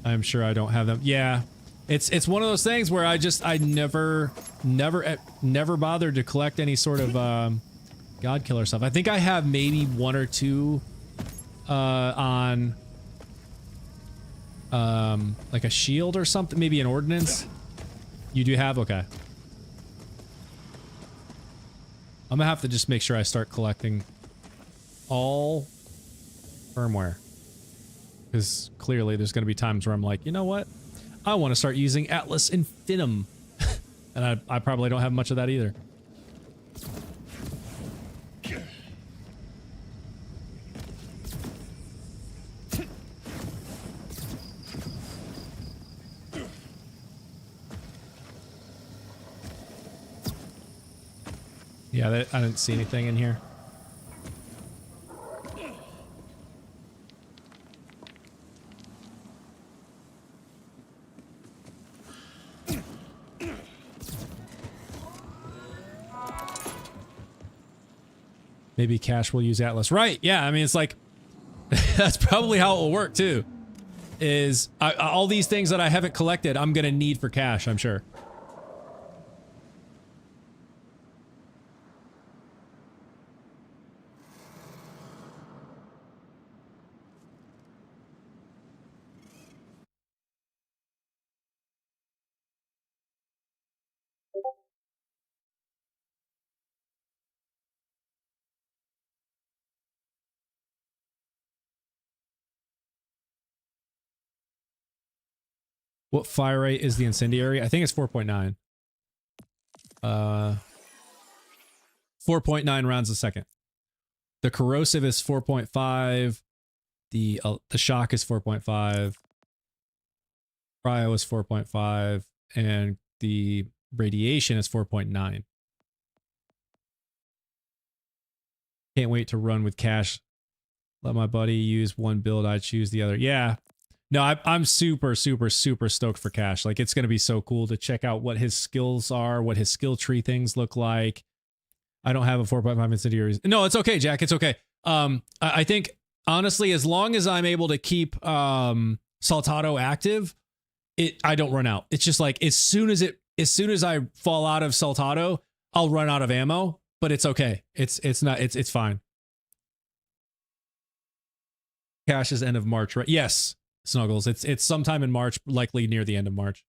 Speaker 1: I'm sure I don't have them. Yeah. It's one of those things where I never bothered to collect any sort of god killer stuff. I think I have maybe one or two on like a shield or something, maybe an ordnance. You do have? Okay. I'm gonna have to just make sure I start collecting all firmware, because clearly there's gonna be times where I'm like, you know what? I want to start using Atlas Infinitum. And I probably don't have much of that either. Yeah, I didn't see anything in here. Maybe Cash will use Atlas. Right, yeah, I mean, it's like, that's probably how it will work, too. Is, all these things that I haven't collected, I'm gonna need for Cash, I'm sure. What fire rate is the incendiary? I think it's 4.9. 4.9 rounds a second. The corrosive is 4.5. The shock is 4.5. Cryo is 4.5. And the radiation is 4.9. Can't wait to run with Cash. Let my buddy use one build, I choose the other. Yeah. No, I'm super stoked for Cash. Like, it's going to be so cool to check out what his skills are, what his skill tree things look like. I don't have a 4.5 incendiaries. No, it's okay, Jack. It's okay. I think, honestly, as long as I'm able to keep Saltado active, I don't run out. It's just like, as soon as I fall out of Saltado, I'll run out of ammo, but it's okay. It's fine. Cash is end of March, right? Yes. Snuggles. It's sometime in March, likely near the end of March.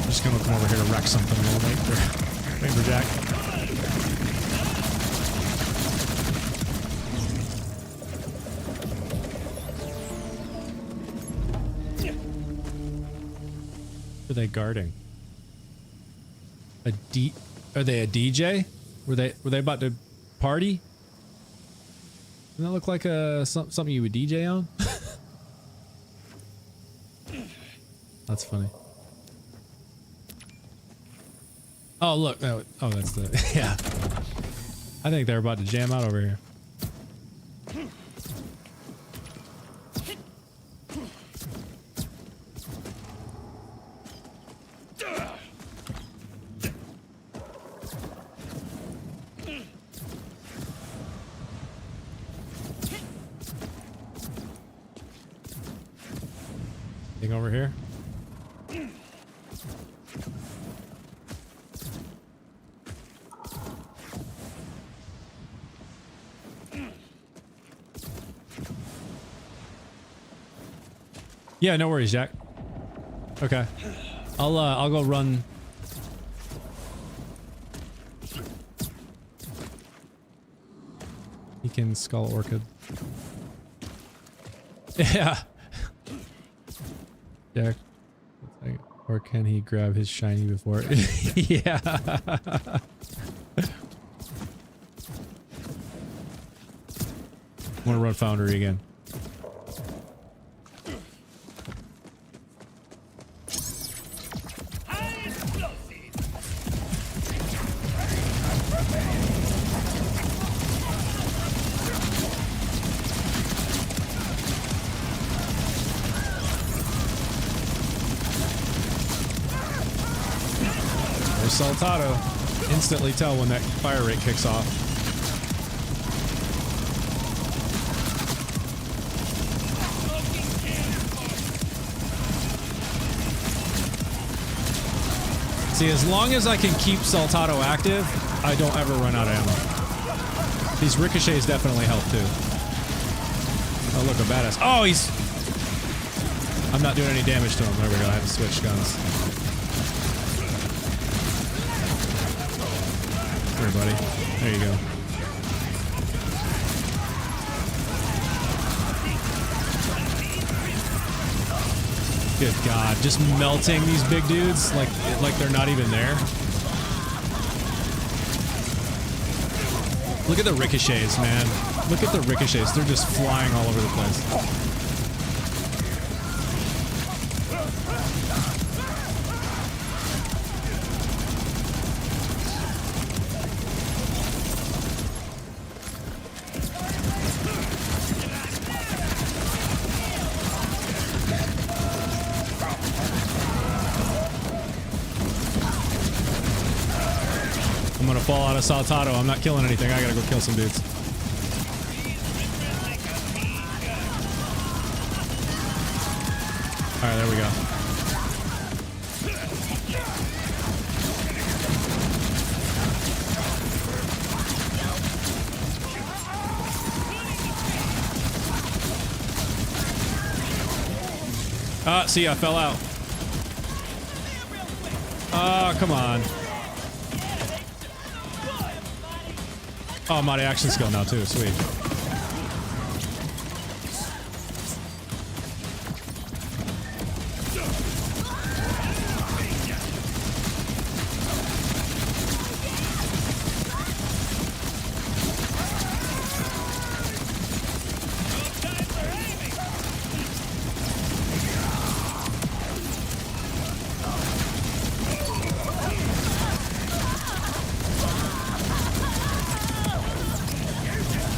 Speaker 1: Just gonna come over here to wreck something while wait for Jack. What are they guarding? Are they a DJ? Were they about to party? Doesn't that look like something you would DJ on? That's funny. Oh, look. Oh, that's the... Yeah. I think they're about to jam out over here. Thing over here. Yeah, no worries, Jack. Okay. I'll go run. He can skull orchid. Yeah. Jack. Or can he grab his shiny before? Yeah. I want to run Foundry again. Saltado. Instantly tell when that fire rate kicks off. See, as long as I can keep Saltado active, I don't ever run out of ammo. These ricochets definitely help too. Oh, look, a badass. Oh, he's... I'm not doing any damage to him. There we go. I have to switch guns. Here, buddy. There you go. Good God, just melting these big dudes like they're not even there. Look at the ricochets, man. Look at the ricochets. They're just flying all over the place. I'm gonna fall out of Saltado. I'm not killing anything. I gotta go kill some dudes. Alright, there we go. Ah, see, I fell out. Oh, come on. Oh, I'm out of action skill now too, sweet.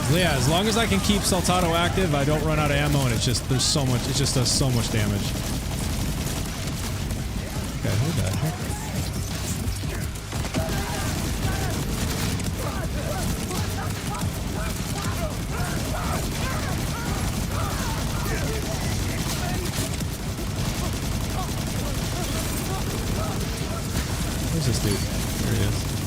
Speaker 1: Yeah, as long as I can keep Saltado active, I don't run out of ammo, and it's just, there's so much, it just does so much damage. Okay, who the heck? Where's this dude? There he is.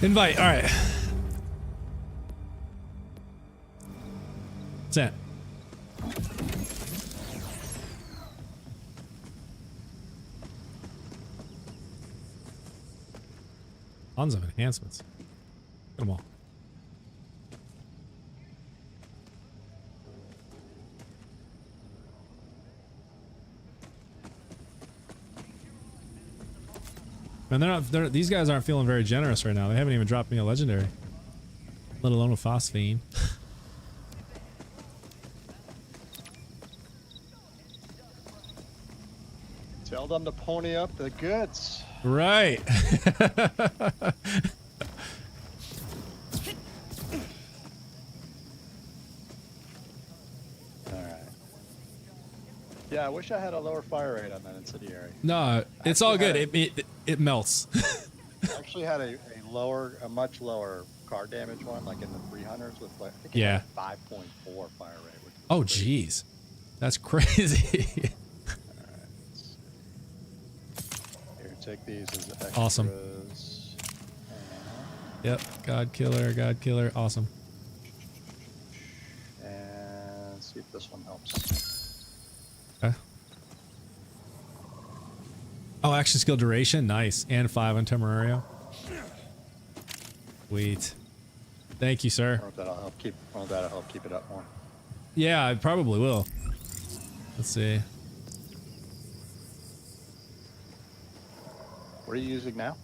Speaker 1: Invite, alright. What's that? Tons of enhancements. Come on. Man, these guys aren't feeling very generous right now. They haven't even dropped me a legendary. Let alone a phosphine.
Speaker 5: Tell them to pony up the goods.
Speaker 1: Right.
Speaker 5: Yeah, I wish I had a lower fire rate on that incendiary.
Speaker 1: No, it's all good. it melts.
Speaker 5: I actually had a much lower car damage one, like in the 300s with like, I think it
Speaker 1: Yeah.
Speaker 5: had 5.4 fire rate. Which was
Speaker 1: Oh,
Speaker 5: pretty-
Speaker 1: jeez. That's crazy.
Speaker 5: Here, take these as extras.
Speaker 1: Awesome. Yep. God killer. Awesome.
Speaker 5: And see if this one helps.
Speaker 1: Okay. Oh, action skill duration. Nice. And 5 on Temerario. Sweet. Thank you, sir.
Speaker 5: I wonder if that'll help keep it up more.
Speaker 1: Yeah, I probably will. Let's see.
Speaker 5: What are you using now?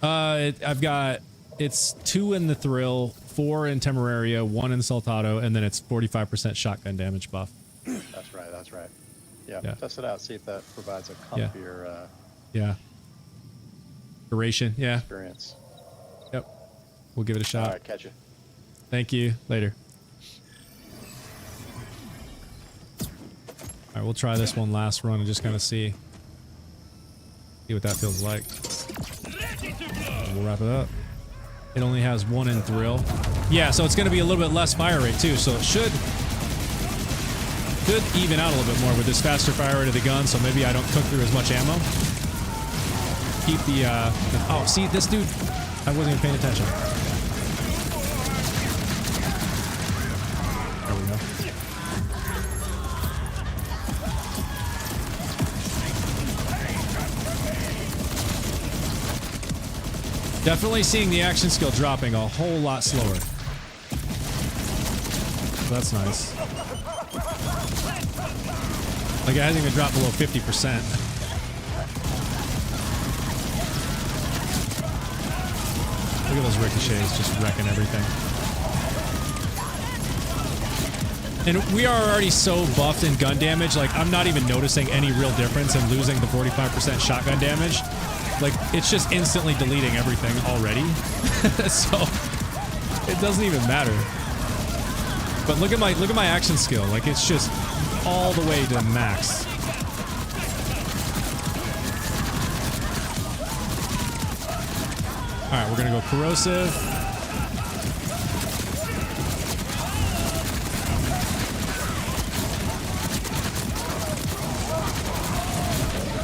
Speaker 1: I've got, it's 2 in the Thrill, 4 in Temerario, 1 in Saltado, and then it's 45% shotgun damage buff.
Speaker 5: That's right. That's right. Yeah,
Speaker 1: Yeah.
Speaker 5: test it out. See if that provides a
Speaker 1: Yeah.
Speaker 5: comfier
Speaker 1: Yeah. Duration. Yeah.
Speaker 5: experience.
Speaker 1: Yep. We'll give it a shot.
Speaker 5: All right, catch you.
Speaker 1: Thank you. Later. All right, we'll try this one last run and just kind of see what that feels like. And we'll wrap it up. It only has 1 in Thrill. Yeah, so it's going to be a little bit less fire rate too. So it should even out a little bit more with this faster fire rate of the gun. So maybe I don't cook through as much ammo. Keep the oh, see this dude. I wasn't even paying attention. There we go. Definitely seeing the action skill dropping a whole lot slower. That's nice. Like it hasn't even dropped below 50%. Look at those ricochets just wrecking everything. And we are already so buffed in gun damage, like I'm not even noticing any real difference in losing the 45% shotgun damage. Like it's just instantly deleting everything already. So it doesn't even matter. But look at my action skill. Like it's just all the way to max. All right, we're gonna go corrosive.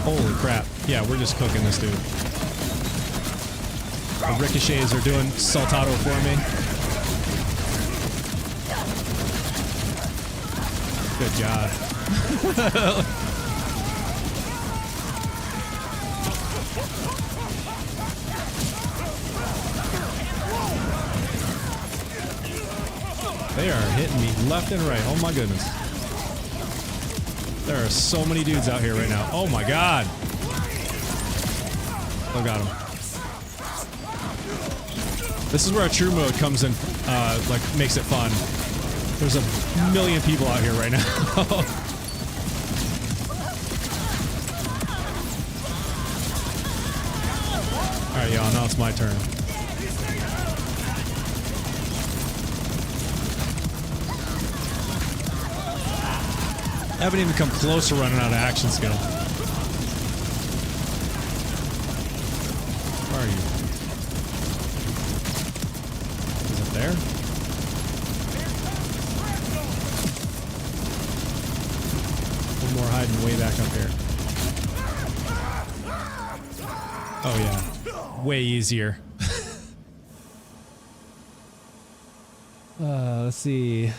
Speaker 1: Holy crap. Yeah, we're just cooking this dude. The ricochets are doing saltado for me. Good job. They are hitting me left and right. Oh my goodness. There are so many dudes out here right now. Oh my god. Still got him. This is where a true mode comes in, like makes it fun. There's a million people out here right now. Alright, y'all, now it's my turn. I haven't even come close to running out of action skill. Where are you? Is it there? One more hiding way back up here. Oh yeah. Way easier. Let's see.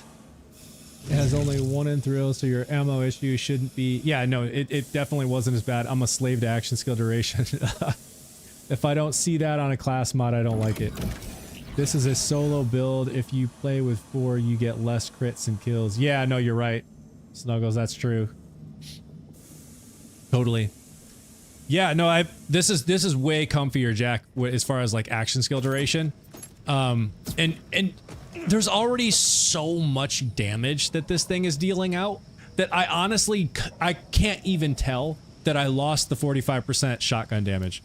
Speaker 1: It has only 1 in Thrill, so your ammo issue shouldn't be... Yeah, no, it definitely wasn't as bad. I'm a slave to action skill duration. If I don't see that on a class mod, I don't like it. This is a solo build. If you play with 4, you get less crits and kills. Yeah, no, you're right. Snuggles, that's true. Totally. Yeah, no, this is way comfier, Jack, as far as like action skill duration. And there's already so much damage that this thing is dealing out that I honestly, I can't even tell that I lost the 45% shotgun damage.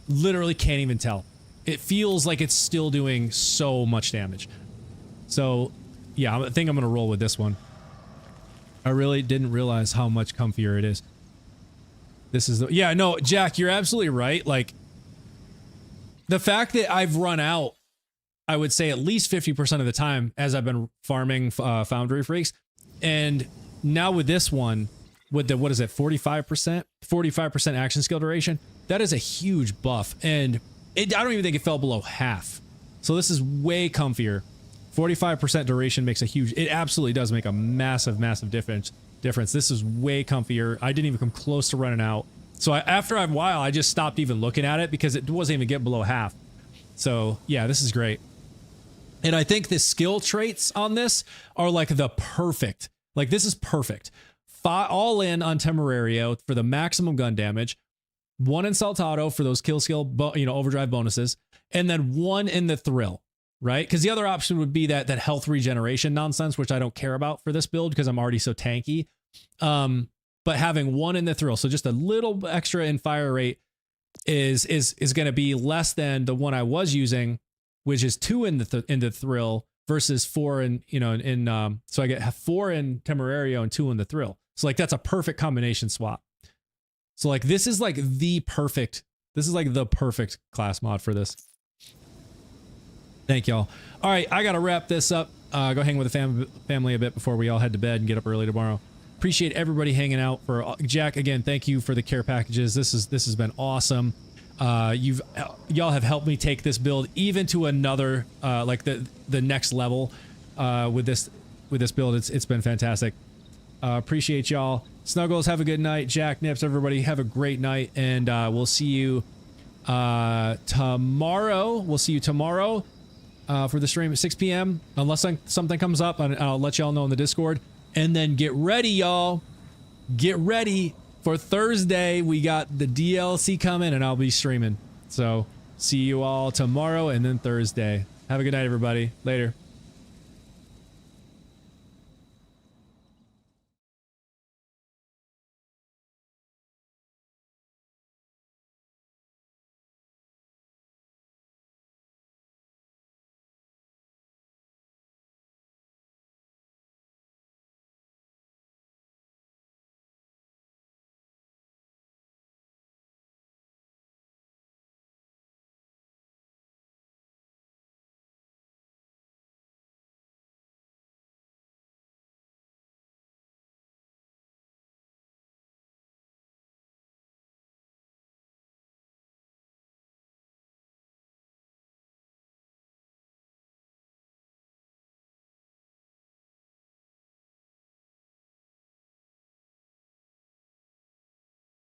Speaker 1: Literally can't even tell. It feels like it's still doing so much damage. So yeah, I think I'm gonna roll with this one. I really didn't realize how much comfier it is. This is the, yeah, no, Jack, you're absolutely right. Like the fact that I've run out, I would say at least 50% of the time as I've been farming Foundry Freaks. And now with this one, with the, what is it, 45% action skill duration, that is a huge buff. And I don't even think it fell below half. So this is way comfier. 45% duration makes a huge, it absolutely does make a massive, massive difference. This is way comfier. I didn't even come close to running out. So after a while, I just stopped even looking at it because it wasn't even getting below half. So yeah, this is great. And I think the skill traits on this are like the perfect, like this is perfect. All in on Temerario for the maximum gun damage, 1 in Saltado for those kill skill, overdrive bonuses, and then 1 in the Thrill, right? Because the other option would be that health regeneration nonsense, which I don't care about for this build because I'm already so tanky. But having 1 in the Thrill, so just a little extra in fire rate is going to be less than the one I was using, which is 2 in the Thrill versus 4 in so I get 4 in Temerario and 2 in the Thrill. So like that's a perfect combination swap. So like this is like the perfect class mod for this. Thank y'all. All right, I gotta wrap this up. Go hang with the family a bit before we all head to bed and get up early tomorrow. Appreciate everybody hanging out. For Jack, again, thank you for the care packages. This has been awesome. Y'all have helped me take this build even to another like the next level with this build. It's been fantastic. Appreciate y'all. Snuggles, have a good night. Jack, Nips, everybody have a great night, and we'll see you tomorrow. We'll see you tomorrow for the stream at 6 p.m. unless something comes up, and I'll let y'all know in the Discord. And then get ready, y'all. Get ready for Thursday. We got the DLC coming, and I'll be streaming. So see you all tomorrow and then Thursday. Have a good night, everybody. Later.